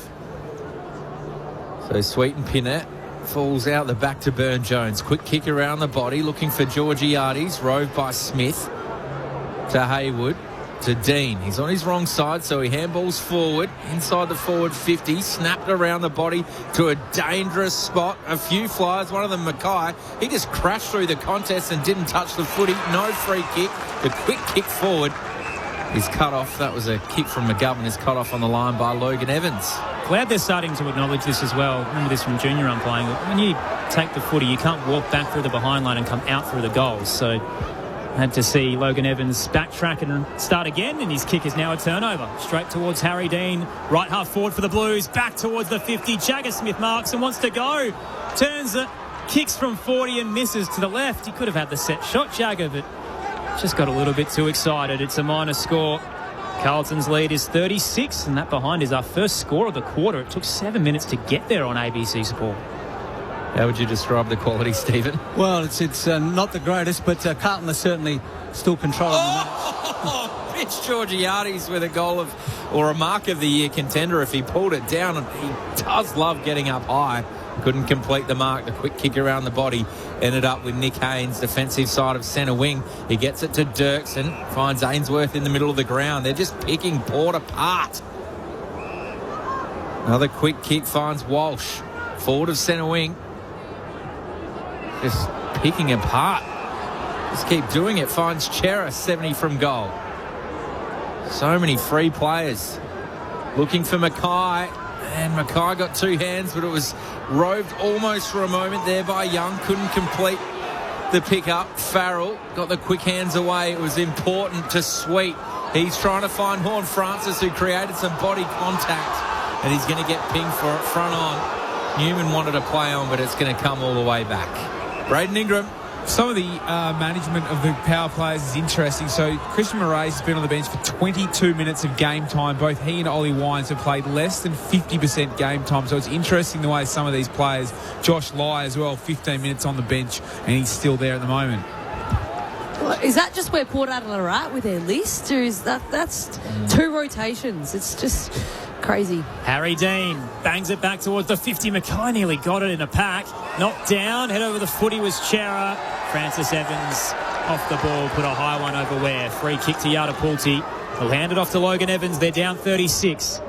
So Sweeten Pinette falls out the back to Burne-Jones. Quick kick around the body, looking for Georgiades. Roved by Smith to Hayward to Dean. He's on his wrong side, so he handballs forward inside the forward 50. Snapped around the body to a dangerous spot. A few flyers, one of them Mackay. He just crashed through the contest and didn't touch the footy. No free kick. The quick kick forward is cut off. That was a kick from McGovern. Is cut off on the line by Logan Evans. Glad they're starting to acknowledge this as well. Remember this from junior umpiring. When you take the footy, you can't walk back through the behind line and come out through the goals. So had to see Logan Evans backtrack and start again, and his kick is now a turnover. Straight towards Harry Dean. Right half forward for the Blues. Back towards the 50. Jagger Smith marks and wants to go. Turns it. Kicks from 40 and misses to the left. He could have had the set shot, Jagger, but just got a little bit too excited. It's a minor score. Carlton's lead is 36, and that behind is our first score of the quarter. It took 7 minutes to get there on ABC Sport. How would you describe the quality, Stephen? Well, it's not the greatest, but Carlton are certainly still controlling the match. Mitch Georgiades with a goal of, or a mark of the year contender if he pulled it down. And he does love getting up high. Couldn't complete the mark. The quick kick around the body ended up with Nick Haynes, defensive side of centre wing. He gets it to Dirksen, finds Ainsworth in the middle of the ground. They're just picking Port apart. Another quick kick finds Walsh, forward of centre wing. Just picking apart. Just keep doing it. Finds Chera, 70 from goal. So many free players. Looking for Mackay. And Mackay got two hands, but it was roved almost for a moment there by Young. Couldn't complete the pick-up. Farrell got the quick hands away. It was important to Sweet. He's trying to find Horn Francis, who created some body contact, and he's going to get pinged for it front on. Newman wanted to play on, but it's going to come all the way back. Braden Ingram. Some of the management of the power players is interesting. So Christian Moraes has been on the bench for 22 minutes of game time. Both he and Ollie Wines have played less than 50% game time. So it's interesting the way some of these players, Josh Lai as well, 15 minutes on the bench, and he's still there at the moment. Well, is that just where Port Adelaide are at with their list, or is that's 2 rotations? It's just crazy. Harry Dean bangs it back towards the 50. Mackay nearly got it in a pack. Knocked down. Head over the footy was Chera. Francis Evans off the ball. Put a high one over Ware. Free kick to Yardapulti. He'll hand it off to Logan Evans. They're down 36.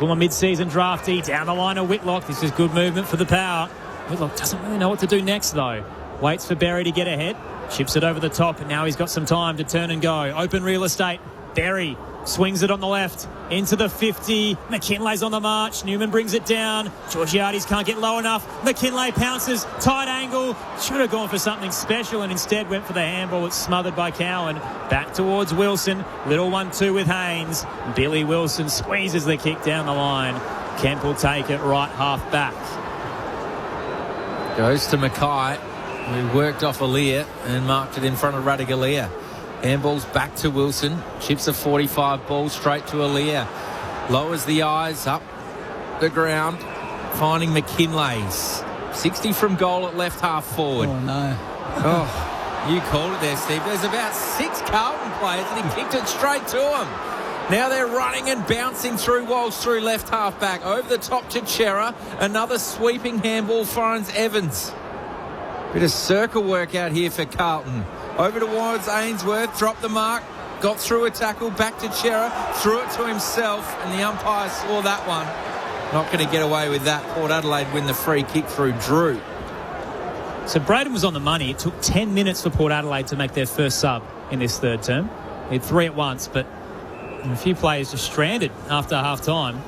From a mid-season draftee. Down the line of Whitlock. This is good movement for the Power. Whitlock doesn't really know what to do next, though. Waits for Berry to get ahead. Chips it over the top, and now he's got some time to turn and go. Open real estate. Berry swings it on the left into the 50. McKinlay's on the march. Newman brings it down. Georgiades can't get low enough. McKinlay pounces. Tight angle. Should have gone for something special and instead went for the handball. It's smothered by Cowan. Back towards Wilson. Little 1-2 with Haynes. Billy Wilson squeezes the kick down the line. Kemp will take it right half back. Goes to Mackay, who worked off Aaliyah and marked it in front of Radigalia. Handball's back to Wilson. Chips a 45 ball straight to Aaliyah. Lowers the eyes up the ground, finding McKinlay's. 60 from goal at left half forward. Oh, no. Oh, you called it there, Steve. There's about 6 Carlton players, and he kicked it straight to him. Now they're running and bouncing through Walsh through left half back. Over the top to Chera. Another sweeping handball finds Evans. Bit of circle work out here for Carlton. Over towards Ainsworth, dropped the mark, got through a tackle, back to Chera, threw it to himself, and the umpire saw that one. Not going to get away with that. Port Adelaide win the free kick through Drew. So Braden was on the money. It took 10 minutes for Port Adelaide to make their first sub in this third term. He had 3 at once, but a few players just stranded after half-time.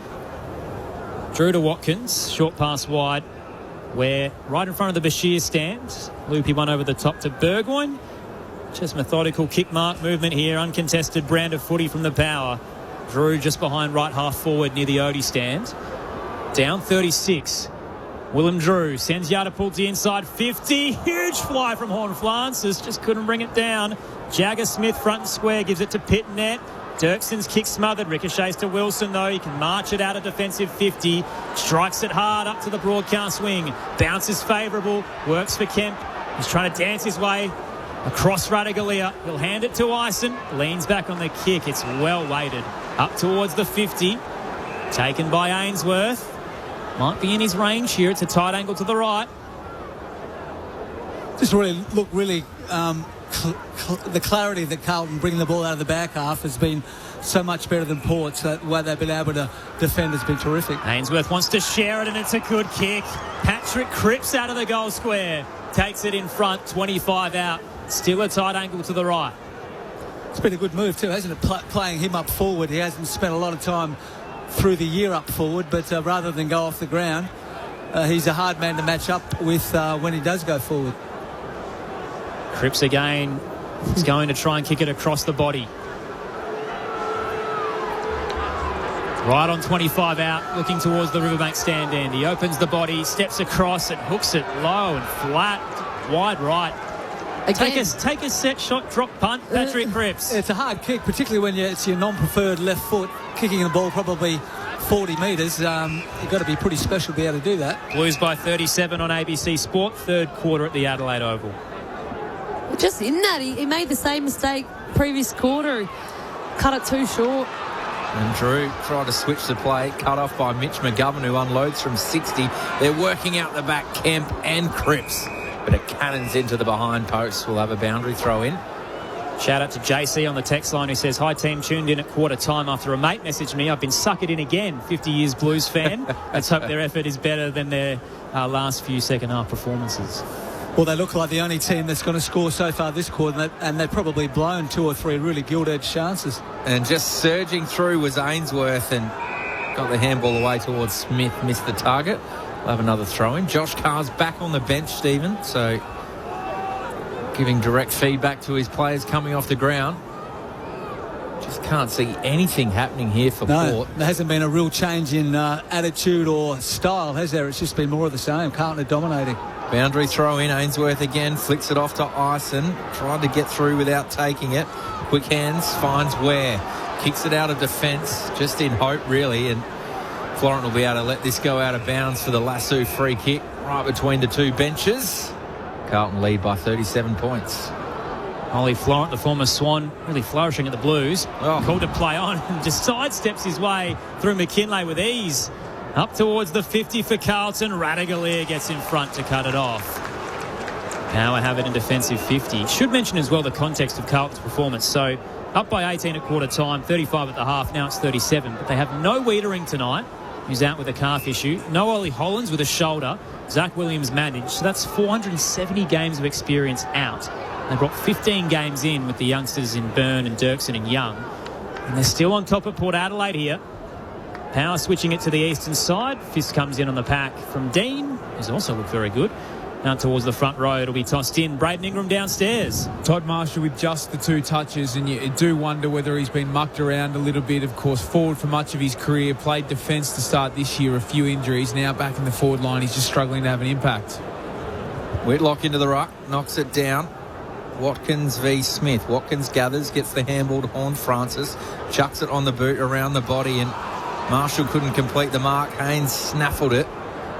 Drew to Watkins, short pass wide, where right in front of the Bashir stand. Loopy one over the top to Burgoyne. Just methodical kick mark movement here. Uncontested brand of footy from the Power. Drew just behind right half forward near the Odie stand. Down 36. Willem Drew sends Yardapulti inside 50. Huge fly from Horn Francis. Just couldn't bring it down. Jagger Smith front and square gives it to Pitnet. Dirkson's kick smothered. Ricochets to Wilson, though. He can march it out of defensive 50. Strikes it hard up to the broadcast wing. Bounces favourable. Works for Kemp. He's trying to dance his way across Radigalia. He'll hand it to Ison. Leans back on the kick. It's well weighted. Up towards the 50. Taken by Ainsworth. Might be in his range here. It's a tight angle to the right. Just really the clarity that Carlton bringing the ball out of the back half has been so much better than Port's. That way they've been able to defend has been terrific. Ainsworth wants to share it, and it's a good kick. Patrick Cripps out of the goal square. Takes it in front, 25 out. Still a tight angle to the right. It's been a good move too, hasn't it? Playing him up forward. He hasn't spent a lot of time through the year up forward, but rather than go off the ground, he's a hard man to match up with when he does go forward. Cripps again. He's going to try and kick it across the body. Right on 25 out, looking towards the Riverbank stand end. He opens the body, steps across and hooks it low and flat, wide right. Take a set shot, drop punt, Patrick Cripps. It's a hard kick, particularly when it's your non-preferred left foot, kicking the ball probably 40 metres. You've got to be pretty special to be able to do that. Blues by 37 on ABC Sport, third quarter at the Adelaide Oval. Just in that, he made the same mistake previous quarter. Cut it too short. And Drew tried to switch the play, cut off by Mitch McGovern, who unloads from 60. They're working out the back, Kemp and Cripps. But it cannons into the behind post. We'll have a boundary throw in. Shout out to JC on the text line who says, "Hi team, tuned in at quarter time after a mate messaged me. I've been suckered in again. 50 years Blues fan. Let's hope their effort is better than their last few second half performances." Well, they look like the only team that's going to score so far this quarter, and they've probably blown 2 or 3 really gilt-edged chances. And just surging through was Ainsworth and got the handball away towards Smith, missed the target. We'll have another throw in. Josh Carr's back on the bench, Stephen, so giving direct feedback to his players coming off the ground. Just can't see anything happening here for Port. There hasn't been a real change in attitude or style, has there? It's just been more of the same. Carlton are dominating. Boundary throw in. Ainsworth again flicks it off to Ison. Tried to get through without taking it. Quick hands, finds Ware. Kicks it out of defence, just in hope, really. And Florent will be able to let this go out of bounds for the Lasso free kick right between the two benches. Carlton lead by 37 points. Ollie Florent, the former Swan, really flourishing at the Blues. Called to play on and just sidesteps his way through McKinlay with ease. Up towards the 50 for Carlton. Radagalier gets in front to cut it off. Now I have it in defensive 50. Should mention as well the context of Carlton's performance. So up by 18 at quarter time, 35 at the half, now it's 37. But they have no Wiedering tonight, who's out with a calf issue. No Ollie Hollands with a shoulder. Zach Williams managed. So that's 470 games of experience out. They brought 15 games in with the youngsters in Byrne and Dirksen and Young. And they're still on top of Port Adelaide here. Power switching it to the eastern side. Fist comes in on the pack from Dean, who's also looked very good. Now towards the front row, it'll be tossed in. Braden Ingram downstairs. Todd Marshall with just the 2 touches, and you do wonder whether he's been mucked around a little bit. Of course, forward for much of his career, played defence to start this year, a few injuries. Now back in the forward line, he's just struggling to have an impact. Whitlock into the ruck, knocks it down. Watkins v Smith. Watkins gathers, gets the handball to Horne-Francis, chucks it on the boot around the body, and Marshall couldn't complete the mark. Haynes snaffled it,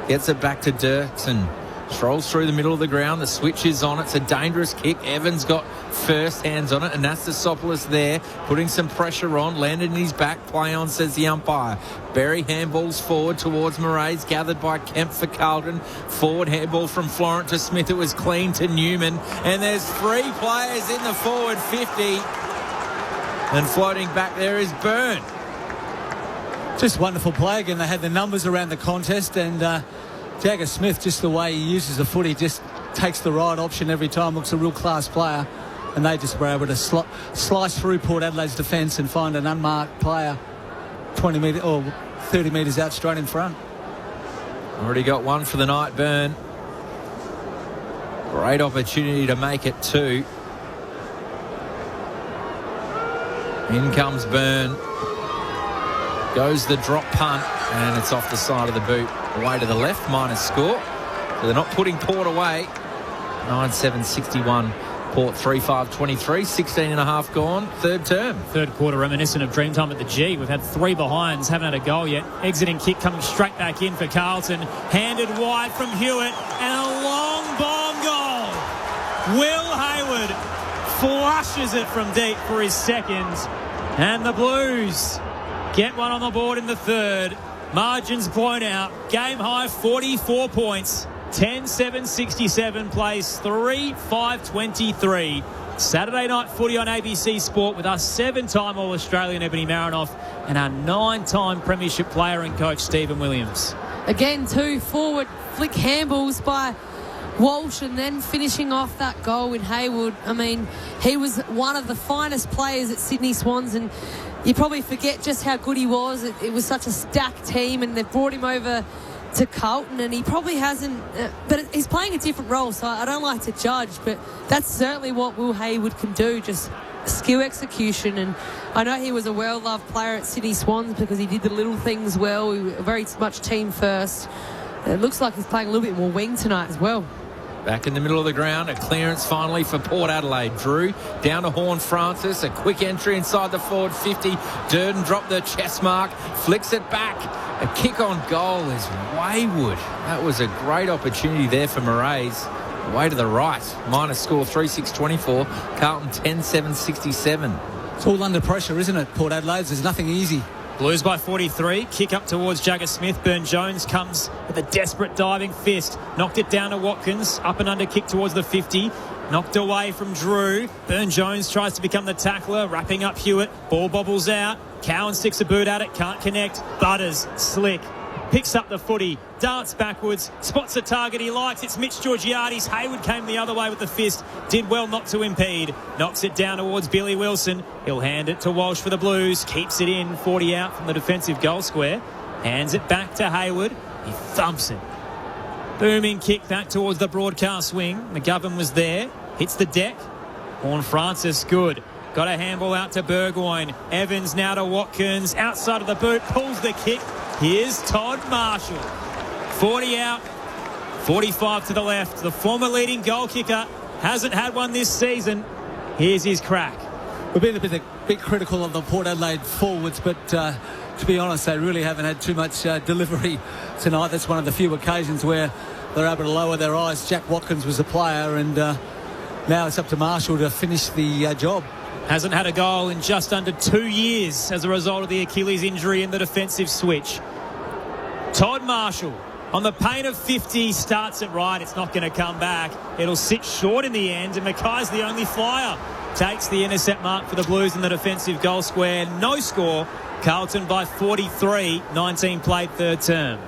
gets it back to Dirksen. Strolls through the middle of the ground. The switch is on. It's a dangerous kick. Evans got first hands on it. Anastasopoulos there, putting some pressure on. Landed in his back. Play on, says the umpire. Berry handballs forward towards Moraes. Gathered by Kemp for Carlton. Forward handball from Florent to Smith. It was clean to Newman. And there's 3 players in the forward 50. And floating back there is Byrne. Just wonderful play again. They had the numbers around the contest, and Jagger Smith, just the way he uses the foot, he just takes the right option every time. Looks a real class player, and they just were able to slice through Port Adelaide's defence and find an unmarked player 20 metres or 30 metres out straight in front. Already got 1 for the night, Byrne. Great opportunity to make it 2. In comes Byrne. Goes the drop punt, and it's off the side of the boot. Away to the left, minus score. So they're not putting Port away. 9-7-61. Port 3-5-23. 16 and a half gone. Third term. Third quarter reminiscent of Dreamtime at the G. We've had 3 behinds, haven't had a goal yet. Exiting kick coming straight back in for Carlton. Handed wide from Hewitt, and a long bomb goal. Will Hayward flushes it from deep for his second. And the Blues get one on the board in the third. Margins blown out. Game high 44 points. 10-7-67 plays 3-5-23. Saturday night footy on ABC Sport with our 7-time All-Australian Ebony Marinoff and our 9-time Premiership player and coach Stephen Williams. Again, 2 forward flick handballs by Walsh, and then finishing off that goal with Hayward. I mean, he was one of the finest players at Sydney Swans, and you probably forget just how good he was. It was such a stacked team, and they've brought him over to Carlton, and he probably hasn't, but he's playing a different role, so I don't like to judge, but that's certainly what Will Hayward can do, just skill execution. And I know he was a well-loved player at Sydney Swans because he did the little things well. He was very much team first. It looks like he's playing a little bit more wing tonight as well. Back in the middle of the ground, a clearance finally for Port Adelaide. Drew down to Horne-Francis, a quick entry inside the forward 50. Durden dropped the chest mark, flicks it back. A kick on goal is wayward. That was a great opportunity there for Moraes. Way to the right. Minus score 3-6-24. Carlton 10-7-67. It's all under pressure, isn't it, Port Adelaide? There's nothing easy. Blues by 43. Kick up towards Jagger Smith. Burne-Jones comes with a desperate diving fist. Knocked it down to Watkins. Up and under kick towards the 50. Knocked away from Drew. Burne-Jones tries to become the tackler. Wrapping up Hewitt. Ball bobbles out. Cowan sticks a boot at it. Can't connect. Butters. Slick. Picks up the footy. Darts backwards. Spots a target he likes. It's Mitch Georgiades. Hayward came the other way with the fist. Did well not to impede. Knocks it down towards Billy Wilson. He'll hand it to Walsh for the Blues. Keeps it in. 40 out from the defensive goal square. Hands it back to Hayward. He thumps it. Booming kick back towards the broadcast wing. McGovern was there. hits the deck. Horn Francis, good. Got a handball out to Burgoyne. Evans now to Watkins. Outside of the boot, pulls the kick. Here's Todd Marshall. 40 out, 45 to the left. The former leading goal kicker hasn't had one this season. Here's his crack. We've been a bit critical of the Port Adelaide forwards, but to be honest, they really haven't had too much delivery tonight. That's one of the few occasions where they're able to lower their eyes. Jack Watkins was the player, and now it's up to Marshall to finish the job. Hasn't had a goal in just under 2 years as a result of the Achilles injury in the defensive switch. Todd Marshall on the pain of 50 starts it right. It's not going to come back. It'll sit short in the end, and Mackay's the only flyer. Takes the intercept mark for the Blues in the defensive goal square. No score. Carlton by 43. 19 played third term.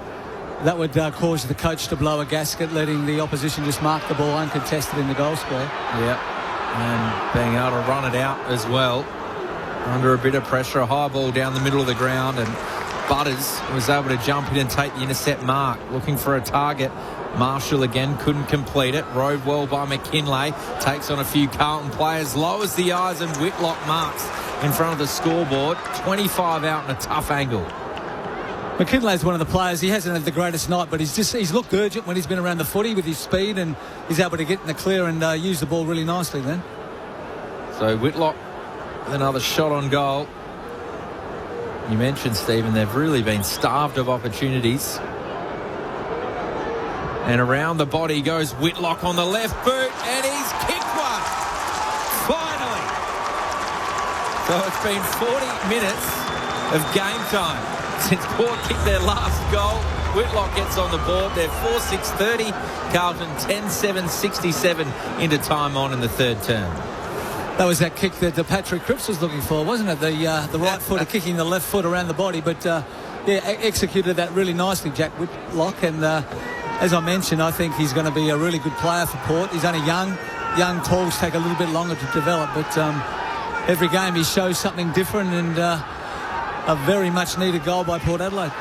That would cause the coach to blow a gasket, letting the opposition just mark the ball uncontested in the goal square. Yeah. And being able to run it out as well under a bit of pressure. A high ball down the middle of the ground, and Butters was able to jump in and take the intercept mark, looking for a target. Marshall again couldn't complete it. Rode well by McKinlay. Takes on a few Carlton players. Lowers the eyes, and Whitlock marks in front of the scoreboard. 25 out in a tough angle. McKinlay's one of the players. He hasn't had the greatest night, but he's looked urgent when he's been around the footy with his speed, and he's able to get in the clear and use the ball really nicely then. So Whitlock with another shot on goal. You mentioned, Stephen, they've really been starved of opportunities. And around the body goes Whitlock on the left boot, and he's kicked one. Finally. So it's been 40 minutes of game time since Port kicked their last goal. Whitlock gets on the board. They're 4-6-30. Carlton 10-7-67 into time on in the third term. That was that kick that Patrick Cripps was looking for, wasn't it? The right footer kicking the left foot around the body. But, executed that really nicely, Jack Whitlock. And as I mentioned, I think he's going to be a really good player for Port. He's only young. Young talls take a little bit longer to develop. But every game he shows something different, and a very much needed goal by Port Adelaide.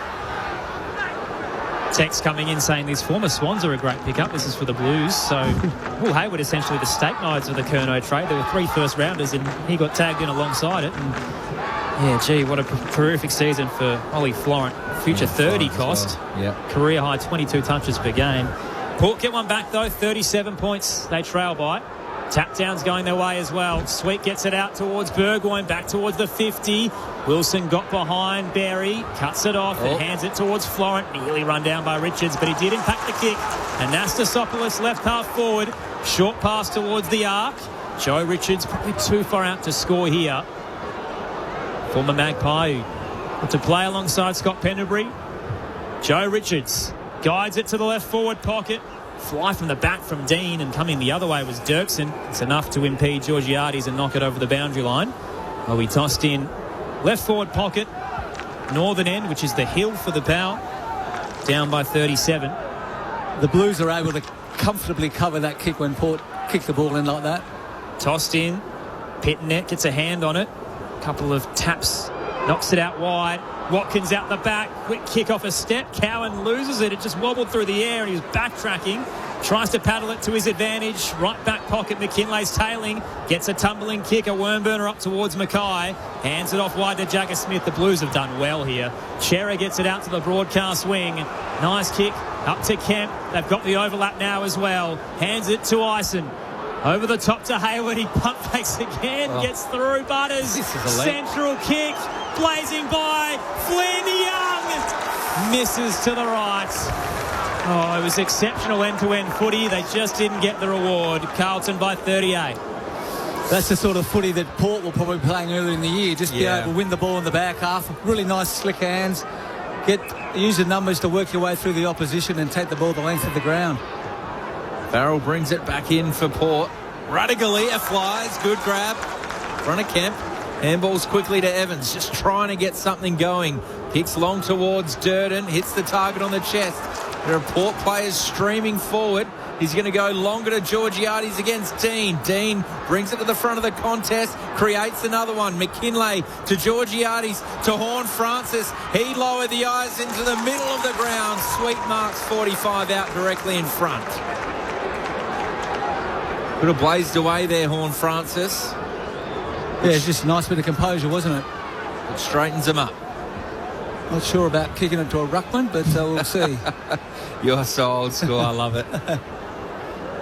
Text coming in saying these former Swans are a great pickup. This is for the Blues. So Will Hayward essentially the steak knives of the Curnow trade. There were 3 first rounders, and he got tagged in alongside it. And yeah, gee, what a terrific season for Ollie Florent. Future 30 cost. Well. Yeah. Career high 22 touches per game. Port get one back though. 37 points they trail by. Tap downs going their way as well. Sweet gets it out towards Burgoyne, back towards the 50. Wilson got behind Berry, cuts it off and hands it towards Florent. Nearly run down by Richards, but he did impact the kick. Anastasopoulos left half forward. Short pass towards the arc. Joe Richards probably too far out to score here. Former Magpie to play alongside Scott Pendlebury. Joe Richards guides it to the left forward pocket. Fly from the back from Dean, and coming the other way was Dirksen. It's enough to impede Georgiades and knock it over the boundary line. Well, we tossed in left forward pocket, northern end, which is the hill for the Power, down by 37. The Blues are able to comfortably cover that kick when Port kick the ball in like that. Tossed in. Pitnet gets a hand on it. A couple of taps. Knocks it out wide. Watkins out the back. Quick kick off a step. Cowan loses it. It just wobbled through the air, and he was backtracking. Tries to paddle it to his advantage. Right back pocket. McKinlay's tailing. Gets a tumbling kick. A worm burner up towards Mackay. Hands it off wide to Jagger Smith. The Blues have done well here. Chera gets it out to the broadcast wing. Nice kick up to Kemp. They've got the overlap now as well. Hands it to Ison. Over the top to Hayward. He pump fakes again. Gets through Butters. Central kick. Blazing by. Flynn Young. Misses to the right. Oh, it was exceptional end-to-end footy. They just didn't get the reward. Carlton by 38. That's the sort of footy that Port will probably be playing earlier in the year. Just be able to win the ball in the back half. Really nice slick hands. Use the numbers to work your way through the opposition and take the ball the length of the ground. Farrell brings it back in for Port. Radigalia flies. Good grab. Front of Kemp. Handballs quickly to Evans. Just trying to get something going. Kicks long towards Durden. Hits the target on the chest. There are Port players streaming forward. He's going to go longer to Georgiades against Dean. Dean brings it to the front of the contest. Creates another one. McKinlay to Georgiades to Horn Francis. He lowered the eyes into the middle of the ground. Sweet marks 45 out directly in front. Could have blazed away there, Horn Francis. Yeah, it's just a nice bit of composure, wasn't it? It straightens him up. Not sure about kicking it to a ruckman, but we'll see. You're so old school, I love it.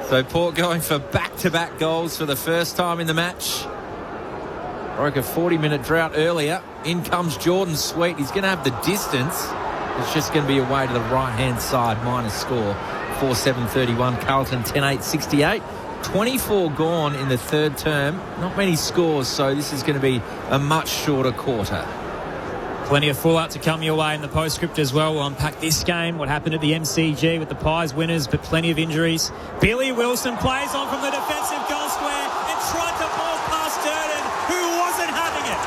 So Port going for back-to-back goals for the first time in the match. Broke a 40-minute drought earlier. In comes Jordan Sweet. He's going to have the distance. It's just going to be away to the right-hand side. Minus score, 4-7-31. Carlton 10-8-68. 24 gone in the third term. Not many scores, so this is going to be a much shorter quarter. Plenty of fallout to come your way in the postscript as well. We'll unpack this game, what happened at the MCG with the Pies winners, but plenty of injuries. Billy Wilson plays on from the defensive goal square and tried to ball past Durden, who wasn't having it.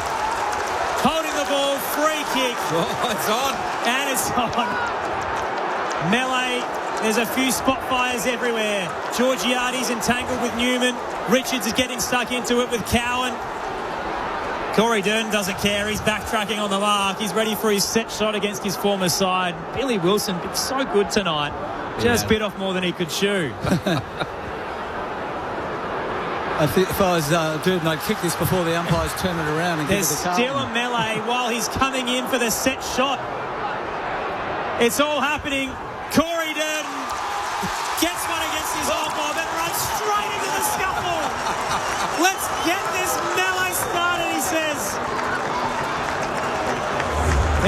Holding the ball, free kick. Oh, it's on. And it's on. Melee, there's a few spot fires everywhere. Georgiades entangled with Newman. Richards is getting stuck into it with Cowan. Corey Durden doesn't care. He's backtracking on the mark. He's ready for his set shot against his former side. Billy Wilson been so good tonight. Just bit off more than he could chew. I think if I was Durden, I'd kick this before the umpires turn it around and There's give it to Carlton. still a melee while he's coming in for the set shot. It's all happening. Corey Durden gets one against his old bob and runs straight into the scuffle. Let's get this melee started, he says.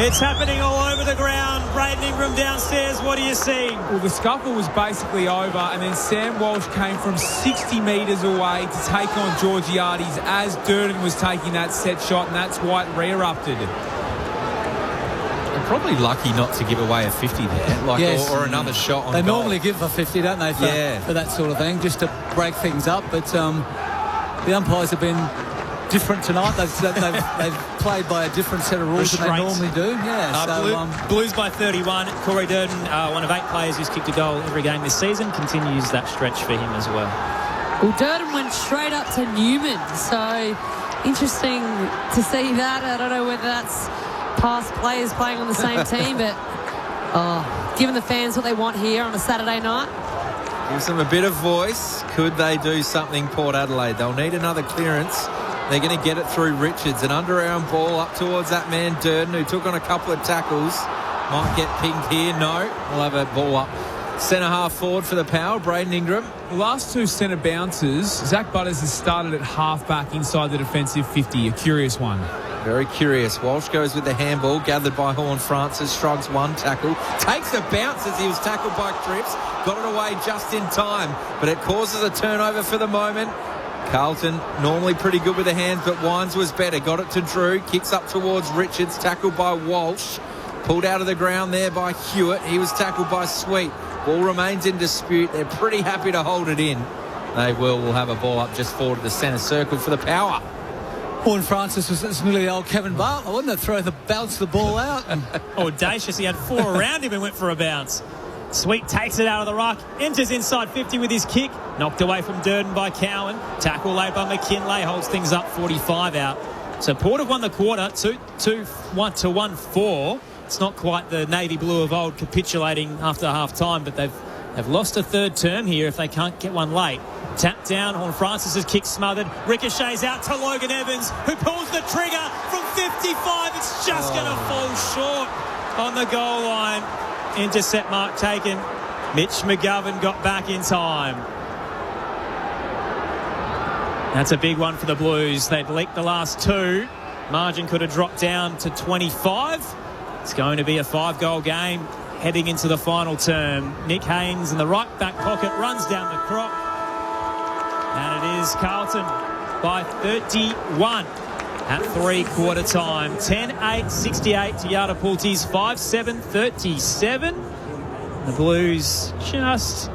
It's happening all over the ground. Braden Ingram downstairs. What do you see? Well, the scuffle was basically over, and then Sam Walsh came from 60 metres away to take on Georgiades as Durden was taking that set shot, and that's why it re-erupted. They're probably lucky not to give away a 50 there, Yes. or another shot on They goal. normally give a 50, don't they, for that sort of thing, just to break things up. But the umpires have been different tonight. They've played by a different set of rules than they normally do. Blues by 31. Corey Durden, one of 8 players who's kicked a goal every game this season, continues that stretch for him as well. Well, Durden went straight up to Newman, so interesting to see that. I don't know whether that's past players playing on the same team, but giving the fans what they want here on a Saturday night. Gives them a bit of voice. Could they do something, Port Adelaide? They'll need another clearance. They're going to get it through Richards. An underarm ball up towards that man Durden, who took on a couple of tackles. Might get pinged here. No. We'll have a ball up. Centre half forward for the Power, Braden Ingram. The last 2 centre bounces, Zach Butters has started at half-back inside the defensive 50. A curious one. Very curious. Walsh goes with the handball, gathered by Horn Francis, shrugs one tackle, takes a bounce as he was tackled by Cripps, got it away just in time, but it causes a turnover for the moment. Carlton normally pretty good with the hands, but Wines was better. Got it to Drew, kicks up towards Richards, tackled by Walsh, pulled out of the ground there by Hewitt. He was tackled by Sweet. Ball remains in dispute. They're pretty happy to hold it in. They will have a ball up just forward to the centre circle for the Power. Horn Francis was nearly the old Kevin Bartlett, wouldn't it? Bounce the ball out. Audacious. He had 4 around him and went for a bounce. Sweet takes it out of the ruck, enters inside 50 with his kick, knocked away from Durden by Cowan. Tackle laid by McKinlay, holds things up, 45 out. So Port have won the quarter, 1-4. It's not quite the navy blue of old capitulating after half-time, but they've lost a third term here if they can't get one late. Tapped down, Horn Francis' kick smothered, ricochets out to Logan Evans, who pulls the trigger from 55. It's just going to fall short on the goal line. Intercept mark taken. Mitch McGovern got back in time. That's a big one for the Blues. They'd leaked the last 2. Margin could have dropped down to 25. It's going to be a 5-goal game heading into the final term. Nick Haynes in the right back pocket runs down the clock. And it is Carlton by 31 at 3-quarter time. 10-8-68 to Yardapultis, 5-7-37. The Blues just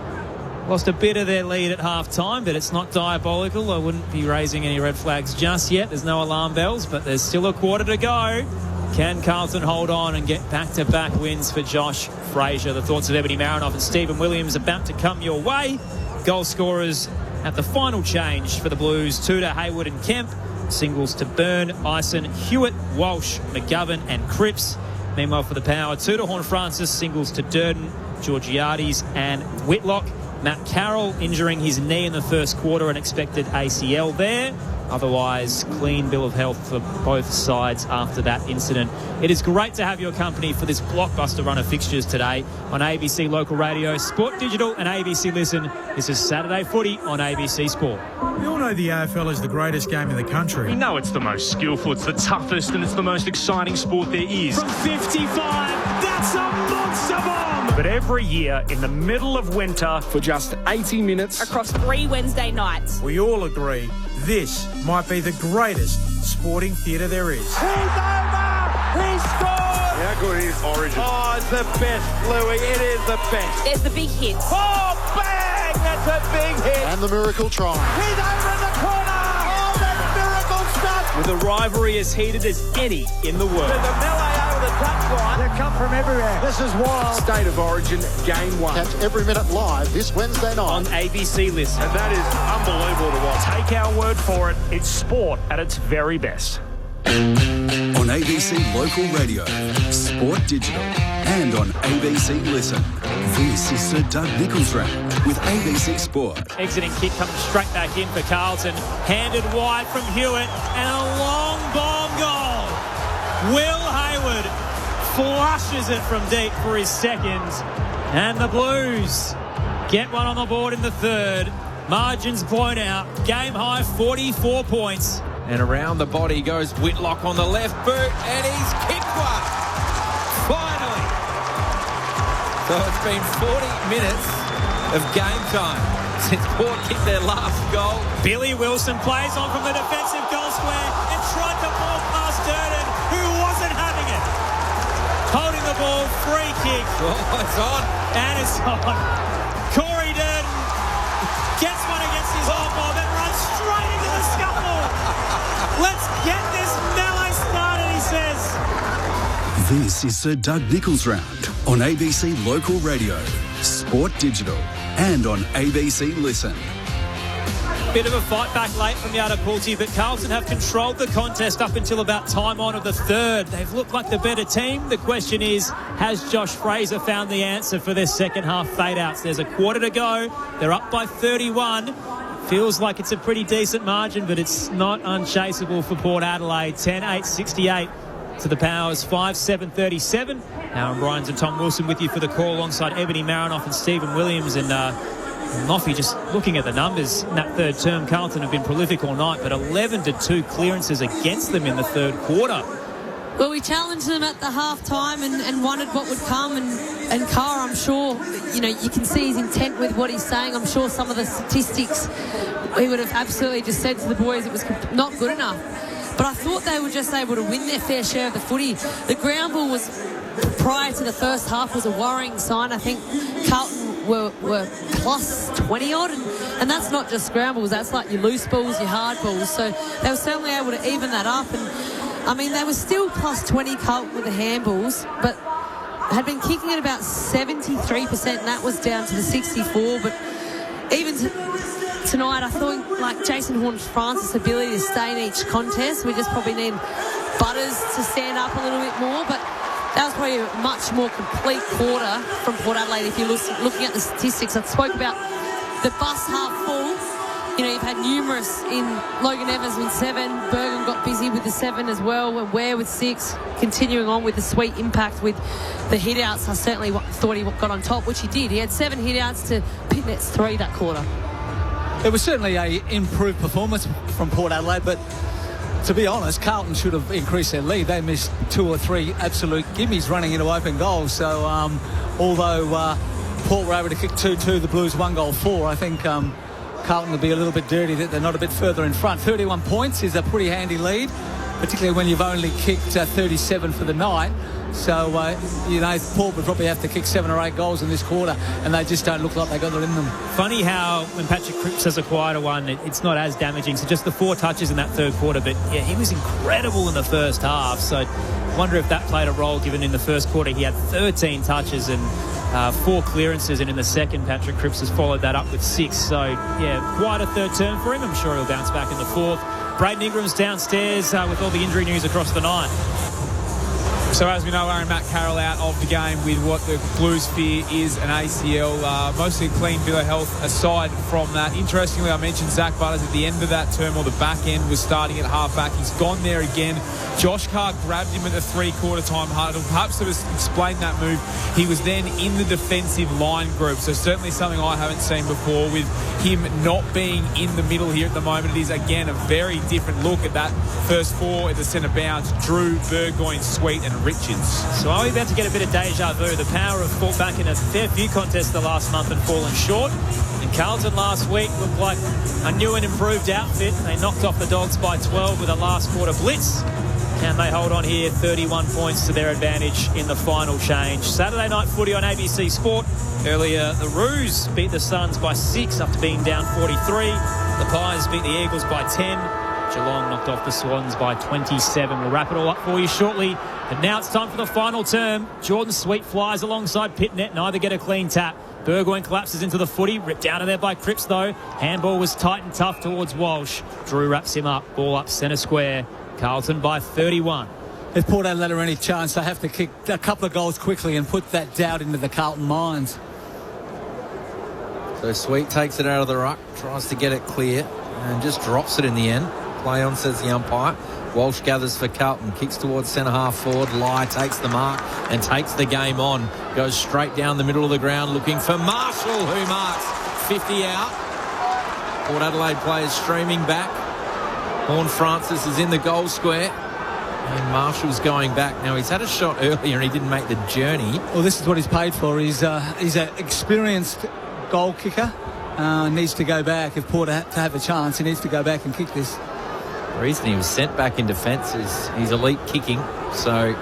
lost a bit of their lead at half-time, but it's not diabolical. I wouldn't be raising any red flags just yet. There's no alarm bells, but there's still a quarter to go. Can Carlton hold on and get back-to-back wins for Josh Frazier? The thoughts of Ebony Marinoff and Stephen Williams about to come your way. Goal scorers at the final change for the Blues: 2 to Hayward and Kemp. Singles to Byrne, Ison, Hewitt, Walsh, McGovern and Cripps. Meanwhile for the Power, 2 to Horn Francis, singles to Durden, Georgiades and Whitlock. Matt Carroll injuring his knee in the first quarter, an expected ACL there. Otherwise, clean bill of health for both sides after that incident. It is great to have your company for this blockbuster run of fixtures today on ABC Local Radio, Sport Digital and ABC Listen. This is Saturday Footy on ABC Sport. We all know the AFL is the greatest game in the country. We know it's the most skillful, it's the toughest, and it's the most exciting sport there is. From 55, that's a monster bomb! But every year, in the middle of winter, for just 80 minutes... across 3 Wednesday nights. We all agree this might be the greatest sporting theatre there is. He's over! He scored! How good is Origin? Oh, it's the best, Louis. It is the best. There's the big hit. Oh, bang! That's a big hit. And the miracle try. He's over in the corner. Oh, that's miracle stuff. With a rivalry as heated as any in the world. There's a melee over the touchline. They come from everywhere. This is wild. State of Origin, Game 1. Catch every minute live this Wednesday night. On ABC Listen. And that is unbelievable to watch. Take our word for it. It's sport at its very best. On ABC Local Radio, Sport Digital, and on ABC Listen. This is Sir Doug Nichols Round with ABC Sport. Exiting kick coming straight back in for Carlton. Handed wide from Hewitt and a long bomb goal. Will Hayward flushes it from deep for his second. And the Blues get one on the board in the third. Margins blown out. Game high 44 points. And around the body goes Whitlock on the left boot, and he's kicked one. Finally. So it's been 40 minutes of game time since Port kicked their last goal. Billy Wilson plays on from the defensive goal square and tried to ball past Durden, who wasn't having it. Holding the ball, free kick. Oh, it's on. And it's on. Corey Durden gets one against his own ball, then runs straight into the scuffle. Let's get this melee started, he says. This is Sir Doug Nichols Round on ABC Local Radio, Sport Digital, and on ABC Listen. Bit of a fight back late from the Adelaide, but Carlton have controlled the contest up until about time on of the third. They've looked like the better team. The question is, has Josh Fraser found the answer for their second half fade-outs? There's a quarter to go. They're up by 31. Feels like it's a pretty decent margin, but it's not unchaseable for Port Adelaide. 10-8-68 to the Powers, 5-7-37. Aaron Bryans and Tom Wilson with you for the call alongside Ebony Marinoff and Stephen Williams. And Moffy, just looking at the numbers in that third term, Carlton have been prolific all night, but 11-2 clearances against them in the third quarter. Well, we challenged them at the half-time and wondered what would come. And Carr, I'm sure, you can see his intent with what he's saying. I'm sure some of the statistics he would have absolutely just said to the boys it was not good enough. But I thought they were just able to win their fair share of the footy. The ground ball was, prior to the first half, was a worrying sign. I think Carlton were plus 20-odd. And that's not just scrambles. That's like your loose balls, your hard balls. So they were certainly able to even that up. And they were still plus 20 Carlton with the handballs, but had been kicking at about 73%, and that was down to the 64. But even tonight, I thought, like Jason Horne-Francis' ability to stay in each contest, we just probably need Butters to stand up a little bit more. But that was probably a much more complete quarter from Port Adelaide. If you're looking at the statistics, I spoke about the bus half full. You've had numerous in Logan Evans with 7. Bergen got busy with the 7 as well. And Ware with 6. Continuing on with the sweet impact with the hit-outs. I certainly thought he got on top, which he did. He had 7 hit-outs to Pitnet's 3 that quarter. It was certainly an improved performance from Port Adelaide, but to be honest, Carlton should have increased their lead. They missed 2 or 3 absolute gimmies running into open goals. So although Port were able to kick 2-2, the Blues 1 goal 4, I think Carlton will be a little bit dirty that they're not a bit further in front. 31 points is a pretty handy lead, particularly when you've only kicked 37 for the night. So, Port would probably have to kick 7 or 8 goals in this quarter, and they just don't look like they got it in them. Funny how when Patrick Cripps has a quieter one, it's not as damaging. So just the 4 touches in that third quarter, but yeah, he was incredible in the first half. So I wonder if that played a role, given in the first quarter he had 13 touches and 4 clearances, and in the second, Patrick Cripps has followed that up with 6. So, yeah, quite a third term for him. I'm sure he'll bounce back in the fourth. Braden Ingram's downstairs with all the injury news across the night. So as we know, Aaron, Matt Carroll out of the game with what the Blues fear is an ACL. Mostly clean bill of health aside from that. Interestingly, I mentioned Zach Butters at the end of that term, or the back end, was starting at half-back. He's gone there again. Josh Carr grabbed him at the three-quarter time huddle. Perhaps to explain that move, he was then in the defensive line group. So certainly something I haven't seen before with him not being in the middle here at the moment. It is, again, a very different look at that first four at the centre bounce. Drew, Burgoyne, Sweet and Richards. So are we about to get a bit of deja vu? The Power have fought back in a fair few contests the last month and fallen short. And Carlton last week looked like a new and improved outfit. They knocked off the Dogs by 12 with a last quarter blitz. And they hold on here, 31 points to their advantage in the final change. Saturday night footy on ABC Sport. Earlier, the Roos beat the Suns by 6 after being down 43. The Pies beat the Eagles by 10. Geelong knocked off the Swans by 27. We'll wrap it all up for you shortly. But now it's time for the final term. Jordan Sweet flies alongside Pitnet. Neither get a clean tap. Burgoyne collapses into the footy. Ripped out of there by Cripps, though. Handball was tight and tough towards Walsh. Drew wraps him up. Ball up centre square. Carlton by 31. If Port Adelaide are any chance, they have to kick a couple of goals quickly and put that doubt into the Carlton minds. So Sweet takes it out of the ruck, tries to get it clear, and just drops it in the end. Play on, says the umpire. Walsh gathers for Carlton, kicks towards centre half forward. Lai takes the mark and takes the game on. Goes straight down the middle of the ground looking for Marshall, who marks 50 out. Port Adelaide players streaming back. Horn Francis is in the goal square. And Marshall's going back. Now, he's had a shot earlier and he didn't make the journey. Well, this is what he's paid for. He's an experienced goal kicker. Needs to go back. If Port to have a chance, he needs to go back and kick this. The reason he was sent back in defence is he's elite kicking. So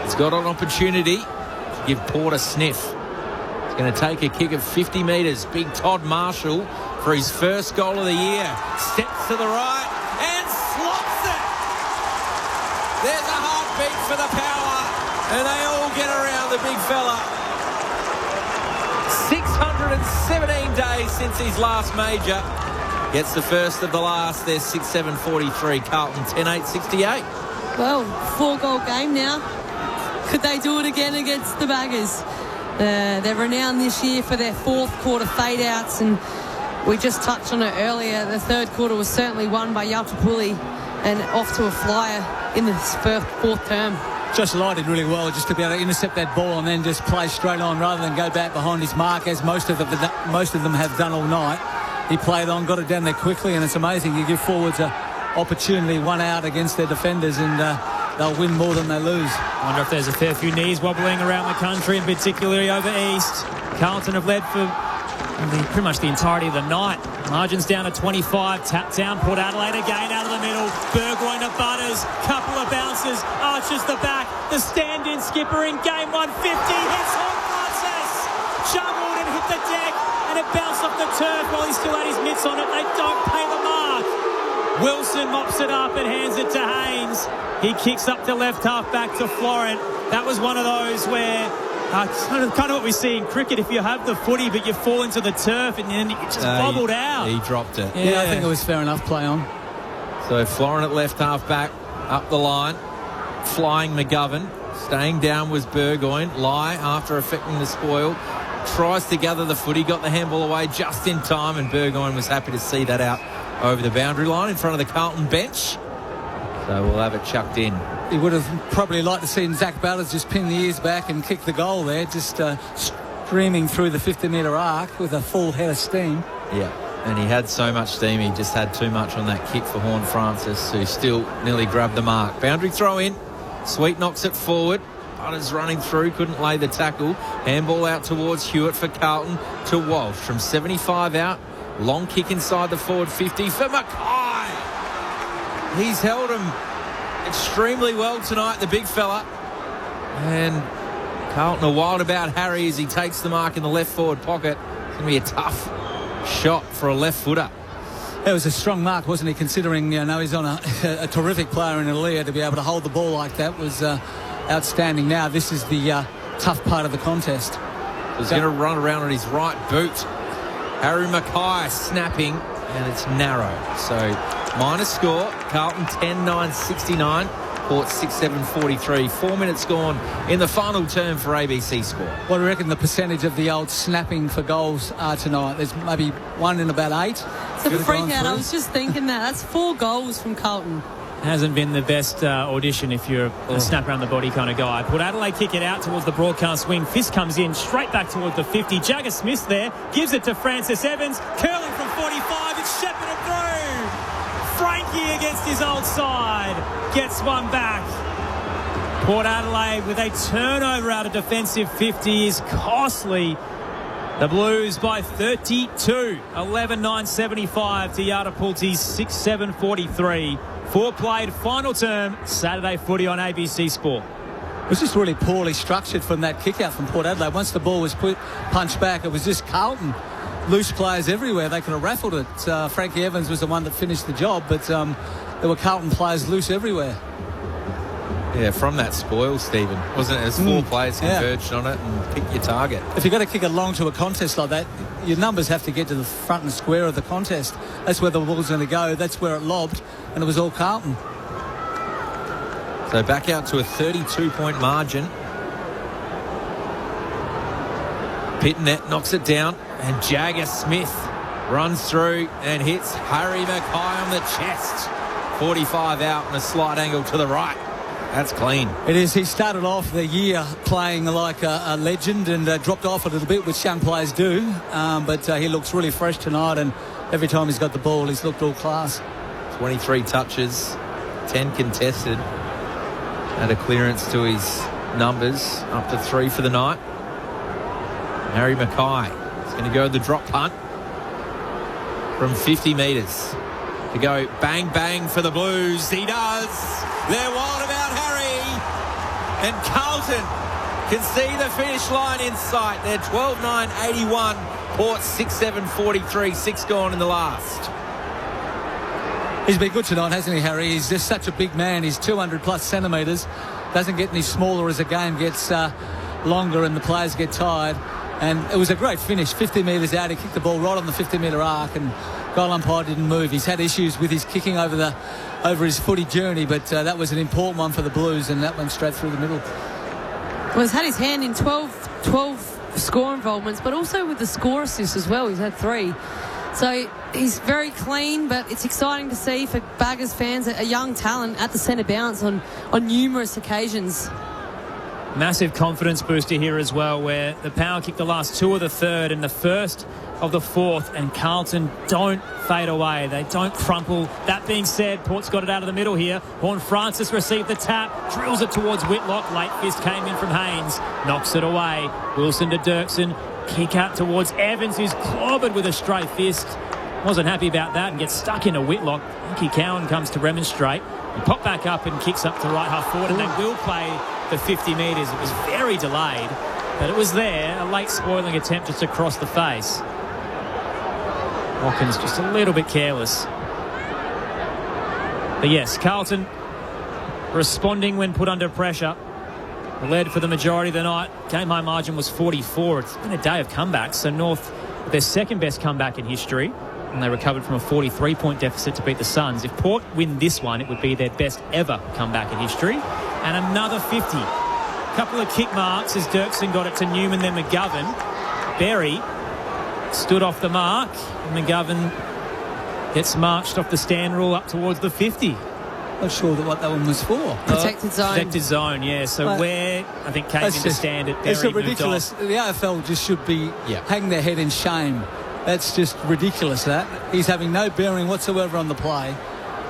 he's got an opportunity to give Port a sniff. He's going to take a kick of 50 metres. Big Todd Marshall for his first goal of the year. Steps to the right and slots it. There's a heartbeat for the Power. And they all get around the big fella. 617 days since his last major. Gets the first of the last. There's 6-7-43. Carlton 10-8-68. Well, 4-goal game now. Could they do it again against the Baggers? They're renowned this year for their fourth quarter fade-outs, and we just touched on it earlier. The third quarter was certainly won by Yaltapuli and off to a flyer in this fourth term. Josh Lai did really well just to be able to intercept that ball and then just play straight on rather than go back behind his mark, as most of them have done all night. He played on, got it down there quickly, and it's amazing. You give forwards an opportunity, one out against their defenders, and they'll win more than they lose. I wonder if there's a fair few knees wobbling around the country, and particularly over east. Carlton have led for pretty much the entirety of the night. Margins down to 25. Tap down. Port Adelaide again out of the middle. Burgoyne to Butters. Couple of bounces. Arches the back. The stand-in skipper in game 150. Hits Horn Francis. Juggled and hit the deck. And it bounced off the turf while he still had his mitts on it. They don't pay the mark. Wilson mops it up and hands it to Haynes. He kicks up to left half back to Florent. That was one of those where kind of what we see in cricket. If you have the footy but you fall into the turf and then it just bobbled out. He dropped it. Yeah, I think it was fair enough play on. So Florent at left half back, up the line. Flying McGovern. Staying down was Burgoyne. Lai, after affecting the spoil, tries to gather the footy, got the handball away just in time, and Burgoyne was happy to see that out over the boundary line in front of the Carlton bench. So we'll have it chucked in. He would have probably liked to see Zach Butters just pin the ears back and kick the goal there, just streaming through the 50-metre arc with a full head of steam. Yeah, and he had so much steam, he just had too much on that kick for Horn Francis, who still nearly grabbed the mark. Boundary throw in. Sweet knocks it forward. Butters running through, couldn't lay the tackle. Handball out towards Hewitt for Carlton to Walsh. From 75 out, long kick inside the forward 50 for Mackay. He's held him extremely well tonight, the big fella. And Carlton are wild about Harry as he takes the mark in the left forward pocket. It's going to be a tough shot for a left footer. It was a strong mark, wasn't he, considering he's on a terrific player in Aaliyah. To be able to hold the ball like that was outstanding. Now this is the tough part of the contest. He's going to run around on his right boot. Harry Mackay snapping, and it's narrow. So minus score, Carlton 10-9-69. Port 6-7-43. 4 minutes gone in the final term for ABC Sport. What do you reckon the percentage of the old snapping for goals are tonight? There's maybe 1 in about 8. It's a freak out. I was just thinking that. That's 4 goals from Carlton. Hasn't been the best audition if you're a snap around the body kind of guy. Port Adelaide kick it out towards the broadcast wing. Fist comes in straight back towards the 50. Jagger Smith there gives it to Francis Evans. Curling from 45. It's shepherded through. Frankie against his old side gets one back. Port Adelaide with a turnover out of defensive 50 is costly. The Blues by 32. 11-9-75 to Yardapulti's 6-7-43. 4 played final term Saturday footy on ABC Sport. It was just really poorly structured from that kick out from Port Adelaide. Once the ball was punched back, it was just Carlton. Loose players everywhere. They could have raffled it. Frankie Evans was the one that finished the job, but there were Carlton players loose everywhere. Yeah, from that spoil, Stephen. Wasn't it as 4 players converged on it and pick your target? If you've got to kick it long to a contest like that, your numbers have to get to the front and square of the contest. That's where the ball's going to go. That's where it lobbed, and it was all Carlton. So back out to a 32-point margin. Pitnet knocks it down, and Jagger Smith runs through and hits Harry Mackay on the chest. 45 out and a slight angle to the right. That's clean. It is. He started off the year playing like a legend and dropped off a little bit, which young players do. But he looks really fresh tonight, and every time he's got the ball, he's looked all class. 23 touches, 10 contested. Had a clearance to his numbers, up to 3 for the night. Harry Mackay is going to go the drop punt from 50 metres to go bang, bang for the Blues. He does. They're wild about Harry. And Carlton can see the finish line in sight. They're 12-9-81. Port 6-7-43. 6 gone in the last. He's been good tonight, hasn't he, Harry? He's just such a big man. He's 200-plus centimetres. Doesn't get any smaller as the game gets longer and the players get tired. And it was a great finish. 50 metres out, he kicked the ball right on the 50-metre arc, and goal umpire didn't move. He's had issues with his kicking over his footy journey, but that was an important one for the Blues, and that went straight through the middle. Well, he's had his hand in 12 score involvements, but also with the score assist as well. He's had 3. So he's very clean, but it's exciting to see for Baggers fans a young talent at the centre bounce on numerous occasions. Massive confidence booster here as well, where the Power kicked the last 2 of the third and the first of the fourth, and Carlton don't fade away. They don't crumple. That being said, Port's got it out of the middle here. Horne-Francis received the tap, drills it towards Whitlock. Late fist came in from Haynes, knocks it away. Wilson to Dirksen, kick out towards Evans, who's clobbered with a straight fist. Wasn't happy about that and gets stuck into Whitlock. Nicky Cowan comes to remonstrate. He popped back up and kicks up to right half forward, and they will play the 50 metres. It was very delayed, but it was there. A late spoiling attempt just across the face. Watkins just a little bit careless. But yes, Carlton responding when put under pressure. Led for the majority of the night. Game high margin was 44. It's been a day of comebacks. So North, their second best comeback in history, and they recovered from a 43-point deficit to beat the Suns. If Port win this one, it would be their best ever comeback in history. And another 50. Couple of kick marks as Dirksen got it to Newman, then McGovern. Berry stood off the mark. McGovern gets marched off the stand rule up towards the 50. Not sure what that one was for. Protected zone. Protected zone, yeah. So where, I think, came into stand at Berry. It's ridiculous. The AFL just should be hanging their head in shame. That's just ridiculous, that. He's having no bearing whatsoever on the play.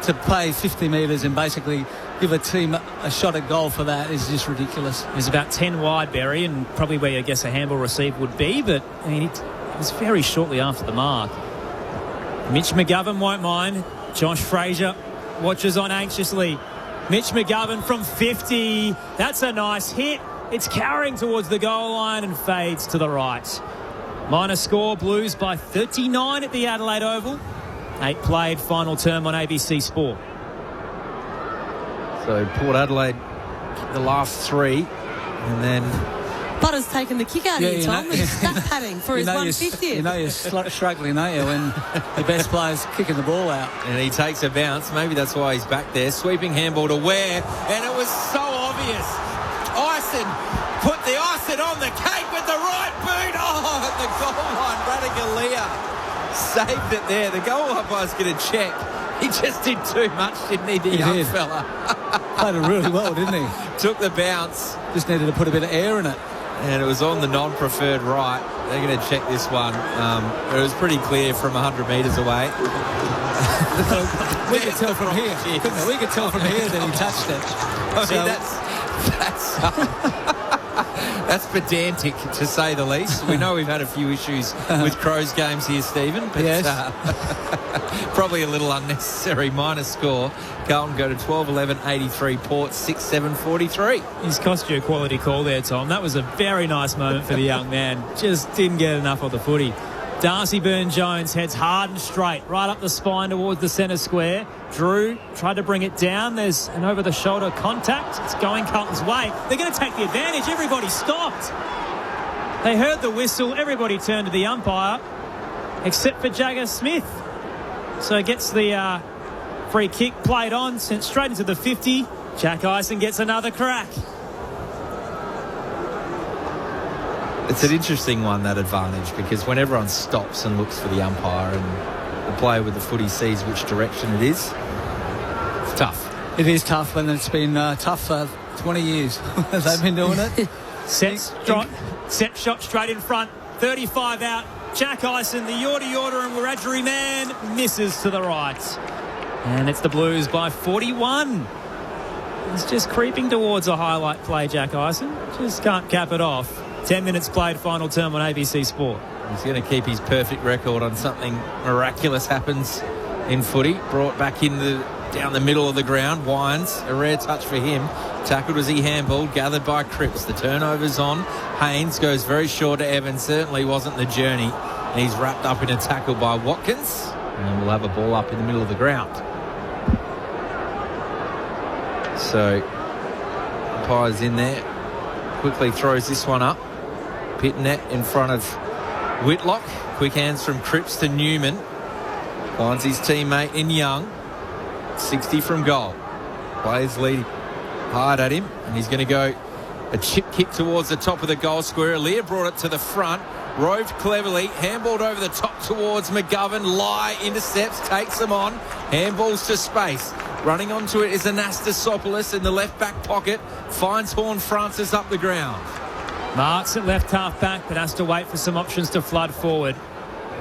To play 50 metres and basically give a team a shot at goal for that is just ridiculous. He's about 10 wide, Berry, and probably where I guess a handball receive would be, but I mean, it was very shortly after the mark. Mitch McGovern won't mind. Josh Frazier watches on anxiously. Mitch McGovern from 50. That's a nice hit. It's carrying towards the goal line and fades to the right. Minor score, Blues by 39 at the Adelaide Oval. 8 played, final term on ABC Sport. So Port Adelaide the last 3, and then Butters taking the kick out of you, Tom. He's stat padding for his 150th. You know you're struggling, aren't you, when the best player's kicking the ball out. And he takes a bounce. Maybe that's why he's back there. Sweeping handball to Ware, and it was so obvious. Ison put the icing on the cake with the right boot. Oh, at the goal line, Radagalia saved it there. The goal umpire's going to check. He just did too much, didn't he, the young fella? Played it really well, didn't he? Took the bounce. Just needed to put a bit of air in it. And it was on the non-preferred right. They're going to check this one. It was pretty clear from 100 metres away. We could tell from here. We could tell from here that he touched it. I mean, that's pedantic, to say the least. We know we've had a few issues with Crows games here, Stephen. But yes. Probably a little unnecessary. Minor score. Carlton go to 12-11, 83. Port 6-7, 43. He's cost you a quality call there, Tom. That was a very nice moment for the young man. Just didn't get enough of the footy. Darcy Byrne-Jones heads hard and straight, right up the spine towards the centre square. Drew tried to bring it down. There's an over-the-shoulder contact. It's going Carlton's way. They're going to take the advantage. Everybody stopped. They heard the whistle. Everybody turned to the umpire, except for Jagger Smith. So gets the free kick played on, sent straight into the 50. Jack Ison gets another crack. It's an interesting one, that advantage, because when everyone stops and looks for the umpire and the player with the footy sees which direction it is, it's tough. It is tough, and it's been tough for 20 years. They've been doing it. Set shot straight in front, 35 out. Jack Ison, the Yorta and Wiradjuri man, misses to the right. And it's the Blues by 41. He's just creeping towards a highlight play, Jack Ison. Just can't cap it off. 10 minutes played, final term on ABC Sport. He's going to keep his perfect record on something miraculous happens in footy. Brought back down the middle of the ground. Wines, a rare touch for him. Tackled as he handballed, gathered by Cripps. The turnover's on. Haynes goes very short to Evans. Certainly wasn't the journey. And he's wrapped up in a tackle by Watkins. And we'll have a ball up in the middle of the ground. So, umpire's in there. Quickly throws this one up. Pitnet in front of Whitlock. Quick hands from Cripps to Newman. Finds his teammate in Young. 60 from goal. Players leading hard at him. And he's going to go a chip kick towards the top of the goal square. Lear brought it to the front. Roved cleverly. Handballed over the top towards McGovern. Lai intercepts. Takes them on. Handballs to space. Running onto it is Anastasopoulos in the left back pocket. Finds Horn Francis up the ground. Marks at left half back, but has to wait for some options to flood forward.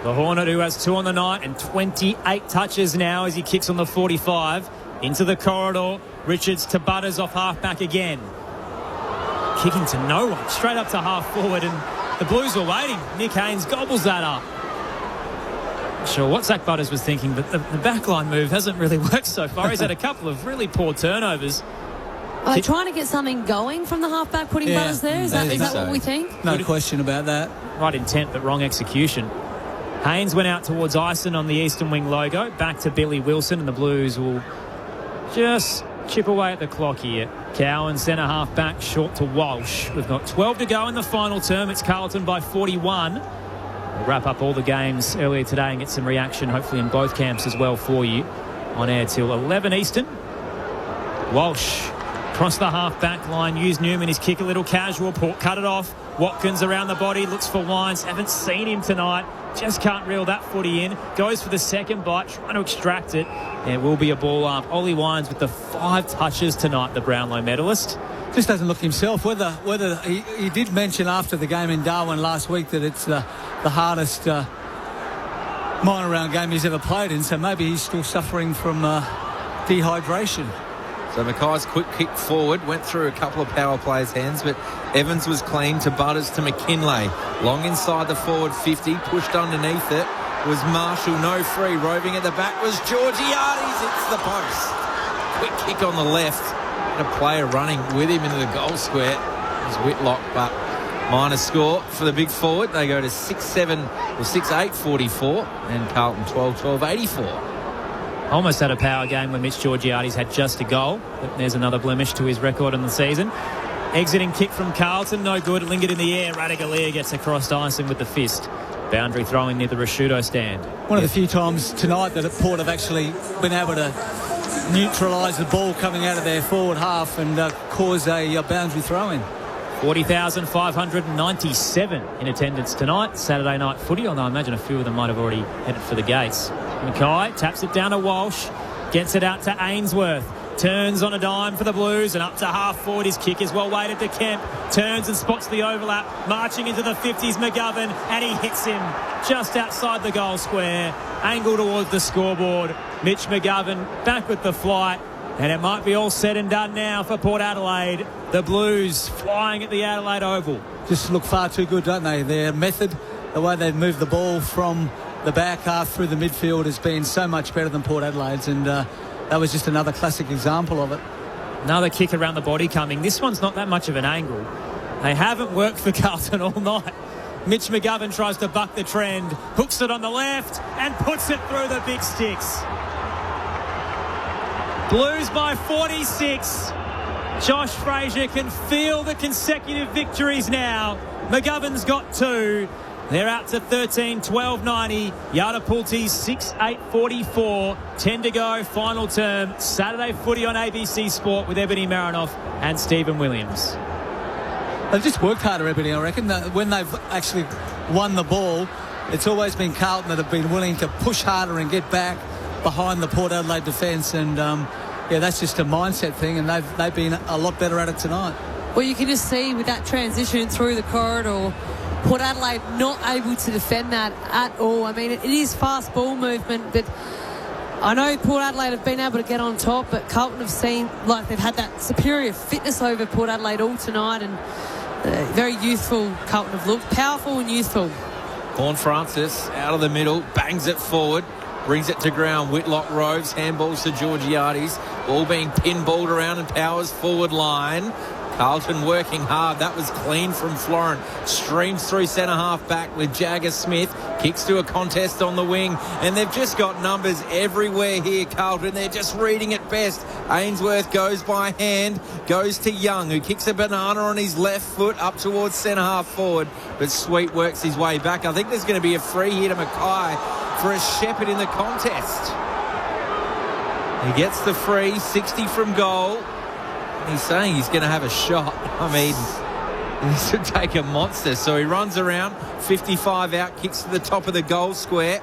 The Hornet, who has 2 on the night and 28 touches now as he kicks on the 45. Into the corridor. Richards to Butters off half back again. Kicking to no one. Straight up to half forward, and the Blues were waiting. Nick Haynes gobbles that up. Not sure what Zach Butters was thinking, but the backline move hasn't really worked so far. He's had a couple of really poor turnovers. Are they trying to get something going from the halfback, putting Butters there? Is that what we think? No question about that. Right intent, but wrong execution. Haynes went out towards Ison on the Eastern Wing logo. Back to Billy Wilson, and the Blues will just chip away at the clock here. Cowan, centre half back, short to Walsh. We've got 12 to go in the final term. It's Carlton by 41. We'll wrap up all the games earlier today and get some reaction, hopefully in both camps as well for you. On air till 11 Eastern. Walsh across the half-back line. Used Newman, his kick a little casual. Port cut it off. Watkins around the body. Looks for Wines. Haven't seen him tonight. Just can't reel that footy in. Goes for the second bite. Trying to extract it. It will be a ball up. Ollie Wines with the 5 touches tonight, the Brownlow medalist. Just doesn't look himself. Whether he did mention after the game in Darwin last week that it's the hardest minor round game he's ever played in, so maybe he's still suffering from dehydration. So Mackay's quick kick forward went through a couple of power players' hands, but Evans was clean to Butters to McKinlay. Long inside the forward 50, pushed underneath it was Marshall, no free. Roving at the back was Georgiades. It's the post. Quick kick on the left. And a player running with him into the goal square. It was Whitlock, but minor score for the big forward. They go to 6-7 or 6-8 44, and Carlton 12-12 84. Almost had a power game when Mitch Georgiades had just a goal, but there's another blemish to his record in the season. Exiting kick from Carlton, no good. Lingered in the air. Radaglia gets across Dyson with the fist. Boundary throwing near the Rashudo stand. One of the few times tonight that Port have actually been able to neutralise the ball coming out of their forward half and cause a boundary throw-in. 40,597 in attendance tonight. Saturday night footy, although I imagine a few of them might have already headed for the gates. Mackay taps it down to Walsh. Gets it out to Ainsworth. Turns on a dime for the Blues and up to half forward. His kick is well weighted to Kemp. Turns and spots the overlap. Marching into the 50s, McGovern, and he hits him just outside the goal square. Angle towards the scoreboard. Mitch McGovern back with the flight. And it might be all said and done now for Port Adelaide. The Blues flying at the Adelaide Oval. Just look far too good, don't they? Their method, the way they've moved the ball from the back half through the midfield has been so much better than Port Adelaide's, and that was just another classic example of it. Another kick around the body coming. This one's not that much of an angle. They haven't worked for Carlton all night. Mitch McGovern tries to buck the trend, hooks it on the left and puts it through the big sticks. Blues by 46. Josh Frazier can feel the consecutive victories now. McGovern's got 2. They're out to 13-12-90. Yardapulti 6-8-44. 10 to go, final term. Saturday footy on ABC Sport with Ebony Marinoff and Stephen Williams. They've just worked harder, Ebony, I reckon. When they've actually won the ball, it's always been Carlton that have been willing to push harder and get back behind the Port Adelaide defence. And, that's just a mindset thing, and they've been a lot better at it tonight. Well, you can just see with that transition through the corridor, Port Adelaide not able to defend that at all. I mean, it is fast ball movement, but I know Port Adelaide have been able to get on top, but Carlton have seemed like they've had that superior fitness over Port Adelaide all tonight, and very youthful Carlton have looked. Powerful and youthful. Vaughan Francis out of the middle, bangs it forward, brings it to ground. Whitlock roves, handballs to Georgiades. Ball being pinballed around and Powers forward line. Carlton working hard. That was clean from Florent. Streams through centre half back with Jagger Smith. Kicks to a contest on the wing. And they've just got numbers everywhere here, Carlton. They're just reading it best. Ainsworth goes by hand. Goes to Young, who kicks a banana on his left foot up towards centre half forward. But Sweet works his way back. I think there's going to be a free here to Mackay for a Shepherd in the contest. He gets the free, 60 from goal. He's saying he's going to have a shot. I mean, this would take a monster. So he runs around, 55 out, kicks to the top of the goal square.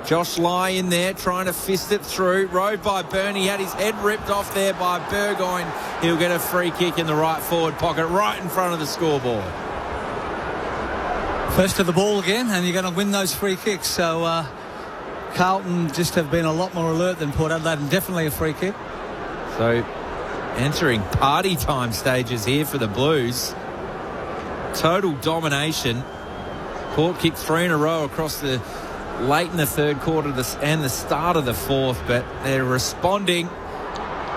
Josh Lai in there trying to fist it through. Rode by Byrne. He had his head ripped off there by Burgoyne. He'll get a free kick in the right forward pocket, right in front of the scoreboard. First to the ball again, and you're going to win those free kicks. So Carlton just have been a lot more alert than Port Adelaide, and definitely a free kick. So entering party time stages here for the Blues. Total domination. Port kicked 3 in a row across the late in the third quarter and the start of the fourth, but they're responding.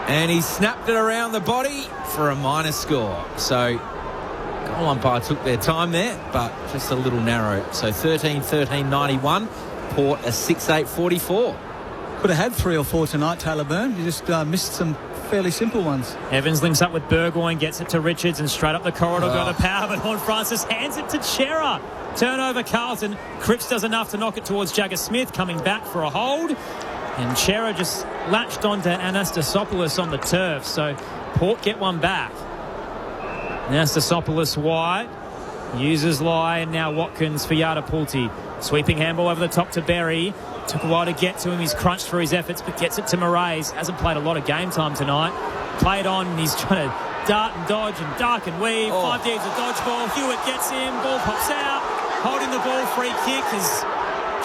And he snapped it around the body for a minor score. So goal umpire took their time there, but just a little narrow. So 13-13-91. Port a 6-8-44. Could have had 3 or 4 tonight, Taylor Byrne. You just missed some fairly simple ones. Evans links up with Burgoyne, gets it to Richards, and straight up the corridor got the power, but Vaughan Francis hands it to Chera. Turnover Carlton. Cripps does enough to knock it towards Jagger Smith, coming back for a hold. And Chera just latched onto Anastasopoulos on the turf, so Port get one back. Anastasopoulos wide. Uses Lai, and now Watkins for Yardapulti. Sweeping handball over the top to Berry. Took a while to get to him. He's crunched for his efforts, but gets it to Moraes. Hasn't played a lot of game time tonight. Played on, and he's trying to dart and dodge and duck and weave. 5 D's a dodgeball. Hewitt gets him. Ball pops out. Holding the ball, free kick as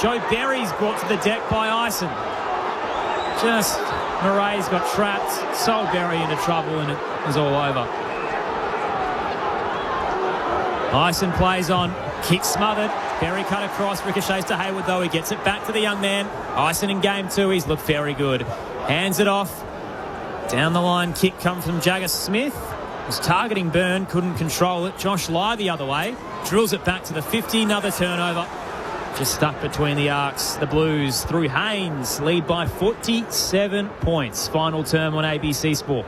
Joe Berry's brought to the deck by Ison. Just Moraes got trapped, sold Berry into trouble, and it was all over. Ison plays on, kick smothered. Berry cut across, ricochets to Hayward though. He gets it back to the young man. Ison in game 2, he's looked very good. Hands it off. Down the line, kick comes from Jagger Smith. Was targeting Byrne, couldn't control it. Josh Lai the other way. Drills it back to the 50, another turnover. Just stuck between the arcs. The Blues, through Haynes, lead by 47 points. Final term on ABC Sport.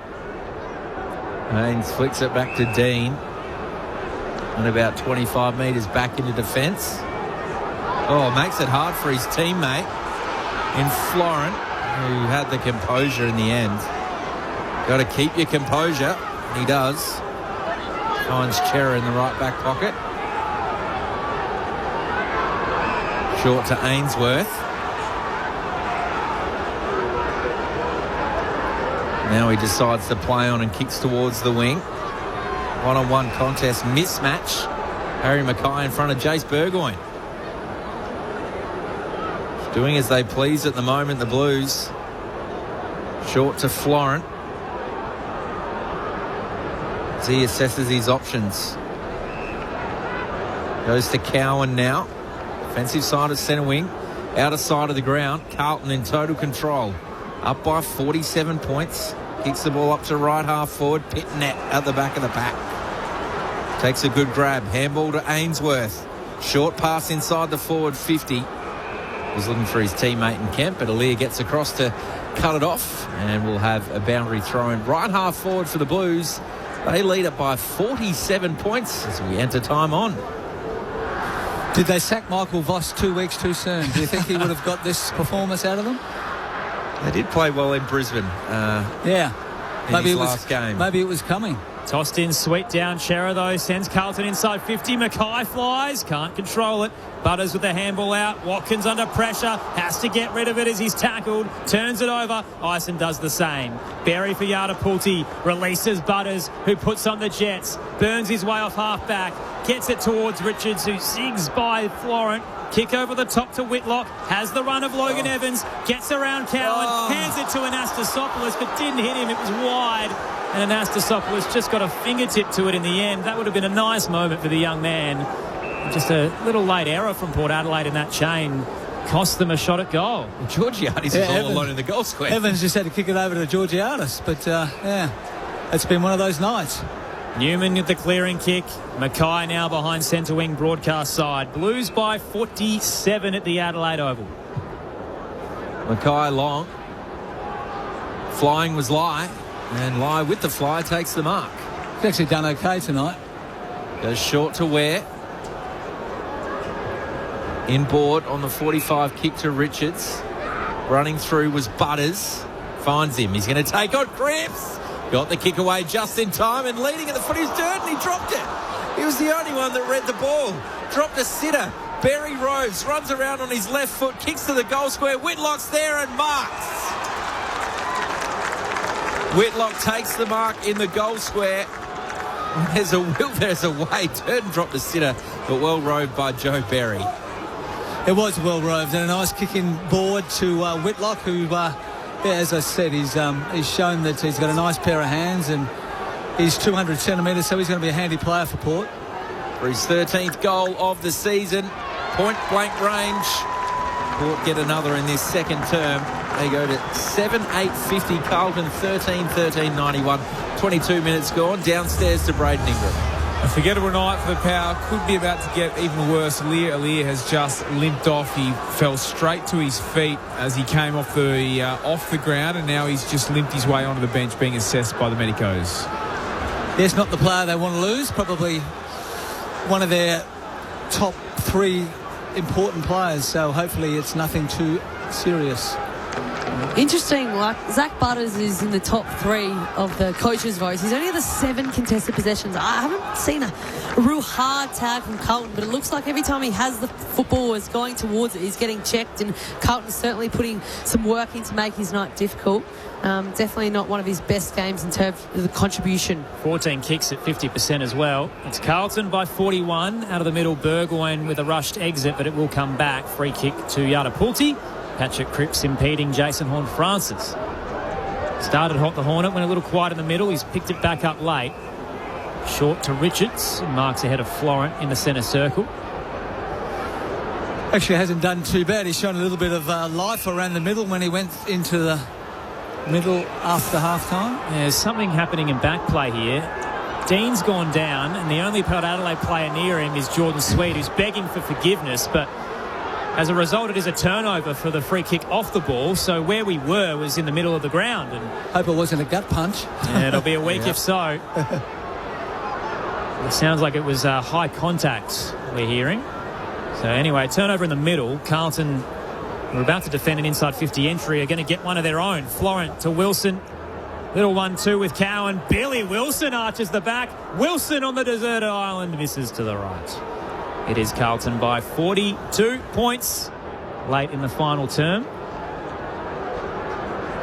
Haynes flicks it back to Dean. And about 25 metres back into defence. Oh, makes it hard for his teammate in Florent, who had the composure in the end. Got to keep your composure. He does. Finds Chera in the right back pocket. Short to Ainsworth. Now he decides to play on and kicks towards the wing. One-on-one contest mismatch. Harry Mackay in front of Jace Burgoyne. Doing as they please at the moment, the Blues. Short to Florent. As he assesses his options. Goes to Cowan now. Offensive side of centre wing. Outer side of the ground. Carlton in total control. Up by 47 points. Kicks the ball up to right half forward. Pitnet at the back of the pack. Takes a good grab. Handball to Ainsworth. Short pass inside the forward 50. Was looking for his teammate in Kemp, but Aaliyah gets across to cut it off, and we'll have a boundary throw in right half forward for the Blues. They lead it by 47 points as we enter time on. Did they sack Michael Voss 2 weeks too soon? Do you think he would have got this performance out of them? They did play well in Brisbane. Maybe his last game. Maybe it was coming. Tossed in, sweet down. Chera, though, sends Carlton inside 50. Mackay flies, can't control it. Butters with the handball out. Watkins under pressure, has to get rid of it as he's tackled. Turns it over. Ison does the same. Berry for Yardapulti. Releases Butters, who puts on the Jets. Burns his way off half-back. Gets it towards Richards, who zigs by Florent. Kick over the top to Whitlock. Has the run of Logan Evans. Gets around Cowan. Hands it to Anastasopoulos, but didn't hit him. It was wide. And Anastasopoulos just got a fingertip to it in the end. That would have been a nice moment for the young man. Just a little late error from Port Adelaide in that chain cost them a shot at goal. Well, Georgiades is all alone in the goal square. Evans just had to kick it over to Georgiades, but it's been one of those nights. Newman with the clearing kick. Mackay now behind centre wing broadcast side. Blues by 47 at the Adelaide Oval. Mackay long. Flying was Lai. And Lai with the fly takes the mark. He's actually done okay tonight. Goes short to Ware. Inboard on the 45 kick to Richards. Running through was Butters. Finds him. He's going to take on Cripps. Got the kick away just in time and leading at the foot of his dirt, and he dropped it. He was the only one that read the ball. Dropped a sitter. Barry Rose runs around on his left foot, kicks to the goal square. Whitlock's there and marks. Whitlock takes the mark in the goal square. There's a will, there's a way. Turn and dropped a sitter, but well roved by Joe Berry. It was well roved and a nice kicking board to Whitlock, who, as I said, he's shown that he's got a nice pair of hands and he's 200 centimetres, so he's going to be a handy player for Port. For his 13th goal of the season, point blank range. Port get another in this second term. They go to 7-8-50. Carlton 13-13-91. 22 minutes gone. Downstairs to Braden Ingram. A forgettable night for the Power. Could be about to get even worse. Aaliyah has just limped off. He fell straight to his feet as he came off the ground, and now he's just limped his way onto the bench, being assessed by the medicos. Yes, not the player they want to lose. Probably one of their top three important players. So hopefully it's nothing too serious. Interesting, like Zach Butters is in the top three of the coaches' votes. He's only had 7 contested possessions. I haven't seen a real hard tag from Carlton, but it looks like every time he has the football is going towards it, he's getting checked, and Carlton's certainly putting some work in to make his night difficult. Definitely not one of his best games in terms of the contribution. 14 kicks at 50% as well. It's Carlton by 41. Out of the middle, Burgoyne with a rushed exit, but it will come back. Free kick to Yardapulti. Patrick Cripps impeding Jason Horne-Francis. Started hot the Hornet, went a little quiet in the middle. He's picked it back up late. Short to Richards. Marks ahead of Florent in the centre circle. Actually hasn't done too bad. He's shown a little bit of life around the middle when he went into the middle after half-time. Yeah, there's something happening in back play here. Dean's gone down, and the only Port Adelaide player near him is Jordan Sweet, who's begging for forgiveness, but As a result, it is a turnover for the free kick off the ball. So where we were was in the middle of the ground. And hope it wasn't a gut punch. Yeah, it'll be a week if so. It sounds like it was high contact we're hearing. So anyway, turnover in the middle. Carlton were about to defend an inside 50 entry. Are going to get one of their own. Florent to Wilson. Little 1-2 with Cowan. Billy Wilson arches the back. Wilson on the deserted island misses to the right. It is Carlton by 42 points late in the final term.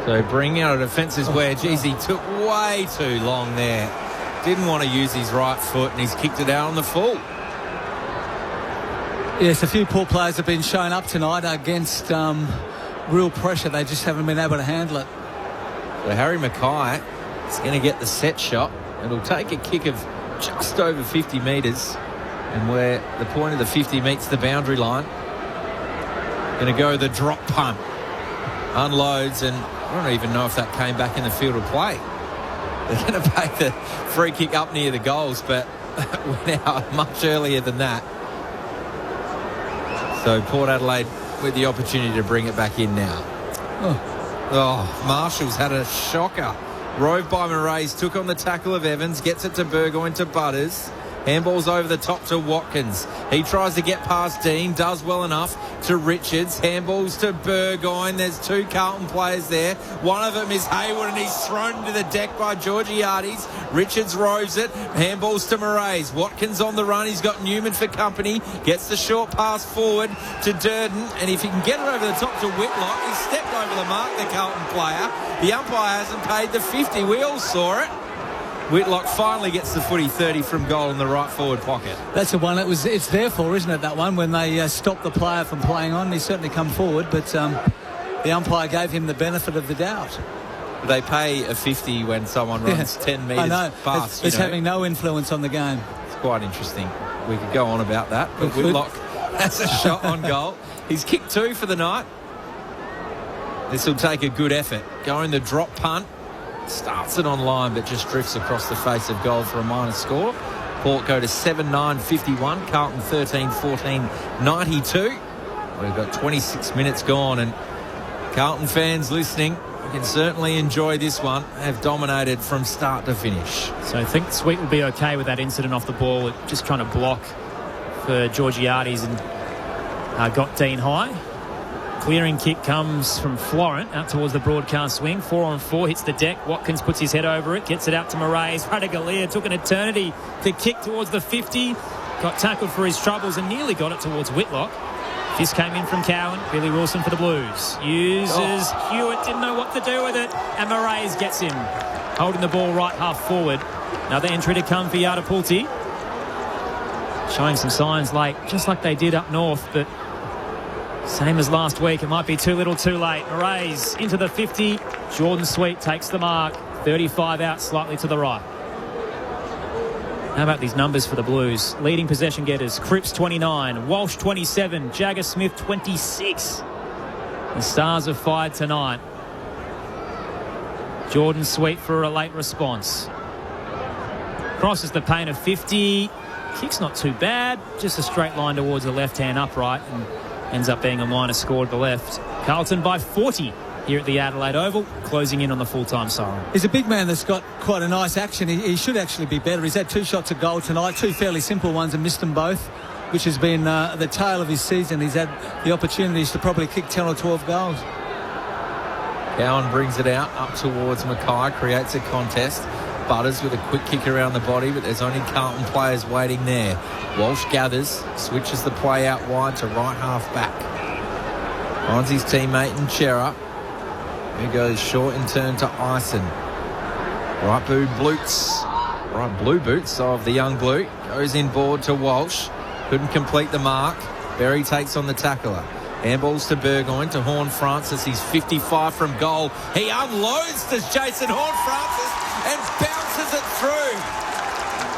So bringing out a defensive wedge. He took way too long there. Didn't want to use his right foot, and he's kicked it out on the full. Yes, a few poor players have been shown up tonight against real pressure. They just haven't been able to handle it. So Harry Mackay is going to get the set shot. It'll take a kick of just over 50 metres, and where the point of the 50 meets the boundary line. Going to go the drop punt. Unloads, and I don't even know if that came back in the field of play. They're going to pay the free kick up near the goals, but went out much earlier than that. So Port Adelaide with the opportunity to bring it back in now. Oh, Marshall's had a shocker. Rove by Moraes, took on the tackle of Evans, gets it to Burgoyne to Butters. Handballs over the top to Watkins. He tries to get past Dean, does well enough to Richards. Handballs to Burgoyne. There's two Carlton players there. One of them is Hayward, and he's thrown into the deck by Georgiades. Richards roves it. Handballs to Moraes. Watkins on the run. He's got Newman for company. Gets the short pass forward to Durden, and if he can get it over the top to Whitlock, he's stepped over the mark, the Carlton player. The umpire hasn't paid the 50. We all saw it. Whitlock finally gets the footy 30 from goal in the right forward pocket. That's the one it's there for, isn't it, that one, when they stop the player from playing on. He's certainly come forward, but the umpire gave him the benefit of the doubt. They pay a 50 when someone runs 10 metres past. It's having no influence on the game. It's quite interesting. We could go on about that, but Whitlock has a shot on goal. He's kicked 2 for the night. This will take a good effort. Going the drop punt. Starts it on line, but just drifts across the face of goal for a minor score. Port go to 7-9-51. Carlton 13-14-92. We've got 26 minutes gone, and Carlton fans listening, you can certainly enjoy this one. Have dominated from start to finish. So I think Sweet will be okay with that incident off the ball, just trying to block for Georgiades, and got Dean high. Clearing kick comes from Florent out towards the broadcast wing. 4-on-4, hits the deck. Watkins puts his head over it, gets it out to Moraes. Radaglia took an eternity to kick towards the 50. Got tackled for his troubles and nearly got it towards Whitlock. Fist came in from Cowan. Billy Wilson for the Blues. Uses Hewitt, didn't know what to do with it. And Moraes gets him. Holding the ball right half forward. Another entry to come for Yadapulti. Showing some signs just like they did up north, but same as last week, it might be too little too late. Moraes into the 50. Jordan Sweet takes the mark. 35 out, slightly to the right. How about these numbers for the Blues? Leading possession getters, Cripps 29, Walsh 27, Jagger Smith 26. The Stars have fired tonight. Jordan Sweet for a late response. Crosses the paint of 50. Kick's not too bad. Just a straight line towards the left-hand upright, and ends up being a minor score to the left. Carlton by 40 here at the Adelaide Oval, closing in on the full-time siren. He's a big man that's got quite a nice action. He should actually be better. He's had 2 shots at goal tonight, 2 fairly simple ones, and missed them both, which has been the tail of his season. He's had the opportunities to probably kick 10 or 12 goals. Cowan brings it out up towards Mackay, creates a contest. Butters with a quick kick around the body, but there's only Carlton players waiting there. Walsh gathers, switches the play out wide to right half back. Finds his teammate in Chera. He goes short in turn to Ison. Right blue boots of the young blue. Goes inboard to Walsh. Couldn't complete the mark. Berry takes on the tackler. Handballs to Burgoyne, to Horne-Francis. He's 55 from goal. He unloads to Jason Horne-Francis and bounces it through.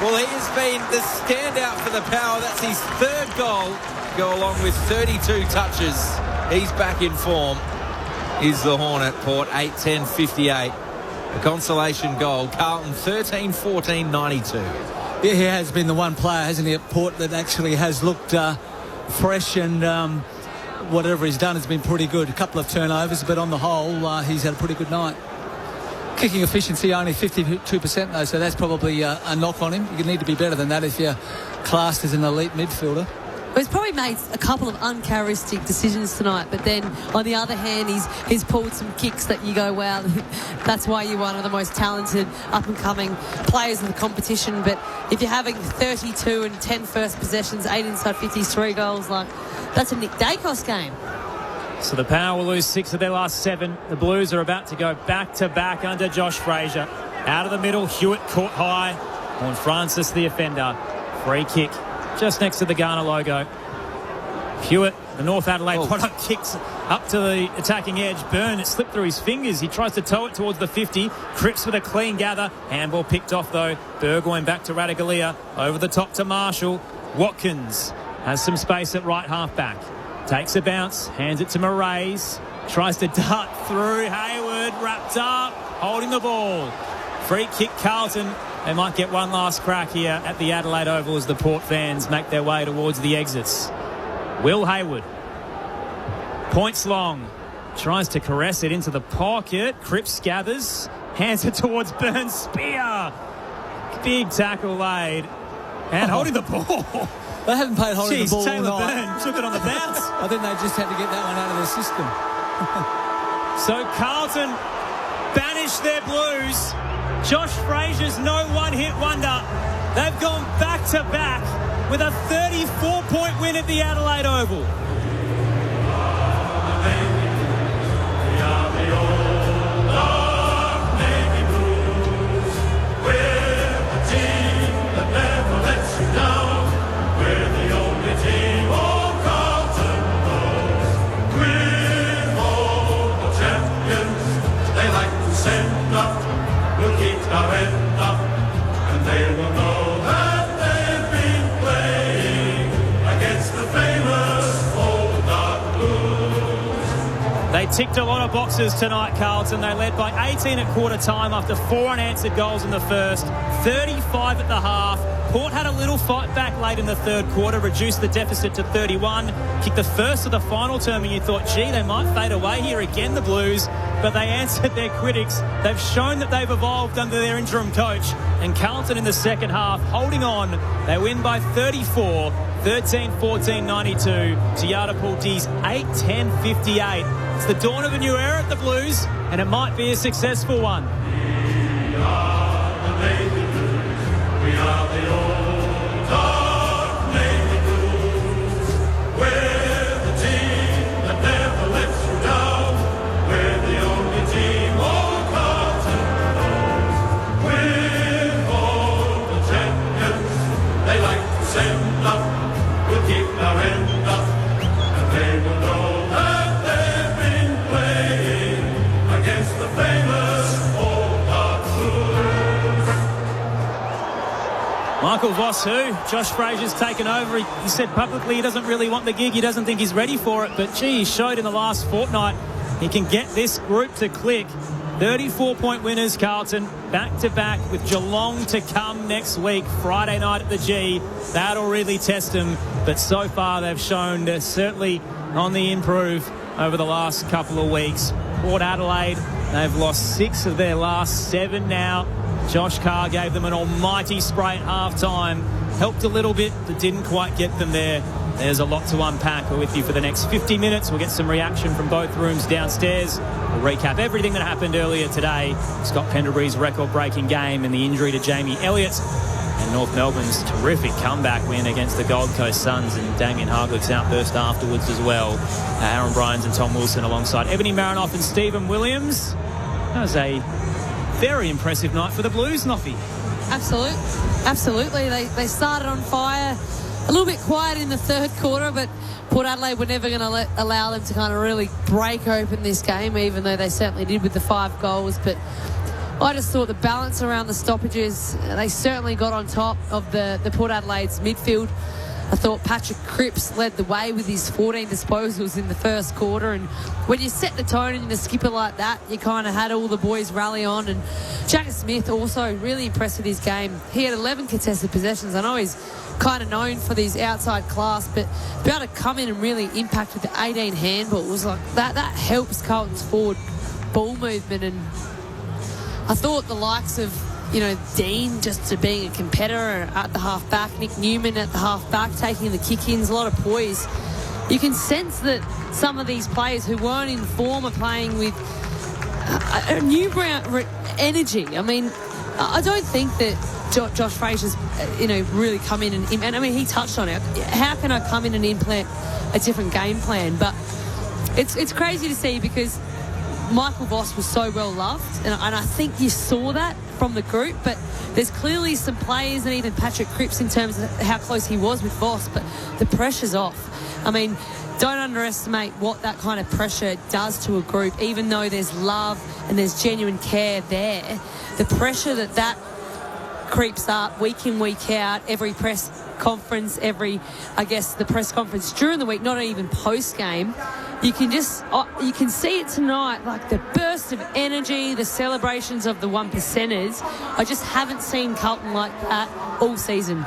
Well, he has been the standout for the Power. That's his 3rd goal. Go along with 32 touches. He's back in form. Is the Hornet. Port 8-10-58. A consolation goal. Carlton 13-14-92. Yeah, he has been the one player, hasn't he, at Port that actually has looked fresh and whatever he's done has been pretty good. A couple of turnovers, but on the whole, he's had a pretty good night. Kicking efficiency only 52% though, so that's probably a knock on him. You need to be better than that if you're classed as an elite midfielder. But he's probably made a couple of uncharacteristic decisions tonight, but then on the other hand, he's pulled some kicks that you go, wow, that's why you're one of the most talented up-and-coming players in the competition. But if you're having 32 and 10 first possessions, 8 inside 50s, 3 goals, like that's a Nick Dacos game. So the Power will lose 6 of their last 7. The Blues are about to go back-to-back under Josh Frazier. Out of the middle, Hewitt caught high on Francis, the offender. Free kick just next to the Ghana logo. Hewitt, the North Adelaide product, kicks up to the attacking edge. Byrne, it slipped through his fingers. He tries to tow it towards the 50. Cripps with a clean gather. Handball picked off though. Burgoyne back to Radaglia. Over the top to Marshall. Watkins has some space at right half back. Takes a bounce, hands it to Moraes. Tries to dart through. Hayward wrapped up, holding the ball. Free kick Carlton. They might get one last crack here at the Adelaide Oval as the Port fans make their way towards the exits. Will Hayward. Points long. Tries to caress it into the pocket. Cripps gathers. Hands it towards Burns. Spear. Big tackle laid. And holding the ball. They haven't played holding the ball Taylor all night. Byrne took it on the bounce. I think they just had to get that one out of their system. So Carlton banish their Blues. Josh Frazier's no one-hit wonder. They've gone back-to-back with a 34-point win at the Adelaide Oval. They ticked a lot of boxes tonight, Carlton. They led by 18 at quarter time after 4 unanswered goals in the first, 35 at the half. Port had a little fight back late in the third quarter, reduced the deficit to 31, kicked the first of the final term, and you thought, gee, they might fade away here again, the Blues. But they answered their critics. They've shown that they've evolved under their interim coach. And Carlton in the second half, holding on. They win by 34, 13-14-92 to Yardapul D's 8-10-58. It's the dawn of a new era at the Blues, and it might be a successful one. We are the Navy Blues. We are the old dark Navy Blues. We're the team that never lets you down. We're the only team old Carlton knows. We're all the champions. They like to send up. We'll keep our end up, and they will know that they've been playing against the famous old dark Blues. Michael Voss, Josh Frazier's taken over. He said publicly he doesn't really want the gig. He doesn't think he's ready for it. But, gee, he showed in the last fortnight he can get this group to click. 34-point winners, Carlton, back-to-back with Geelong to come next week, Friday night at the G. That'll really test them. But so far they've shown they're certainly on the improve over the last couple of weeks. Port Adelaide, they've lost 6 of their last 7 now. Josh Carr gave them an almighty spray at half-time. Helped a little bit, but didn't quite get them there. There's a lot to unpack. We're with you for the next 50 minutes. We'll get some reaction from both rooms downstairs. We'll recap everything that happened earlier today. Scott Pendlebury's record-breaking game and the injury to Jamie Elliott. And North Melbourne's terrific comeback win against the Gold Coast Suns, and Damien Harglick's outburst afterwards as well. Aaron Bryans and Tom Wilson alongside Ebony Marinoff and Stephen Williams. That was a very impressive night for the Blues, Noffy. Absolutely. They started on fire. A little bit quiet in the third quarter, but Port Adelaide were never going to allow them to kind of really break open this game, even though they certainly did with the 5 goals. But I just thought the balance around the stoppages, they certainly got on top of the Port Adelaide's midfield. I thought Patrick Cripps led the way with his 14 disposals in the first quarter, and when you set the tone and a skipper like that, you kind of had all the boys rally on. And Jagger Smith also really impressed with his game. He had 11 contested possessions. I know he's kind of known for these outside class, but to be able to come in and really impact with the 18 handball was like that helps Carlton's forward ball movement. And I thought the likes of, you know, Dean just to being a competitor at the half-back, Nick Newman at the half-back, taking the kick-ins, a lot of poise. You can sense that some of these players who weren't in form are playing with a new energy. I mean, I don't think that Josh Fraser's, really come in and I mean, he touched on it. How can I come in and implement a different game plan? But it's crazy to see because Michael Voss was so well loved, and I think you saw that from the group, but there's clearly some players, and even Patrick Cripps in terms of how close he was with Voss, but the pressure's off. I mean, don't underestimate what that kind of pressure does to a group, even though there's love and there's genuine care there. The pressure that creeps up week in, week out, every press conference, the press conference during the week, not even post-game. You can see it tonight, like the burst of energy, the celebrations of the 1%ers. I just haven't seen Carlton like that all season.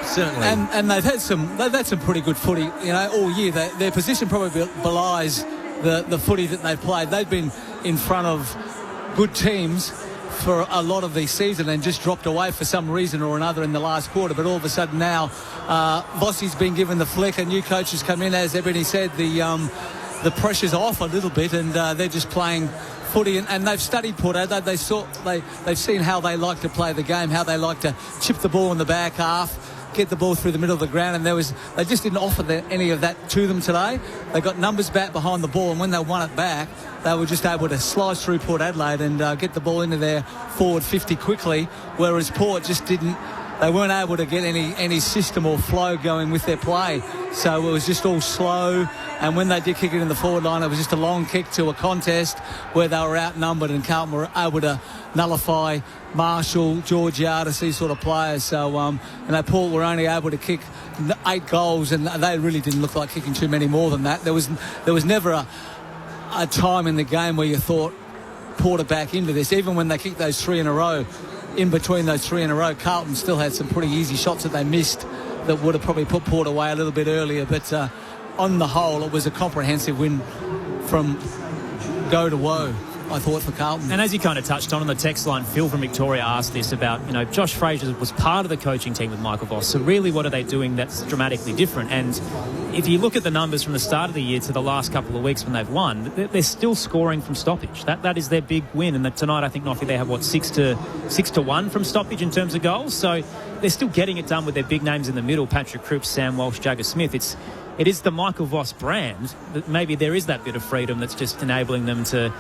Certainly. And they've had some pretty good footy, all year. Their position probably belies the footy that they've played. They've been in front of good teams for a lot of the season and just dropped away for some reason or another in the last quarter. But all of a sudden now, Vossi's been given the flick, and new coaches come in. As Ebony said, the pressure's off a little bit, and they're just playing footy. And they've studied Port Adelaide. They've seen how they like to play the game, how they like to chip the ball in the back half, get the ball through the middle of the ground, and they just didn't offer any of that to them today. They got numbers back behind the ball, and when they won it back, they were just able to slice through Port Adelaide and get the ball into their forward 50 quickly, whereas Port just didn't. They weren't able to get any system or flow going with their play. So it was just all slow, and when they did kick it in the forward line, it was just a long kick to a contest where they were outnumbered, and Carlton were able to nullify Marshall, Georgiades, these sort of players. So, Port were only able to kick 8 goals, and they really didn't look like kicking too many more than that. There was never a time in the game where you thought Port are back into this. Even when they kicked those 3 in a row, in between those 3 in a row, Carlton still had some pretty easy shots that they missed that would have probably put Port away a little bit earlier. But on the whole, it was a comprehensive win from go to woe, I thought, for Carlton. And as you kind of touched on the text line, Phil from Victoria asked this about, Josh Fraser was part of the coaching team with Michael Voss. So really, what are they doing that's dramatically different? And if you look at the numbers from the start of the year to the last couple of weeks when they've won, they're still scoring from stoppage. That is their big win. And tonight, I think, Noffy, they have, 6 to 1 from stoppage in terms of goals. So they're still getting it done with their big names in the middle, Patrick Cripps, Sam Walsh, Jagger Smith. It is the Michael Voss brand, that maybe there is that bit of freedom that's just enabling them to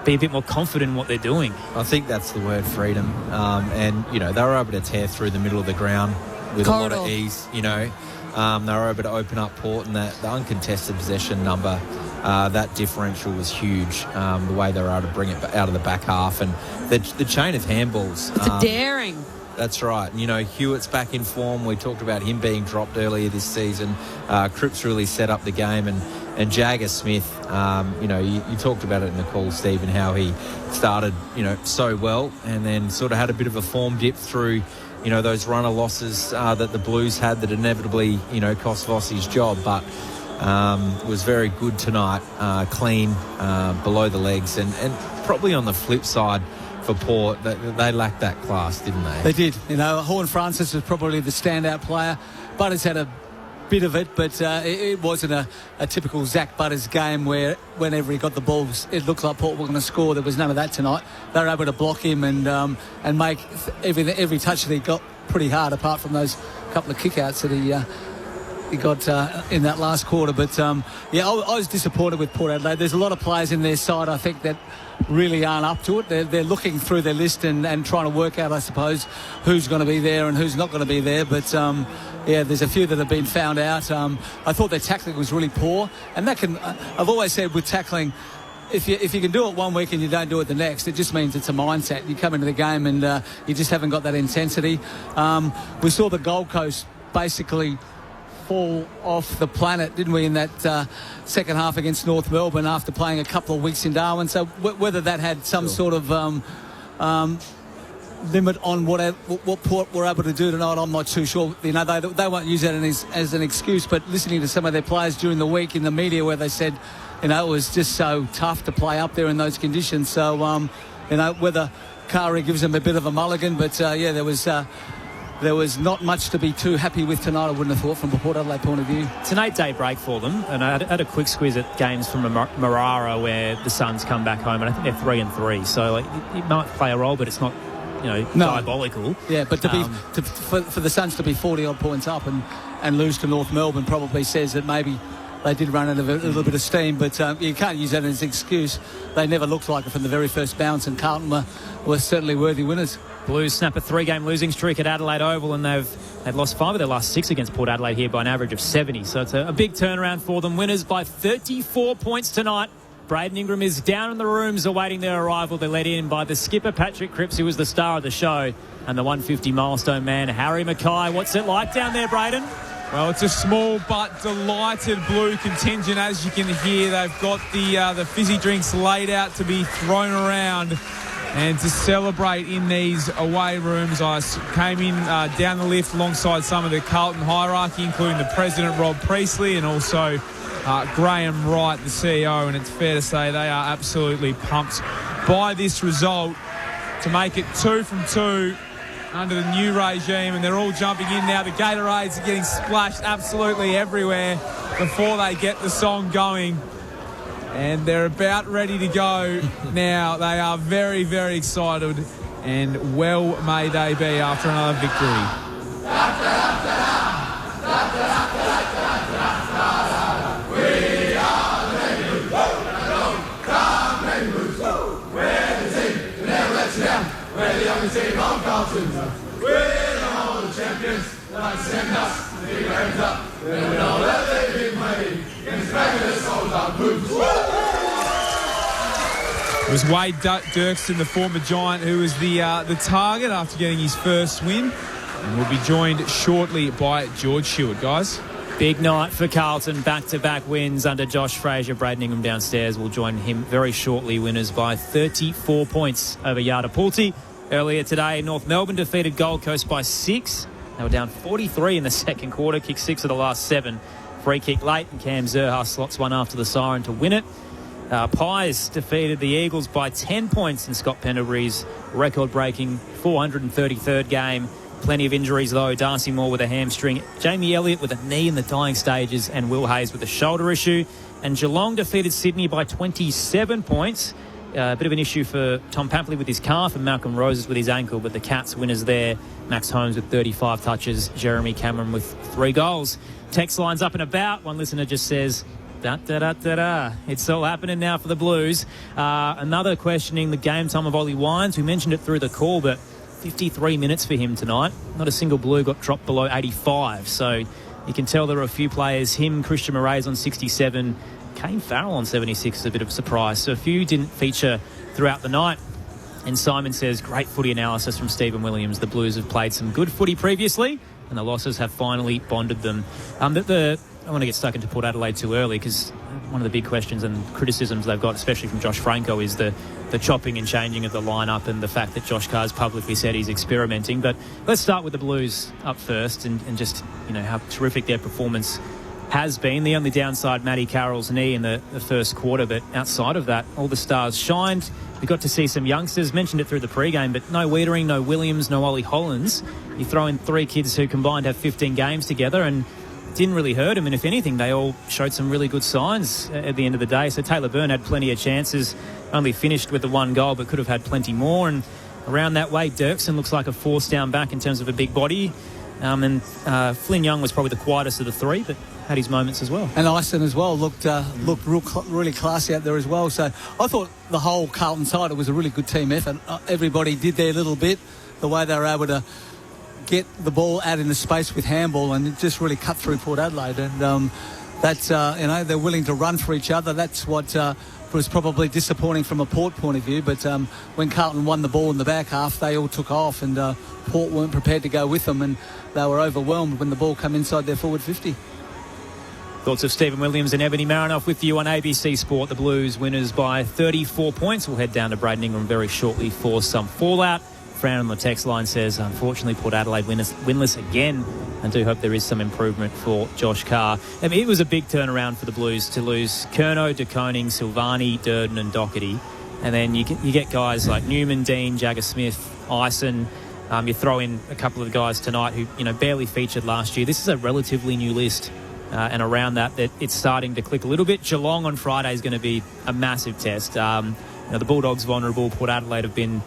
be a bit more confident in what they're doing. I think that's the word, freedom. And they were able to tear through the middle of the ground with a lot of ease. They were able to open up Port, and the uncontested possession number, that differential was huge. The way they were able to bring it out of the back half, and the chain of handballs. It's daring. That's right. Hewitt's back in form. We talked about him being dropped earlier this season. Cripps really set up the game, and Jagger Smith, you talked about it in the call, Stephen, how he started, so well, and then sort of had a bit of a form dip through, those runner losses that the Blues had that inevitably, cost Voss his job, but was very good tonight, clean, below the legs, and probably on the flip side for Port, they lacked that class, didn't they? They did. Horn Francis was probably the standout player. Butters had a bit of it, but it wasn't a typical Zach Butters game where whenever he got the balls, it looked like Port were going to score. There was none of that tonight. They were able to block him and make every touch that he got pretty hard, apart from those couple of kickouts that he got in that last quarter. But I was disappointed with Port Adelaide. There's a lot of players in their side, I think, that really aren't up to it. They're looking through their list and trying to work out, I suppose, who's going to be there and who's not going to be there. But there's a few that have been found out. I thought their tackling was really poor, and that can. I've always said with tackling, if you can do it one week and you don't do it the next, it just means it's a mindset. You come into the game and you just haven't got that intensity. We saw the Gold Coast basically fall off the planet, didn't we, in that second half against North Melbourne after playing a couple of weeks in Darwin. So whether that had some sort of limit on what Port were able to do tonight, I'm not too sure. You know, they won't use that as an excuse, but listening to some of their players during the week in the media where they said, you know, it was just so tough to play up there in those conditions. So, you know, whether Kari gives them a bit of a mulligan, but yeah, there was not much to be too happy with tonight, I wouldn't have thought, from a Port Adelaide point of view. It's an 8-day break for them, and I had a quick squeeze at games from Marara where the Suns come back home, and I think they're 3-3, so like, it might play a role, but it's not, you know, diabolical. Yeah, but for the Suns to be 40-odd points up and lose to North Melbourne probably says that maybe they did run out of a little bit of steam, but you can't use that as an excuse. They never looked like it from the very first bounce, and Carlton were certainly worthy winners. Blues snap a 3-game losing streak at Adelaide Oval, and they've lost 5 of their last 6 against Port Adelaide here by an average of 70. So it's a big turnaround for them. Winners by 34 points tonight. Braden Ingram is down in the rooms awaiting their arrival. They're led in by the skipper, Patrick Cripps, who was the star of the show, and the 150 milestone man, Harry Mackay. What's it like down there, Braden? Well, it's a small but delighted Blue contingent, as you can hear. They've got the fizzy drinks laid out to be thrown around and to celebrate in these away rooms. I came in down the lift alongside some of the Carlton hierarchy, including the president, Rob Priestley, and also Graham Wright, the CEO, and it's fair to say they are absolutely pumped by this result to make it 2 from 2 under the new regime, and they're all jumping in now. The Gatorades are getting splashed absolutely everywhere before they get the song going, and they're about ready to go now. They are very, very excited, and well may they be after another victory. We're the young team of Carlton. We're all the champions. They send us the big hands up. Then we know that they've been waiting. Against regulars, all our Blues. It was Wade Dirksen, the former Giant, who was the target after getting his first win. And we'll be joined shortly by George Stewart, guys. Big night for Carlton, back-to-back wins under Josh Fraser. Braden Ingham downstairs will join him very shortly. Winners by 34 points over Yardapulti. Earlier today, North Melbourne defeated Gold Coast by 6. They were down 43 in the second quarter, kicked 6 of the last 7. Free kick late, and Cam Zerha slots one after the siren to win it. Pies defeated the Eagles by 10 points in Scott Pendlebury's record-breaking 433rd game. Plenty of injuries, though. Darcy Moore with a hamstring, Jamie Elliott with a knee in the dying stages, and Will Hayes with a shoulder issue. And Geelong defeated Sydney by 27 points. A bit of an issue for Tom Pampley with his calf and Malcolm Roses with his ankle, but the Cats winners there. Max Holmes with 35 touches, Jeremy Cameron with 3 goals. Text lines up and about. One listener just says, da-da-da-da-da. It's all happening now for the Blues. Another questioning the game time of Ollie Wines. We mentioned it through the call, but 53 minutes for him tonight. Not a single Blue got dropped below 85. So you can tell there are a few players. Him, Christian Moraes on 67, Kane Farrell on 76 is a bit of a surprise. So a few didn't feature throughout the night. And Simon says, great footy analysis from Stephen Williams. The Blues have played some good footy previously, and the losses have finally bonded them. I want to get stuck into Port Adelaide too early, because one of the big questions and criticisms they've got, especially from Josh Franco, is the chopping and changing of the lineup and the fact that Josh Carr's publicly said he's experimenting. But let's start with the Blues up first and just, you know, how terrific their performance has been. The only downside, Matty Carroll's knee in the first quarter, but outside of that, all the stars shined. We got to see some youngsters, mentioned it through the pre-game, but no Wiedering, no Williams, no Ollie Hollands. You throw in 3 kids who combined have 15 games together, and didn't really hurt them, and if anything, they all showed some really good signs at the end of the day. So Taylor Byrne had plenty of chances, only finished with the 1 goal, but could have had plenty more. And around that way, Dirksen looks like a force down back in terms of a big body. And Flynn Young was probably the quietest of the 3, but had his moments as well. And Ison as well looked really classy out there as well. So I thought the whole Carlton side, it was a really good team effort. Everybody did their little bit, the way they were able to get the ball out in the space with handball, and it just really cut through Port Adelaide. And that's, they're willing to run for each other. That's what was probably disappointing from a Port point of view, but when Carlton won the ball in the back half, they all took off, and Port weren't prepared to go with them, and they were overwhelmed when the ball came inside their forward 50. Thoughts of Stephen Williams and Ebony Marinoff with you on ABC Sport. The Blues winners by 34 points. We'll head down to Braden Ingram very shortly for some fallout. Fran on the text line says, unfortunately, Port Adelaide winless again, and do hope there is some improvement for Josh Carr. I mean, it was a big turnaround for the Blues to lose Curnow, De Koning, Silvani, Durden and Doherty. And then you get guys like Newman, Dean, Jagger-Smith, Ison. You throw in a couple of guys tonight who, barely featured last year. This is a relatively new list. And around that it's starting to click a little bit. Geelong on Friday is going to be a massive test. The Bulldogs vulnerable. Port Adelaide have been,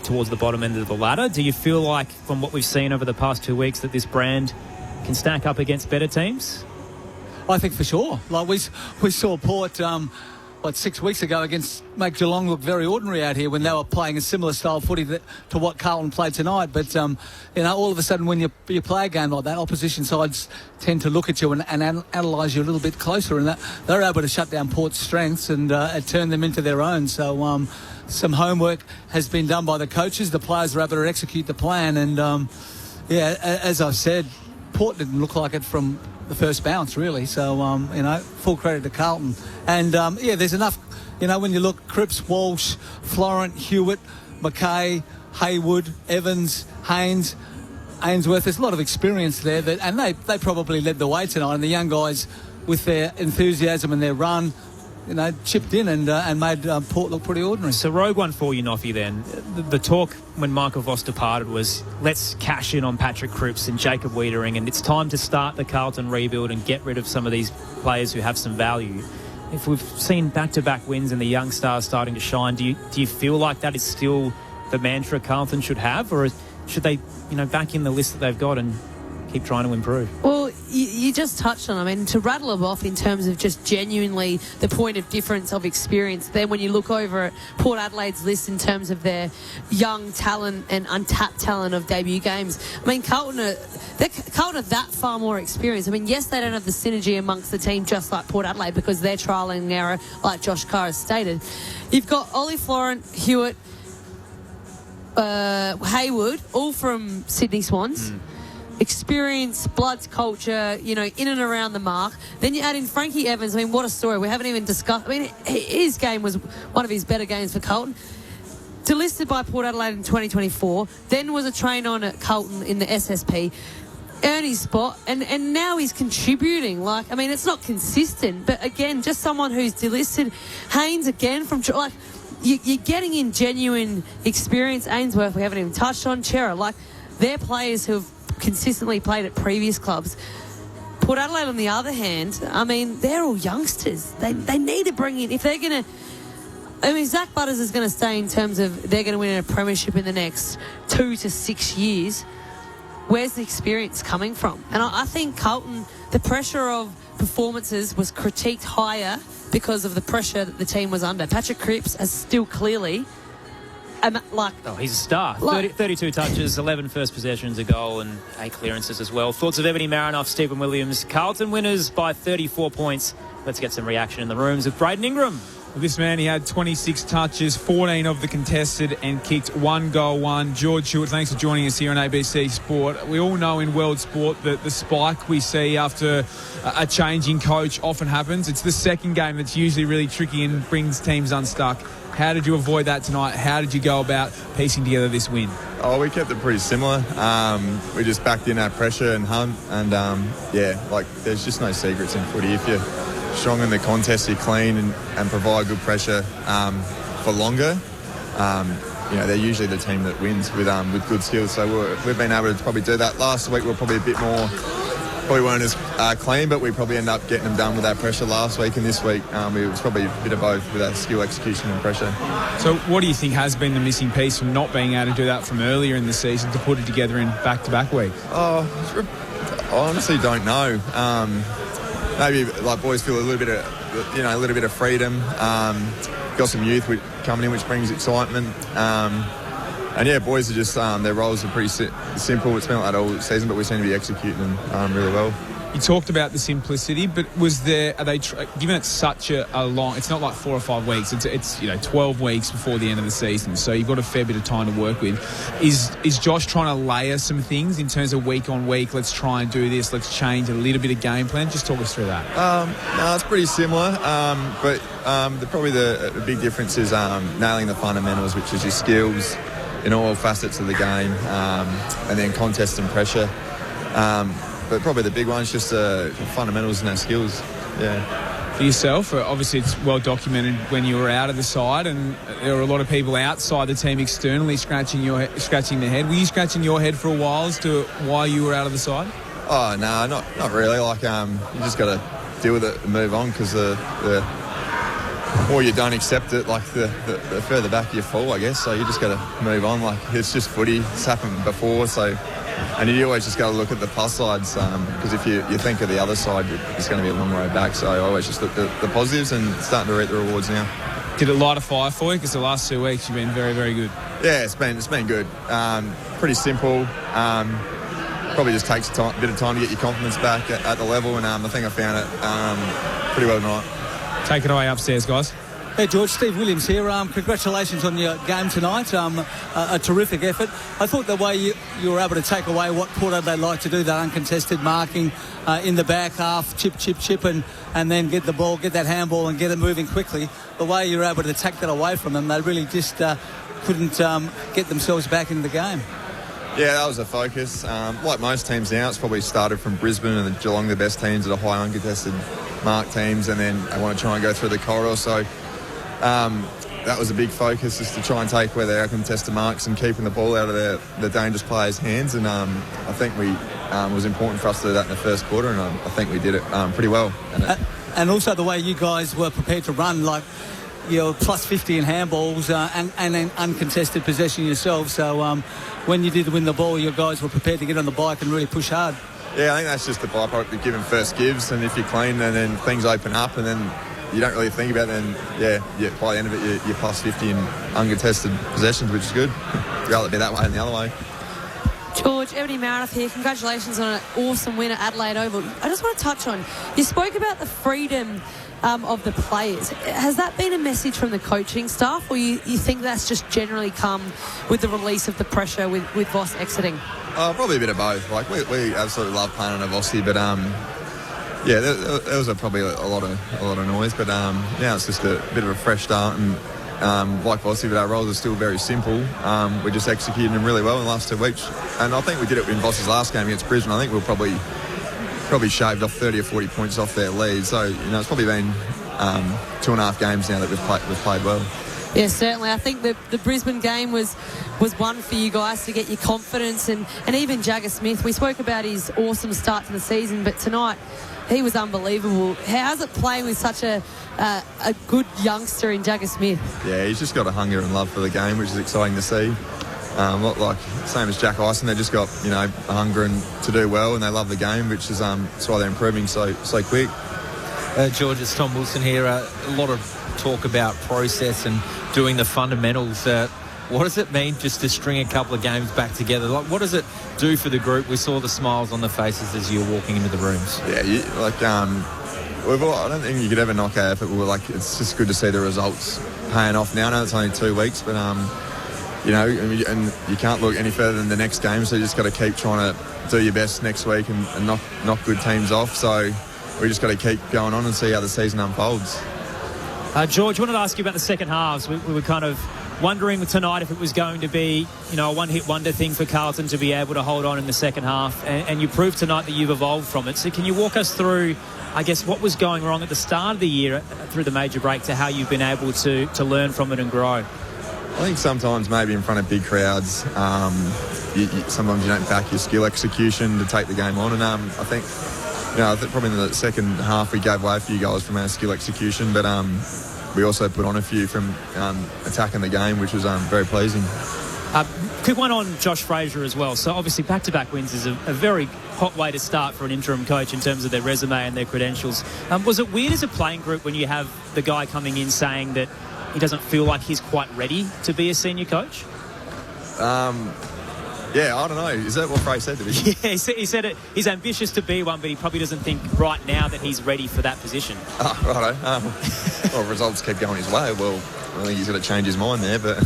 towards the bottom end of the ladder. Do you feel like, from what we've seen over the past 2 weeks, that this brand can stack up against better teams? I think for sure. Like we saw Port 6 weeks ago make Geelong look very ordinary out here when they were playing a similar style footy to what Carlton played tonight. But all of a sudden when you play a game like that, opposition sides tend to look at you and analyse you a little bit closer, and that they're able to shut down Port's strengths and turn them into their own. So some homework has been done by the coaches. The players are able to execute the plan, and as I've said, Port didn't look like it from the first bounce, really. So, full credit to Carlton. And, there's enough, when you look, Cripps, Walsh, Florent, Hewitt, McKay, Haywood, Evans, Haynes, Ainsworth. There's a lot of experience there, and they probably led the way tonight. And the young guys, with their enthusiasm and their run, chipped in and made Port look pretty ordinary. So rogue one for you, Noffy, then. The talk when Michael Voss departed was, let's cash in on Patrick Cripps and Jacob Wiedering, and it's time to start the Carlton rebuild and get rid of some of these players who have some value. If we've seen back-to-back wins and the young stars starting to shine, do you feel like that is still the mantra Carlton should have, or should they, back in the list that they've got and keep trying to improve? Well, you just touched on, to rattle them off in terms of just genuinely the point of difference of experience. Then when you look over at Port Adelaide's list in terms of their young talent and untapped talent of debut games, Carlton are that far more experienced. Yes, they don't have the synergy amongst the team just like Port Adelaide because they're trial and error, like Josh Carr has stated. You've got Ollie Florent, Hewitt, Haywood, all from Sydney Swans. Experience, Bloods culture, in and around the mark. Then you add in Frankie Evans. What a story. We haven't even discussed. His game was one of his better games for Carlton. Delisted by Port Adelaide in 2024. Then was a train on at Carlton in the SSP. Earned his spot, and now he's contributing. It's not consistent, but again, just someone who's delisted. Haynes again from you're getting in genuine experience. Ainsworth, we haven't even touched on. Chera, they're players who have consistently played at previous clubs. Port Adelaide, on the other hand, they're all youngsters. They need to bring in, if they're going to, Zach Butters is going to stay in terms of they're going to win a premiership in the next 2 to 6 years. Where's the experience coming from? And I think Carlton, the pressure of performances was critiqued higher because of the pressure that the team was under. Patrick Cripps has still clearly... he's a star. 32 touches, 11 first possessions, a goal and 8 clearances as well. Thoughts of Ebony Marinoff, Stephen Williams. Carlton winners by 34 points. Let's get some reaction in the rooms with Braden Ingram. This man, he had 26 touches, 14 of the contested, and kicked 1 goal. George Hewitt, thanks for joining us here on ABC Sport. We all know in world sport that the spike we see after a changing coach often happens. It's the second game that's usually really tricky and brings teams unstuck. How did you avoid that tonight? How did you go about piecing together this win? We kept it pretty similar. We just backed in our pressure and hunt, and there's just no secrets in footy. If you're strong in the contest, you're clean and provide good pressure for longer. They're usually the team that wins with good skills. So we've been able to probably do that. Last week we were probably a bit more. Probably weren't as clean, but we probably ended up getting them done with that pressure last week, and this week it was probably a bit of both with that skill, execution and pressure. So what do you think has been the missing piece from not being able to do that from earlier in the season to put it together in back-to-back weeks? I honestly don't know. Maybe boys feel a little bit of freedom. Got some youth coming in, which brings excitement. Boys are just, their roles are pretty simple. It's been like that all season, but we seem to be executing them really well. You talked about the simplicity, but are they given it such a long? It's not like 4 or 5 weeks. It's 12 weeks before the end of the season, so you've got a fair bit of time to work with. Is Josh trying to layer some things in terms of week on week? Let's try and do this. Let's change a little bit of game plan. Just talk us through that. No, it's pretty similar, but probably the big difference is nailing the fundamentals, which is your skills in all facets of the game, and then contest and pressure. But probably the big one is just fundamentals and our skills. Yeah. For yourself, obviously it's well documented when you were out of the side, and there were a lot of people outside the team externally scratching their head. Were you scratching your head for a while as to why you were out of the side? Oh no, not really. Like you just got to deal with it and move on, because the more you don't accept it, like the further back you fall, I guess. So you just got to move on. Like, it's just footy. It's happened before, so. And you always just got to look at the plus sides, because if you think of the other side, it's going to be a long road back. So I always just look at the positives and starting to reap the rewards now. Did it light a fire for you? Because the last 2 weeks you've been very, very good. Yeah, it's been good. Pretty simple. Probably just takes a bit of time to get your confidence back at the level, and I think I found it pretty well tonight. Take it away upstairs, guys. Hey George, Steve Williams here. Congratulations on your game tonight. A terrific effort. I thought the way you were able to take away what Port Adelaide like to do, that uncontested marking in the back half, chip, and then get the ball, get that handball and get it moving quickly. The way you were able to take that away from them, they really just couldn't get themselves back into the game. Yeah, that was a focus. Like most teams now, it's probably started from Brisbane and Geelong, the best teams, that are high uncontested mark teams, and then they want to try and go through the corridor. So that was a big focus, is to try and take away their uncontested marks and keeping the ball out of the dangerous players' hands. And I think it was important for us to do that in the first quarter, and I think we did it pretty well. And also the way you guys were prepared to run, like plus 50 in handballs and an uncontested possession yourself. So when you did win the ball, your guys were prepared to get on the bike and really push hard. Yeah, I think that's just the byproduct of giving first gives, and if you're clean, and then things open up, and then you don't really think about it, and by the end of it, you're plus 50 in uncontested possessions, which is good. You'd rather be that way than the other way. George, Ebony Meredith here. Congratulations on an awesome win at Adelaide Oval. I just want to touch on, you spoke about the freedom of the players. Has that been a message from the coaching staff, or you think that's just generally come with the release of the pressure with Voss exiting? Probably a bit of both. Like, we absolutely love playing on a Vossi, but yeah, there was probably a lot of noise, but now it's just a bit of a fresh start, and like Vossi, but our roles are still very simple. We're just executing them really well in the last 2 weeks, and I think we did it in Vossi's last game against Brisbane. I think we'll probably shaved off 30 or 40 points off their lead. So it's probably been 2.5 games now that we've played well. Yeah, certainly. I think the Brisbane game was one for you guys to get your confidence, and even Jagger Smith. We spoke about his awesome start to the season, but tonight he was unbelievable. How's it playing with such a good youngster in Jagger Smith? Yeah, he's just got a hunger and love for the game, which is exciting to see. Like same as Jack Ison, they just got a hunger and to do well, and they love the game, which is that's why they're improving so quick. George, it's Tom Wilson here. A lot of talk about process and doing the fundamentals. What does it mean just to string a couple of games back together? Like, what does it do for the group? We saw the smiles on the faces as you were walking into the rooms. Yeah, I don't think you could ever knock our effort. It's just good to see the results paying off now. I know it's only 2 weeks, but and you can't look any further than the next game, so you just got to keep trying to do your best next week and knock good teams off. So we just got to keep going on and see how the season unfolds. George, I wanted to ask you about the second halves. We were kind of wondering tonight if it was going to be a one-hit wonder thing for Carlton to be able to hold on in the second half, and you proved tonight that you've evolved from it. So can you walk us through, I guess, what was going wrong at the start of the year through the major break to how you've been able to learn from it and grow? I think sometimes maybe in front of big crowds, sometimes you don't back your skill execution to take the game on. And I think probably in the second half we gave away a few goals from our skill execution, but we also put on a few from attacking the game, which was very pleasing. Quick one on Josh Fraser as well. So obviously back-to-back wins is a very hot way to start for an interim coach in terms of their resume and their credentials. Was it weird as a playing group when you have the guy coming in saying that he doesn't feel like he's quite ready to be a senior coach? Yeah, I don't know. Is that what Frey said to me? Yeah, he said it. He's ambitious to be one, but he probably doesn't think right now that he's ready for that position. Oh, righto. Well, results kept going his way. Well, I think he's got to change his mind there, but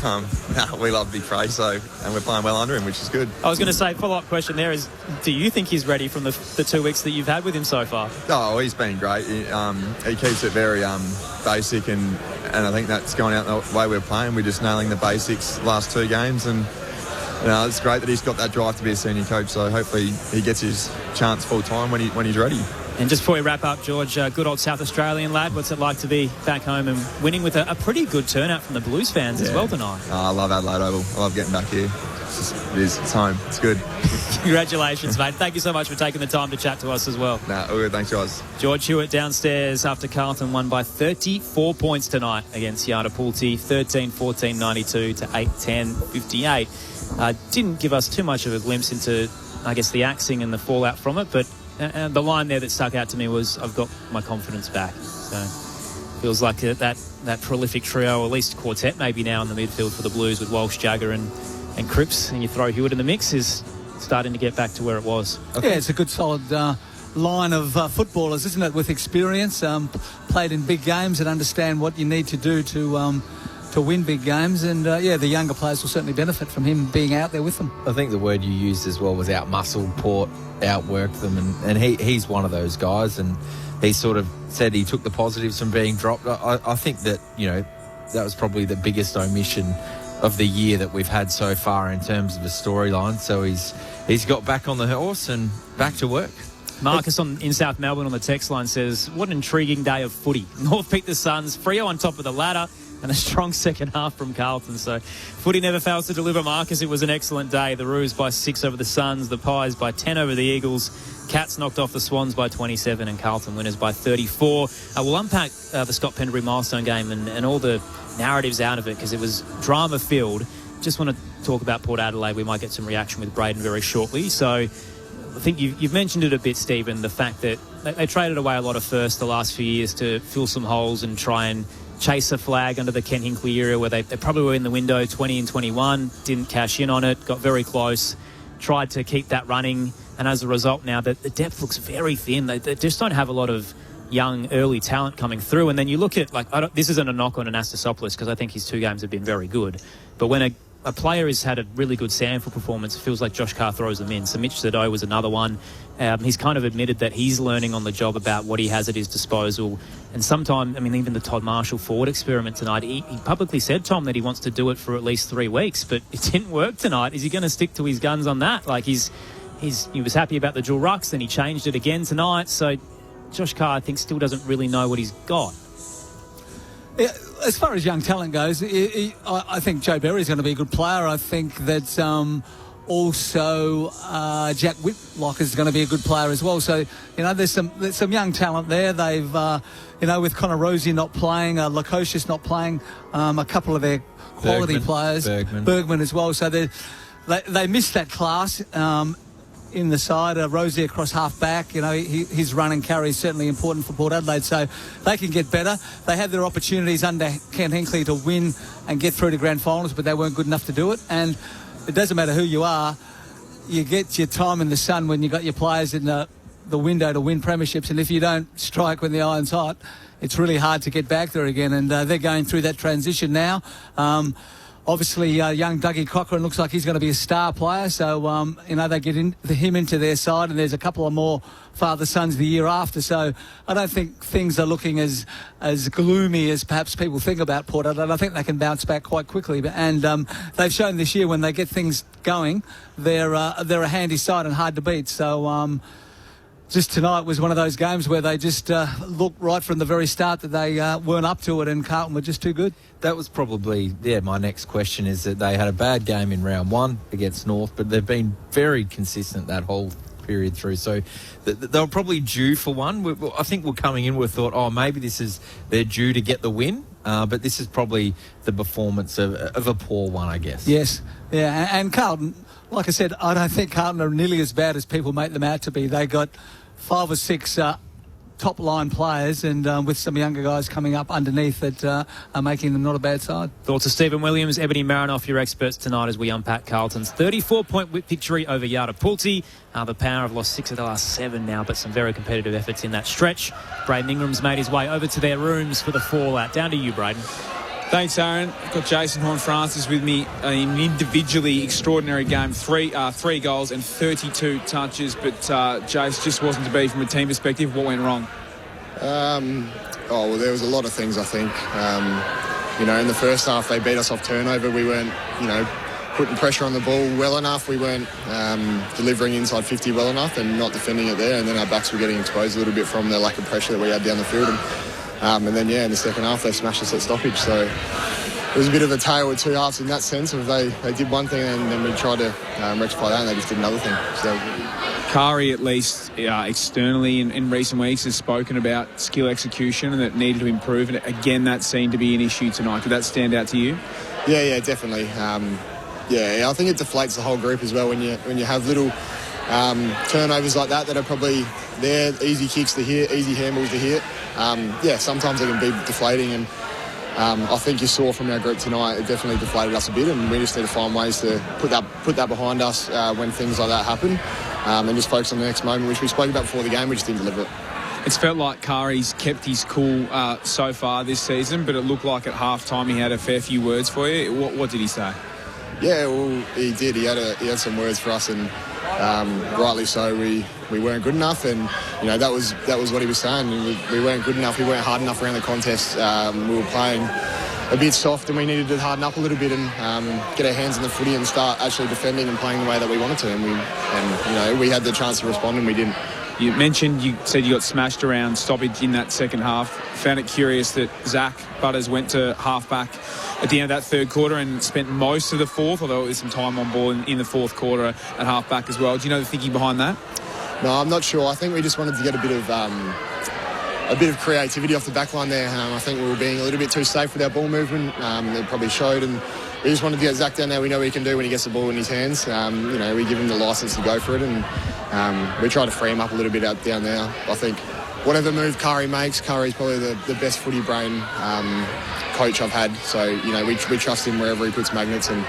we love Big Frey, and we're playing well under him, which is good. I was going to say, follow-up question there is, do you think he's ready from the 2 weeks that you've had with him so far? Oh, he's been great. He keeps it very basic, and I think that's going out the way we're playing. We're just nailing the basics last 2 games, and it's great that he's got that drive to be a senior coach, so hopefully he gets his chance full-time when he's ready. And just before we wrap up, George, good old South Australian lad, what's it like to be back home and winning with a pretty good turnout from the Blues fans as well tonight? Oh, I love Adelaide Oval. I love getting back here. It's home. It's good. Congratulations, mate. Thank you so much for taking the time to chat to us as well. All good. Thanks, guys. George Hewitt downstairs after Carlton won by 34 points tonight against Yardapulti, 13-14-92 to 8-10-58. Didn't give us too much of a glimpse into, I guess, the axing and the fallout from it, but the line there that stuck out to me was, I've got my confidence back. So feels like that prolific trio, or at least quartet maybe now in the midfield for the Blues with Walsh, Jagger and Cripps, and you throw Hewitt in the mix, is starting to get back to where it was. Okay. Yeah, it's a good solid line of footballers, isn't it, with experience, played in big games and understand what you need to do to win big games, and the younger players will certainly benefit from him being out there with them. I think the word you used as well was out-muscled Port, outworked them, and he's one of those guys, and he sort of said he took the positives from being dropped. I think that, that was probably the biggest omission of the year that we've had so far in terms of a storyline, so he's got back on the horse and back to work. Marcus in South Melbourne on the text line says, what an intriguing day of footy. North beat the Suns, Freo on top of the ladder, and a strong second half from Carlton. So footy never fails to deliver, Marcus. It was an excellent day. The Roos by 6 over the Suns, the Pies by 10 over the Eagles, Cats knocked off the Swans by 27, and Carlton winners by 34. We'll unpack the Scott Penderbury milestone game and all the narratives out of it, because it was drama-filled. Just want to talk about Port Adelaide. We might get some reaction with Braden very shortly. So I think you've mentioned it a bit, Stephen, the fact that they traded away a lot of first the last few years to fill some holes and try and chase a flag under the Ken Hinkley era, where they probably were in the window 20 and 21, didn't cash in on it, got very close, tried to keep that running, and as a result now the depth looks very thin. They just don't have a lot of young early talent coming through. And then you look at, this isn't a knock on Anastasopoulos, because I think his 2 games have been very good, but when a player has had a really good sample performance, it feels like Josh Carr throws them in. So Mitch Sado was another one. He's kind of admitted that he's learning on the job about what he has at his disposal. And sometimes, even the Todd Marshall forward experiment tonight, he publicly said, Tom, that he wants to do it for at least 3 weeks, but it didn't work tonight. Is he going to stick to his guns on that? He was happy about the dual rucks, then he changed it again tonight. So Josh Carr, I think, still doesn't really know what he's got. Yeah, as far as young talent goes, I think Joe Berry's going to be a good player. I think that also Jack Whitlock is going to be a good player as well. So, there's some young talent there. They've, with Connor Rosie not playing, Lukosius not playing, a couple of their quality players, Bergman as well. So they missed that class in the side. Rosie across half back, his run and carry is certainly important for Port Adelaide, so they can get better. They had their opportunities under Ken Hinkley to win and get through to grand finals, but they weren't good enough to do it. And it doesn't matter who you are, you get your time in the sun when you got your players in the window to win premierships, and if you don't strike when the iron's hot, it's really hard to get back there again. And they're going through that transition now. Obviously, young Dougie Cochran looks like he's going to be a star player. So, they get him into their side, and there's a couple of more father sons the year after. So I don't think things are looking as gloomy as perhaps people think about Port Adelaide. I think they can bounce back quite quickly. And they've shown this year when they get things going, they're a handy side and hard to beat. So just tonight was one of those games where they just looked right from the very start that they weren't up to it, and Carlton were just too good. That was probably, my next question is that they had a bad game in round 1 against North, but they've been very consistent that whole period through. So they were probably due for one. I think we're coming in, we thought, maybe they're due to get the win, but this is probably the performance of a poor one, I guess. Yes, yeah, and Carlton, like I said, I don't think Carlton are nearly as bad as people make them out to be. They got 5 or 6 top-line players and with some younger guys coming up underneath that are making them not a bad side. Thoughts of Stephen Williams, Ebony Marinoff, your experts tonight as we unpack Carlton's 34-point victory over Yardapulti. The Power have lost 6 of the last 7 now, but some very competitive efforts in that stretch. Braden Ingram's made his way over to their rooms for the fallout. Down to you, Braden. Thanks, Aaron. I've got Jason Horne-Francis with me. An individually extraordinary game. 3 goals and 32 touches, but Jace just wasn't to be from a team perspective. What went wrong? Well, there was a lot of things, I think. In the first half, they beat us off turnover. We weren't, putting pressure on the ball well enough. We weren't delivering inside 50 well enough and not defending it there. And then our backs were getting exposed a little bit from the lack of pressure that we had down the field. And then, in the second half, they smashed us at stoppage. So it was a bit of a tale of two halves in that sense. Of they did one thing and then we tried to rectify that and they just did another thing. So Kari, at least externally in recent weeks, has spoken about skill execution and that needed to improve. And again, that seemed to be an issue tonight. Did that stand out to you? Yeah, definitely. I think it deflates the whole group as well when you have little turnovers like that are probably there, easy kicks to hit, easy handballs to hit. Sometimes they can be deflating, and I think you saw from our group tonight it definitely deflated us a bit, and we just need to find ways to put that behind us when things like that happen, and just focus on the next moment, which we spoke about before the game. We just didn't deliver it. It's felt like Kari's kept his cool so far this season, but it looked like at half-time he had a fair few words for you. What did he say? Yeah, well, he did. He had some words for us, and rightly so. We weren't good enough, and that was what he was saying. We weren't good enough. We weren't hard enough around the contest. We were playing a bit soft, and we needed to harden up a little bit and get our hands on the footy and start actually defending and playing the way that we wanted to. And we had the chance to respond, and we didn't. You said you got smashed around stoppage in that second half. Found it curious that Zach Butters went to half-back at the end of that third quarter and spent most of the fourth, although there was some time on ball in the fourth quarter at half-back as well. Do you know the thinking behind that? No, I'm not sure. I think we just wanted to get a bit of creativity off the back line there. I think we were being a little bit too safe with our ball movement. It probably showed, and we just wanted to get Zach down there. We know what he can do when he gets the ball in his hands. We give him the licence to go for it, and we try to free him up a little bit out down there. I think whatever move Kari makes, Kari's probably the best footy brain coach I've had. So we trust him wherever he puts magnets, and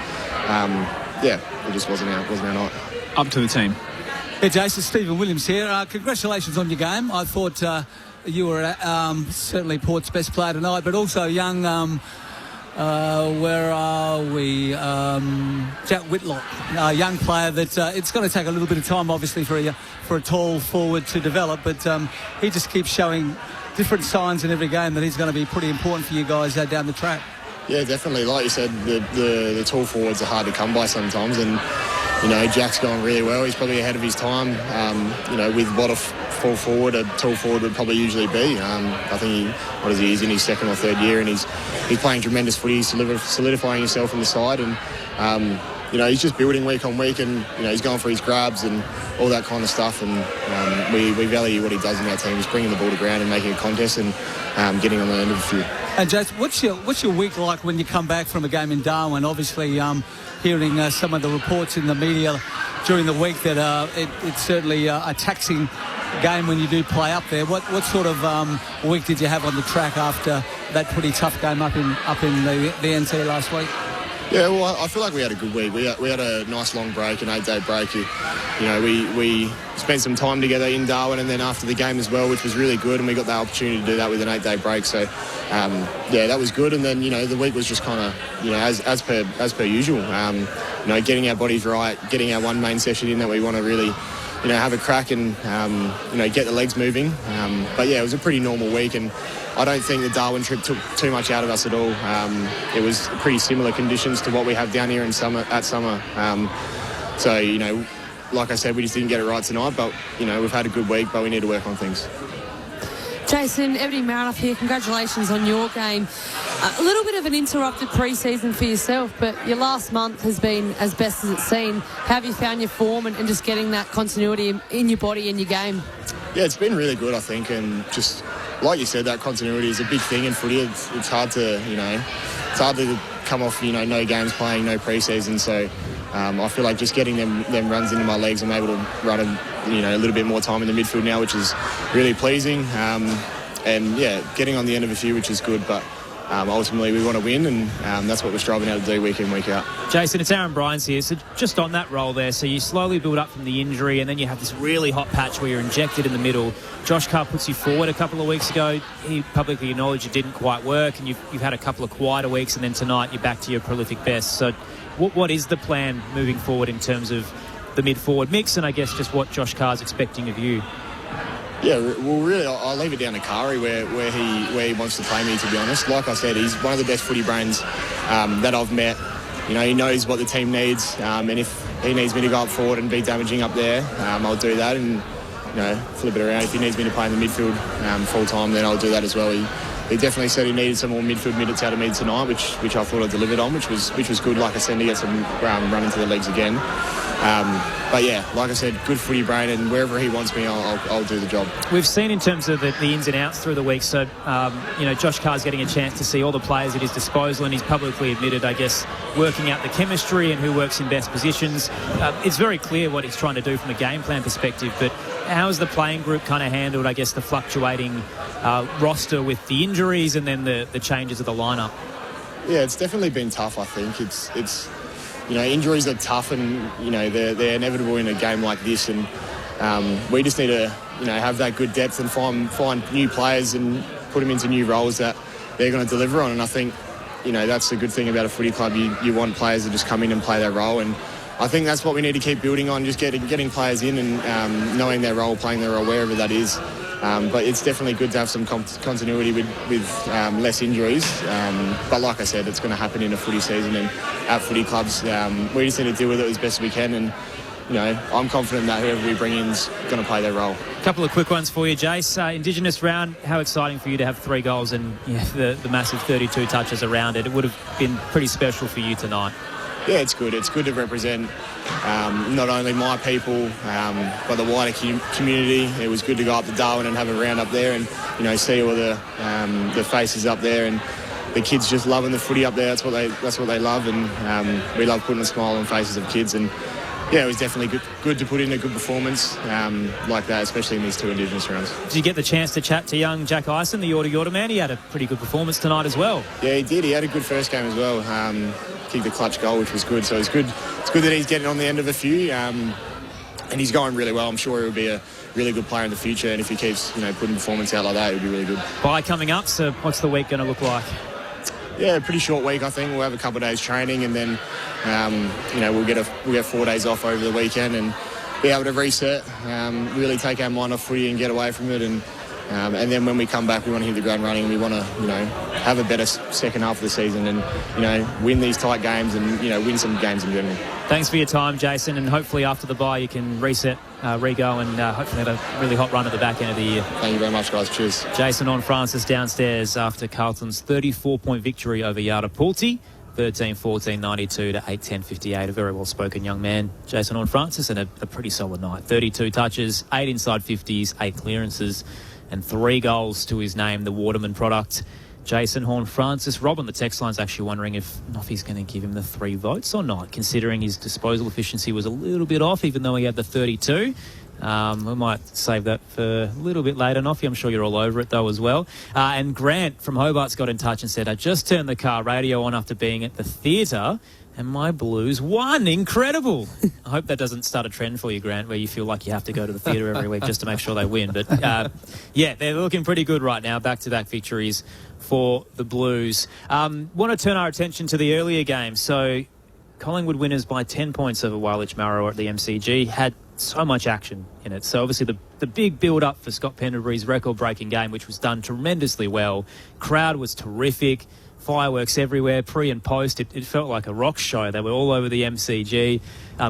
it just wasn't our night. Up to the team. Hey, Jason, Stephen Williams here. Congratulations on your game. I thought you were certainly Port's best player tonight, but also young. Where are we? Jack Whitlock, a young player that it's going to take a little bit of time, obviously, for a tall forward to develop, but he just keeps showing different signs in every game that he's going to be pretty important for you guys down the track. Yeah, definitely. Like you said, the tall forwards are hard to come by sometimes, and Jack's going really well. He's probably ahead of his time. With what a full forward, a tall forward would probably usually be. I think he's in his second or third year, and he's playing tremendous footy. He's solidifying himself in the side, and he's just building week on week, and he's going for his grabs and all that kind of stuff. And we value what he does in our team. He's bringing the ball to ground and making a contest and getting on the end of the field. And Jason, what's your week like when you come back from a game in Darwin? Obviously, hearing some of the reports in the media during the week that it's certainly a taxing game when you do play up there. What sort of week did you have on the track after that pretty tough game up in the NT last week? Yeah, well, I feel like we had a good week. We had a nice long break, an 8-day break. We spent some time together in Darwin, and then after the game as well, which was really good, and we got the opportunity to do that with an 8-day break. So, that was good. And then the week was just kind of as per usual. Getting our bodies right, getting our one main session in that we want to really have a crack and get the legs moving. But yeah, it was a pretty normal week, and I don't think the Darwin trip took too much out of us at all. It was pretty similar conditions to what we have down here at summer. So, like I said, we just didn't get it right tonight, but, we've had a good week, but we need to work on things. Jason, Ebony Marinoff here. Congratulations on your game. A little bit of an interrupted pre-season for yourself, but your last month has been as best as it's seen. How have you found your form and just getting that continuity in your body and your game? Yeah, it's been really good, I think, and just like you said, that continuity is a big thing in footy. It's hard to, it's hard to come off, no games playing, no pre-season. So I feel like just getting them runs into my legs, I'm able to run a little bit more time in the midfield now, which is really pleasing. And yeah, getting on the end of a few, which is good, but ultimately we want to win, and that's what we're striving out to do week in, week out. Jason, it's Aaron Bryans here. So just on that role there, so you slowly build up from the injury, and then you have this really hot patch where you're injected in the middle. Josh Carr puts you forward a couple of weeks ago. He publicly acknowledged it didn't quite work, and you've had a couple of quieter weeks, and then tonight you're back to your prolific best. So what is the plan moving forward in terms of the mid-forward mix, and I guess just what Josh Carr's expecting of you? Yeah, well, really, I'll leave it down to Kari where he wants to play me, to be honest. Like I said, he's one of the best footy brains that I've met. You know, he knows what the team needs, and if he needs me to go up forward and be damaging up there, I'll do that, and, you know, flip it around. If he needs me to play in the midfield full-time, then I'll do that as well. He definitely said he needed some more midfield minutes out of me tonight, which I thought I delivered on, which was good, like I said, to get some run into the legs again. But yeah, like I said, good footy brain, and wherever he wants me, I'll do the job. We've seen in terms of the ins and outs through the week, so Josh Carr's getting a chance to see all the players at his disposal, and he's publicly admitted, I guess, working out the chemistry and who works in best positions. It's very clear what he's trying to do from a game plan perspective, but how has the playing group kind of handled, I guess, the fluctuating roster with the injuries and then the changes of the lineup? Yeah, it's definitely been tough, I think. It's injuries are tough, and, they're inevitable in a game like this, and we just need to, have that good depth and find new players and put them into new roles that they're going to deliver on. And I think, that's the good thing about a footy club. You want players to just come in and play their role, and I think that's what we need to keep building on, just getting players in and knowing their role, playing their role wherever that is. But it's definitely good to have some continuity with less injuries. But like I said, it's going to happen in a footy season and at footy clubs. We just need to deal with it as best we can, and I'm confident that whoever we bring in is going to play their role. A couple of quick ones for you, Jace. Indigenous round, how exciting for you to have 3 goals and the massive 32 touches around it. It would have been pretty special for you tonight. Yeah, it's good. It's good to represent not only my people, but the wider community. It was good to go up to Darwin and have a round up there and, see all the faces up there, and the kids just loving the footy up there. That's what they love, and we love putting a smile on faces of kids. And yeah, it was definitely good to put in a good performance like that, especially in these 2 Indigenous rounds. Did you get the chance to chat to young Jack Ison, the Yorta man? He had a pretty good performance tonight as well. Yeah, he did. He had a good first game as well. Kicked the clutch goal, which was good. So it's good that he's getting on the end of a few, and he's going really well. I'm sure he'll be a really good player in the future, and if he keeps putting performance out like that, it'll be really good. Bye coming up, so what's the week going to look like? Yeah, pretty short week, I think. We'll have a couple of days training, and then we'll get 4 days off over the weekend and be able to reset, really take our mind off footy and get away from it, and then when we come back, we want to hit the ground running. We want to, have a better second half of the season and, win these tight games and, win some games in general. Thanks for your time, Jason, and hopefully after the bye you can reset, re-go, and hopefully have a really hot run at the back end of the year. Thank you very much, guys. Cheers. Jason Horne-Francis downstairs after Carlton's 34-point victory over Yardapulti. 13-14-92 to 8-10-58. A very well-spoken young man, Jason Horne-Francis, and a pretty solid night. 32 touches, 8 inside 50s, 8 clearances, and 3 goals to his name, the Waterman product. Jason Horne-Francis. Rob on the text line's actually wondering if Noffy's going to give him the 3 votes or not, considering his disposal efficiency was a little bit off, even though he had the 32. We might save that for a little bit later, Noffy. I'm sure you're all over it, though, as well. And Grant from Hobart's got in touch and said, I just turned the car radio on after being at the theatre, and my Blues won. Incredible. I hope that doesn't start a trend for you, Grant, where you feel like you have to go to the theatre every week just to make sure they win. But, yeah, they're looking pretty good right now. Back-to-back victories for the Blues. Want to turn our attention to the earlier game. So Collingwood winners by 10 points over Wailech Marrow at the MCG had so much action in it. So obviously the big build-up for Scott Pendlebury's record-breaking game, which was done tremendously well. Crowd was terrific. Fireworks everywhere, pre and post. It felt like a rock show. They were all over the MCG.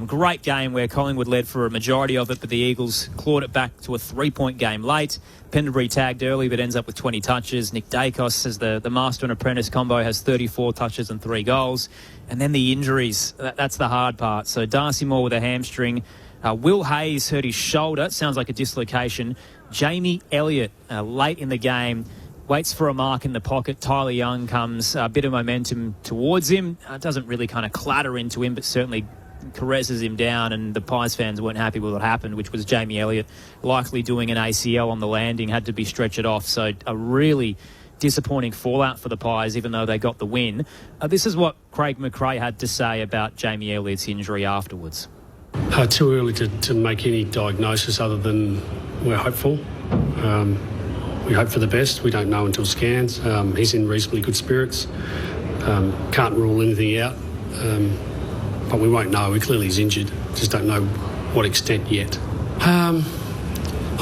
Great game where Collingwood led for a majority of it, but the Eagles clawed it back to a 3-point game late. Pendlebury tagged early, but ends up with 20 touches. Nick Dacos, as the master and apprentice combo, has 34 touches and 3 goals. And then the injuries. That's the hard part. So Darcy Moore with a hamstring. Will Hayes hurt his shoulder. Sounds like a dislocation. Jamie Elliott, late in the game, waits for a mark in the pocket. Tyler Young comes, a bit of momentum towards him. Doesn't really kind of clatter into him, but certainly caresses him down, and the Pies fans weren't happy with what happened, which was Jamie Elliott likely doing an ACL on the landing, had to be stretchered off. So a really disappointing fallout for the Pies, even though they got the win. This is what Craig McRae had to say about Jamie Elliott's injury afterwards. Too early to make any diagnosis other than we're hopeful. We hope for the best. We don't know until scans. He's in reasonably good spirits. Can't rule anything out. But we won't know. Clearly he's injured. Just don't know what extent yet.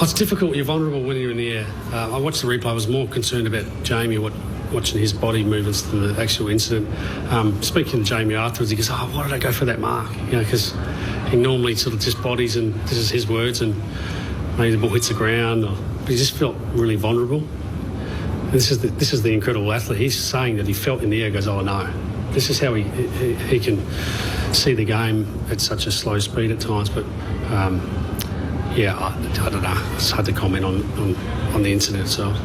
It's difficult. You're vulnerable when you're in the air. I watched the replay. I was more concerned about Jamie, watching his body movements than the actual incident. Speaking to Jamie afterwards, he goes, why did I go for that mark? Because he normally sort of just bodies, and this is his words, and maybe the ball hits the ground. But he just felt really vulnerable. And this is the incredible athlete. He's saying that he felt in the air, goes, oh no. This is how he can see the game at such a slow speed at times. But I don't know. It's hard to comment on the incident itself.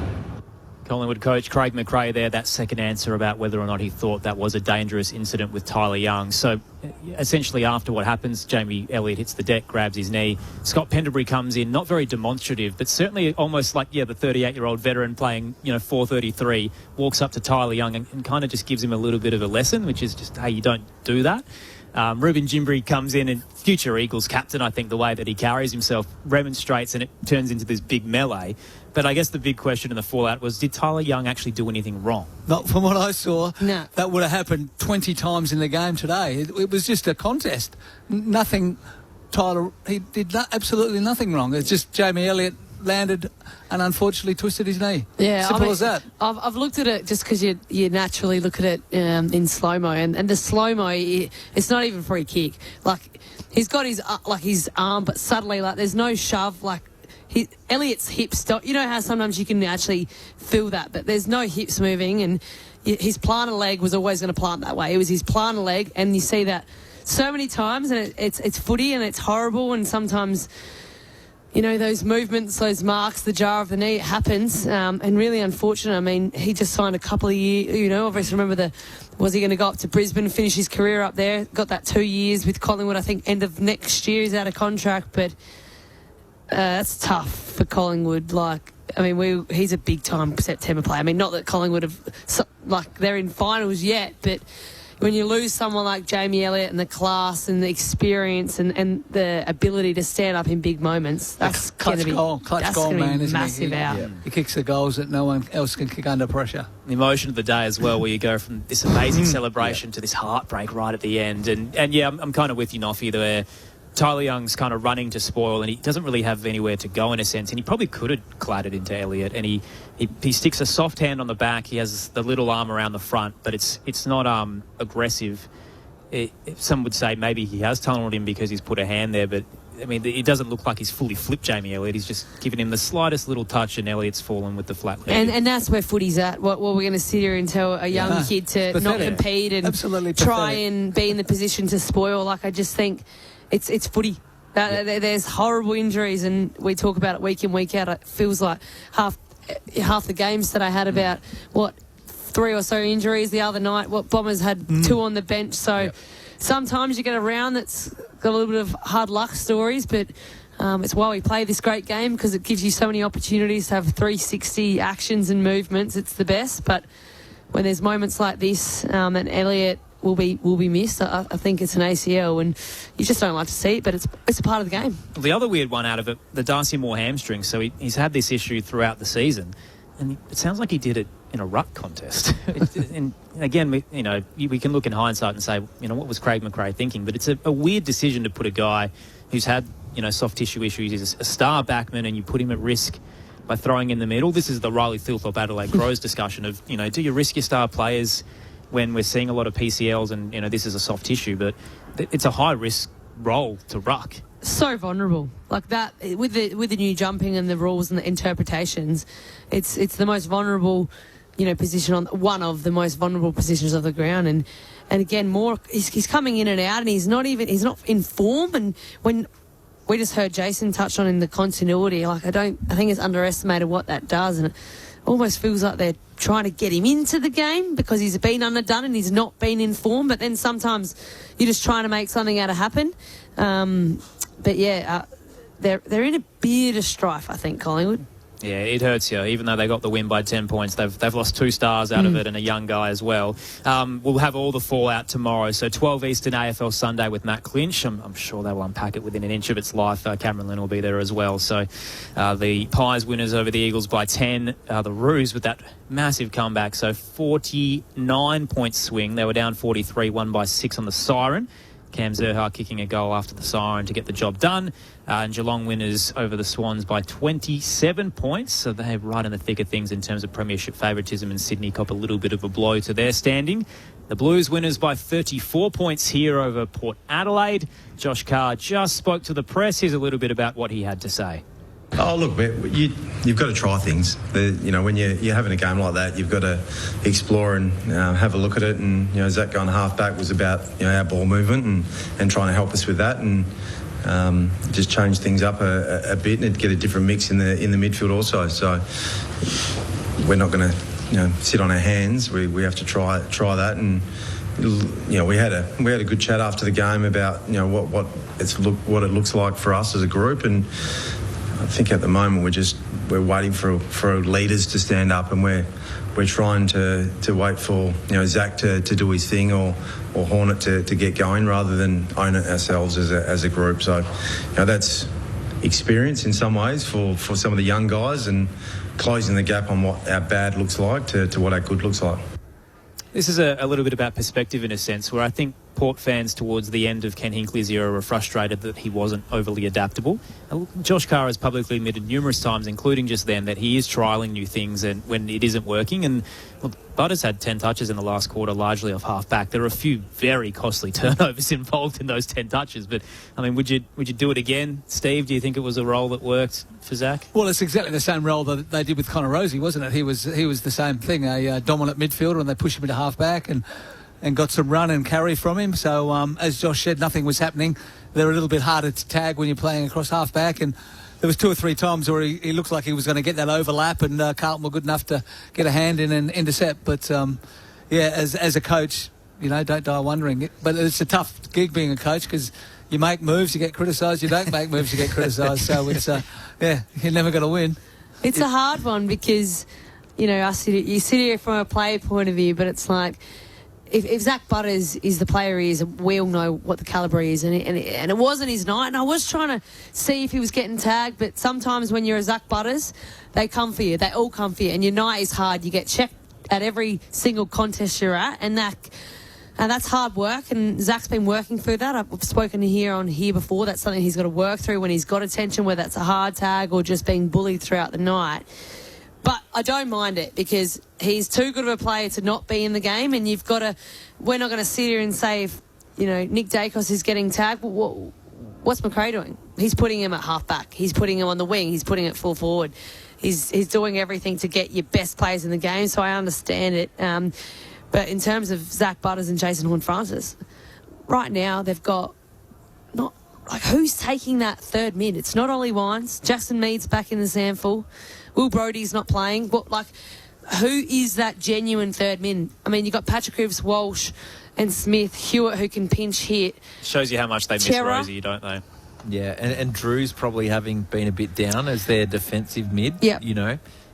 Collingwood coach Craig McRae there, that second answer about whether or not he thought that was a dangerous incident with Tyler Young. So essentially after what happens, Jamie Elliott hits the deck, grabs his knee. Scott Pendlebury comes in, not very demonstrative, but certainly almost like, the 38-year-old veteran playing, 433, walks up to Tyler Young and kind of just gives him a little bit of a lesson, which is just, hey, you don't do that. Ruben Jimbri comes in, and future Eagles captain, I think the way that he carries himself remonstrates, and it turns into this big melee. But I guess the big question in the fallout was, did Tyler Young actually do anything wrong? Not from what I saw. No. That would have happened 20 times in the game today. It was just a contest. Nothing, Tyler, he did absolutely nothing wrong. It's just Jamie Elliott landed and unfortunately twisted his knee. Yeah, simple as that. I've looked at it just because you naturally look at it in slow-mo, and the slow-mo, it's not even free kick. Like, he's got his arm, but suddenly, there's no shove, Elliott's hips don't, you know how sometimes you can actually feel that, but there's no hips moving, and his plantar leg was always going to plant that way. It was his plantar leg, and you see that so many times, and it's footy, and it's horrible, and sometimes, those movements, those marks, the jar of the knee, it happens, and really unfortunate. I mean, he just signed a couple of years, obviously remember was he going to go up to Brisbane, finish his career up there, got that 2 years with Collingwood, I think end of next year he's out of contract, but that's tough for Collingwood. He's a big-time September player. I mean, not that Collingwood they're in finals yet, but when you lose someone like Jamie Elliott and the class and the experience and the ability to stand up in big moments, that's going to be massive out. Yeah. He kicks the goals that no one else can kick under pressure. The emotion of the day as well, where you go from this amazing celebration to this heartbreak right at the end. And I'm kind of with you, Noffy, there. Tyler Young's kind of running to spoil, and he doesn't really have anywhere to go in a sense, and he probably could have clattered into Elliott, and he sticks a soft hand on the back. He has the little arm around the front, but it's not aggressive. Some would say maybe he has tunnelled him because he's put a hand there, but I mean, it doesn't look like he's fully flipped Jamie Elliott. He's just given him the slightest little touch, and Elliott's fallen with the flat leg. And that's where footy's at. What we're going to sit here and tell a young kid to not compete and try and be in the position to spoil. I just think it's footy. There's horrible injuries, and we talk about it week in, week out. It feels like half the games that I had about, 3 or so injuries the other night. Bombers had 2 on the bench. So sometimes you get a round that's got a little bit of hard luck stories, but it's why we play this great game, because it gives you so many opportunities to have 360 actions and movements. It's the best. But when there's moments like this, and Elliott will be missed, I think it's an ACL, and you just don't like to see it, but it's a part of the game. The other weird one out of it, the Darcy Moore hamstring. So he's had this issue throughout the season, and it sounds like he did it in a ruck contest. And again, we can look in hindsight and say, what was Craig McRae thinking? But it's a weird decision to put a guy who's had, soft tissue issues, he's a star backman, and you put him at risk by throwing in the middle. This is the Riley Thilthorpe Adelaide Crows discussion of, do you risk your star players when we're seeing a lot of PCLs and, this is a soft tissue, but it's a high-risk role to ruck. So vulnerable. Like that, with the new jumping and the rules and the interpretations, it's the most vulnerable, position one of the most vulnerable positions of the ground. And again, he's coming in and out, and he's not in form. And when we just heard Jason touch on in the continuity, I think it's underestimated what that does. And almost feels like they're trying to get him into the game because he's been underdone and he's not been in form. But then sometimes you're just trying to make something out of happen. But yeah, they're in a bit of strife, I think, Collingwood. Yeah, it hurts you. Even though they got the win by 10 points, they've lost 2 stars out of it and a young guy as well. We'll have all the fallout tomorrow. So 12 Eastern AFL Sunday with Matt Clinch. I'm sure they will unpack it within an inch of its life. Cameron Lynn will be there as well. So the Pies winners over the Eagles by 10. The Roos with that massive comeback. So 49-point swing. They were down 43, won by 6 on the siren. Cam Zerha kicking a goal after the siren to get the job done. And Geelong winners over the Swans by 27 points. So they're right in the thick of things in terms of premiership favouritism, and Sydney cop a little bit of a blow to their standing. The Blues winners by 34 points here over Port Adelaide. Josh Carr just spoke to the press. Here's a little bit about what he had to say. Oh, look, you've got to try things. When you're having a game like that, you've got to explore and have a look at it. And, Zach going half-back was about, our ball movement and trying to help us with that and just change things up a bit and get a different mix in the midfield also. So we're not going to, sit on our hands. We have to try that. And, we had a good chat after the game about, what it looks like for us as a group. And I think at the moment we're waiting for leaders to stand up, and we're trying to wait for Zach to do his thing or Hornet to get going rather than own it ourselves as a group. So that's experience in some ways for some of the young guys, and closing the gap on what our bad looks like to what our good looks like. This is a little bit about perspective in a sense, where I think Port fans towards the end of Ken Hinckley's era were frustrated that he wasn't overly adaptable. Josh Carr has publicly admitted numerous times, including just then, that he is trialling new things and when it isn't working. And Butters had 10 touches in the last quarter, largely off half-back. There are a few very costly turnovers involved in those 10 touches. But, I mean, would you do it again, Steve? Do you think it was a role that worked for Zach? Well, it's exactly the same role that they did with Connor Rosie, wasn't it? He was the same thing, a dominant midfielder, and they pushed him into half-back and got some run and carry from him. So, as Josh said, nothing was happening. They're a little bit harder to tag when you're playing across half-back, and there was 2 or 3 times where he looked like he was going to get that overlap, and Carlton were good enough to get a hand in and intercept. But, as a coach, don't die wondering. But it's a tough gig being a coach because you make moves, you get criticised. You don't make moves, you get criticised. So it's, you're never going to win. It's a hard one because, you sit here from a player point of view, but it's like, if Zach Butters is the player he is, we all know what the calibre is, and it wasn't his night. And I was trying to see if he was getting tagged, but sometimes when you're a Zach Butters, they come for you. They all come for you, and your night is hard. You get checked at every single contest you're at, and that's hard work. And Zach's been working through that. I've spoken here before. That's something he's got to work through when he's got attention, whether that's a hard tag or just being bullied throughout the night. But I don't mind it because he's too good of a player to not be in the game, and we're not going to sit here and say if, Nick Dacos is getting tagged. What's McRae doing? He's putting him at half-back. He's putting him on the wing. He's putting it full forward. He's doing everything to get your best players in the game, so I understand it. But in terms of Zach Butters and Jason Horne-Francis, right now they've got who's taking that third mid? It's not Ollie Wines. Jackson Mead's back in the sample. Will Brody's not playing. Who is that genuine third mid? I mean, you've got Patrick Reeves, Walsh and Smith, Hewitt who can pinch hit. Shows you how much they miss Rosie, don't they? Yeah, and Drew's probably having been a bit down as their defensive mid. Yep.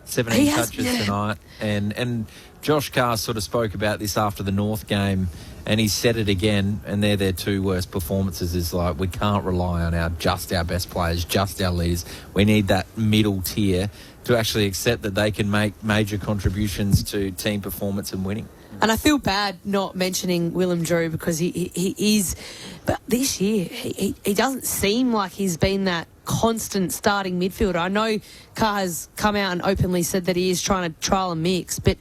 17 touches tonight. And Josh Carr sort of spoke about this after the North game, and he said it again, and they're their 2 worst performances. Is like, we can't rely on just our best players, just our leaders. We need that middle tier to actually accept that they can make major contributions to team performance and winning. And I feel bad not mentioning Willem Drew because he is, but this year he doesn't seem like he's been that constant starting midfielder. I know Carr has come out and openly said that he is trying to trial a mix, but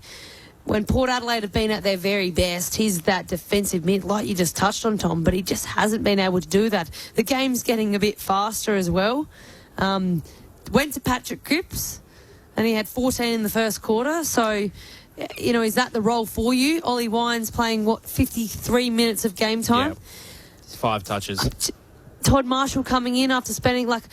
when Port Adelaide have been at their very best, he's that defensive mid, like you just touched on, Tom, but he just hasn't been able to do that. The game's getting a bit faster as well. Went to Patrick Cripps, and he had 14 in the first quarter, so... is that the role for you? Ollie Wines playing, 53 minutes of game time? Yeah. 5 touches. Todd Marshall coming in after spending like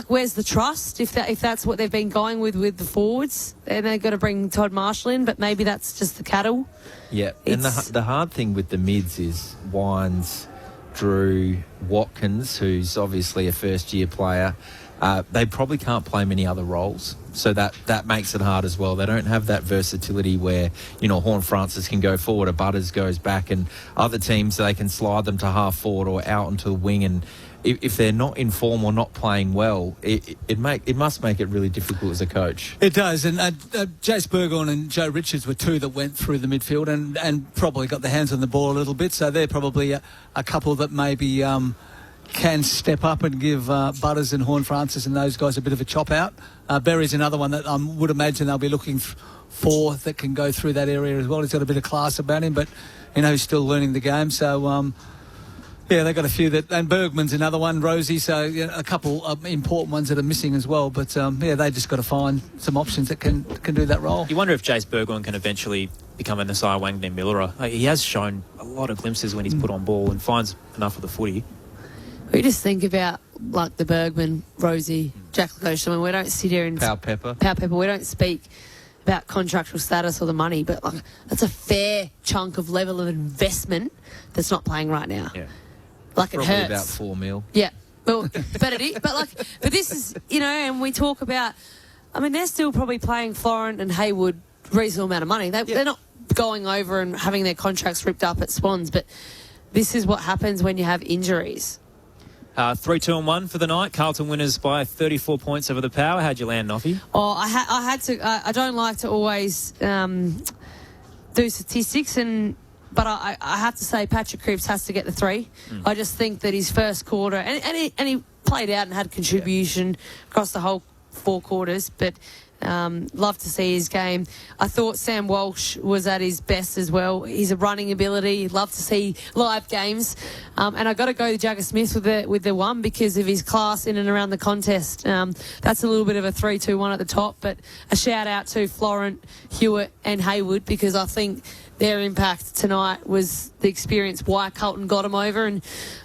where's the trust if that's what they've been going with the forwards, and they've got to bring Todd Marshall in, but maybe that's just the cattle. Yeah, and the hard thing with the mids is Wines, Drew, Watkins, who's obviously a first-year player. They probably can't play many other roles, so that makes it hard as well. They don't have that versatility where, Horne-Francis can go forward, or Butters goes back, and other teams, they can slide them to half forward or out onto the wing, and if they're not in form or not playing well, it must make it really difficult as a coach. It does, and Jace Burgoyne and Joe Richards were two that went through the midfield and probably got their hands on the ball a little bit, so they're probably a couple that maybe can step up and give Butters and Horne-Francis and those guys a bit of a chop out. Berry's another one that I would imagine they'll be looking for that can go through that area as well. He's got a bit of class about him, but he's still learning the game, so they've got a few and Bergman's another one, Rosie, so a couple of important ones that are missing as well, but they just got to find some options that can do that role. You wonder if Jace Burgoyne can eventually become an Nasiah Wanganeen-Millerer. He has shown a lot of glimpses when he's put on ball and finds enough of the footy. We just think about like the Bergman, Rosie, Jack Lacoste. I mean, we don't sit here and Power Pepper. We don't speak about contractual status or the money, but like that's a fair chunk of level of investment that's not playing right now. Yeah. Like probably it hurts. About 4 mil. Yeah. Well, but it is. But this is, and we talk about. I mean, they're still probably paying Florent and Haywood reasonable amount of money. They're not going over and having their contracts ripped up at Swans, but this is what happens when you have injuries. 3-2-1 for the night. Carlton winners by 34 points over the Power. How'd you land, Noffy? Oh, I had to. I don't like to always do statistics, but I have to say Patrick Cripps has to get the 3. I just think that his first quarter, and he played out and had contribution across the whole 4 quarters, but love to see his game. I thought Sam Walsh was at his best as well. He's a running ability. Love to see live games. And I got to go to Jagger Smith with the 1 because of his class in and around the contest. That's a little bit of a 3-2-1 at the top, but a shout out to Florent, Hewitt and Haywood because I think their impact tonight was the experience why Carlton got him over. And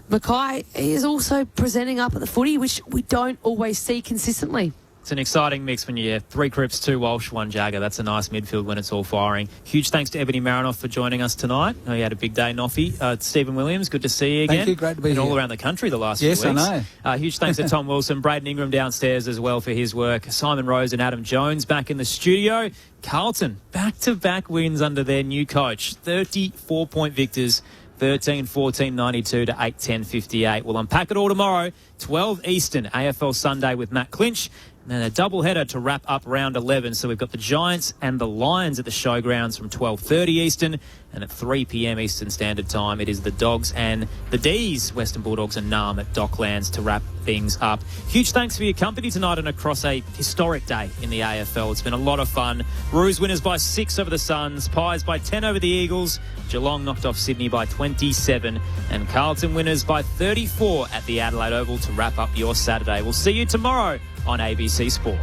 Mackay is also presenting up at the footy, which we don't always see consistently. It's an exciting mix when you have 3 Cripps, 2 Walsh, 1 Jagger. That's a nice midfield when it's all firing. Huge thanks to Ebony Marinoff for joining us tonight. I know you had a big day, Noffy. Stephen Williams, good to see you again. Thank you, great to be and here. All around the country the last few weeks. Yes, I know. Huge thanks to Tom Wilson, Braden Ingram downstairs as well for his work. Simon Rose and Adam Jones back in the studio. Carlton, back-to-back wins under their new coach. 34-point victors. 13-14-92 to 8-10-58. We'll unpack it all tomorrow. 12 Eastern, AFL Sunday with Matt Clinch. And then a doubleheader to wrap up round 11. So we've got the Giants and the Lions at the showgrounds from 12:30 Eastern. And at 3 p.m. Eastern Standard Time, it is the Dogs and the D's, Western Bulldogs and Narm at Docklands to wrap things up. Huge thanks for your company tonight and across a historic day in the AFL. It's been a lot of fun. Roos winners by 6 over the Suns. Pies by 10 over the Eagles. Geelong knocked off Sydney by 27. And Carlton winners by 34 at the Adelaide Oval to wrap up your Saturday. We'll see you tomorrow on ABC Sport.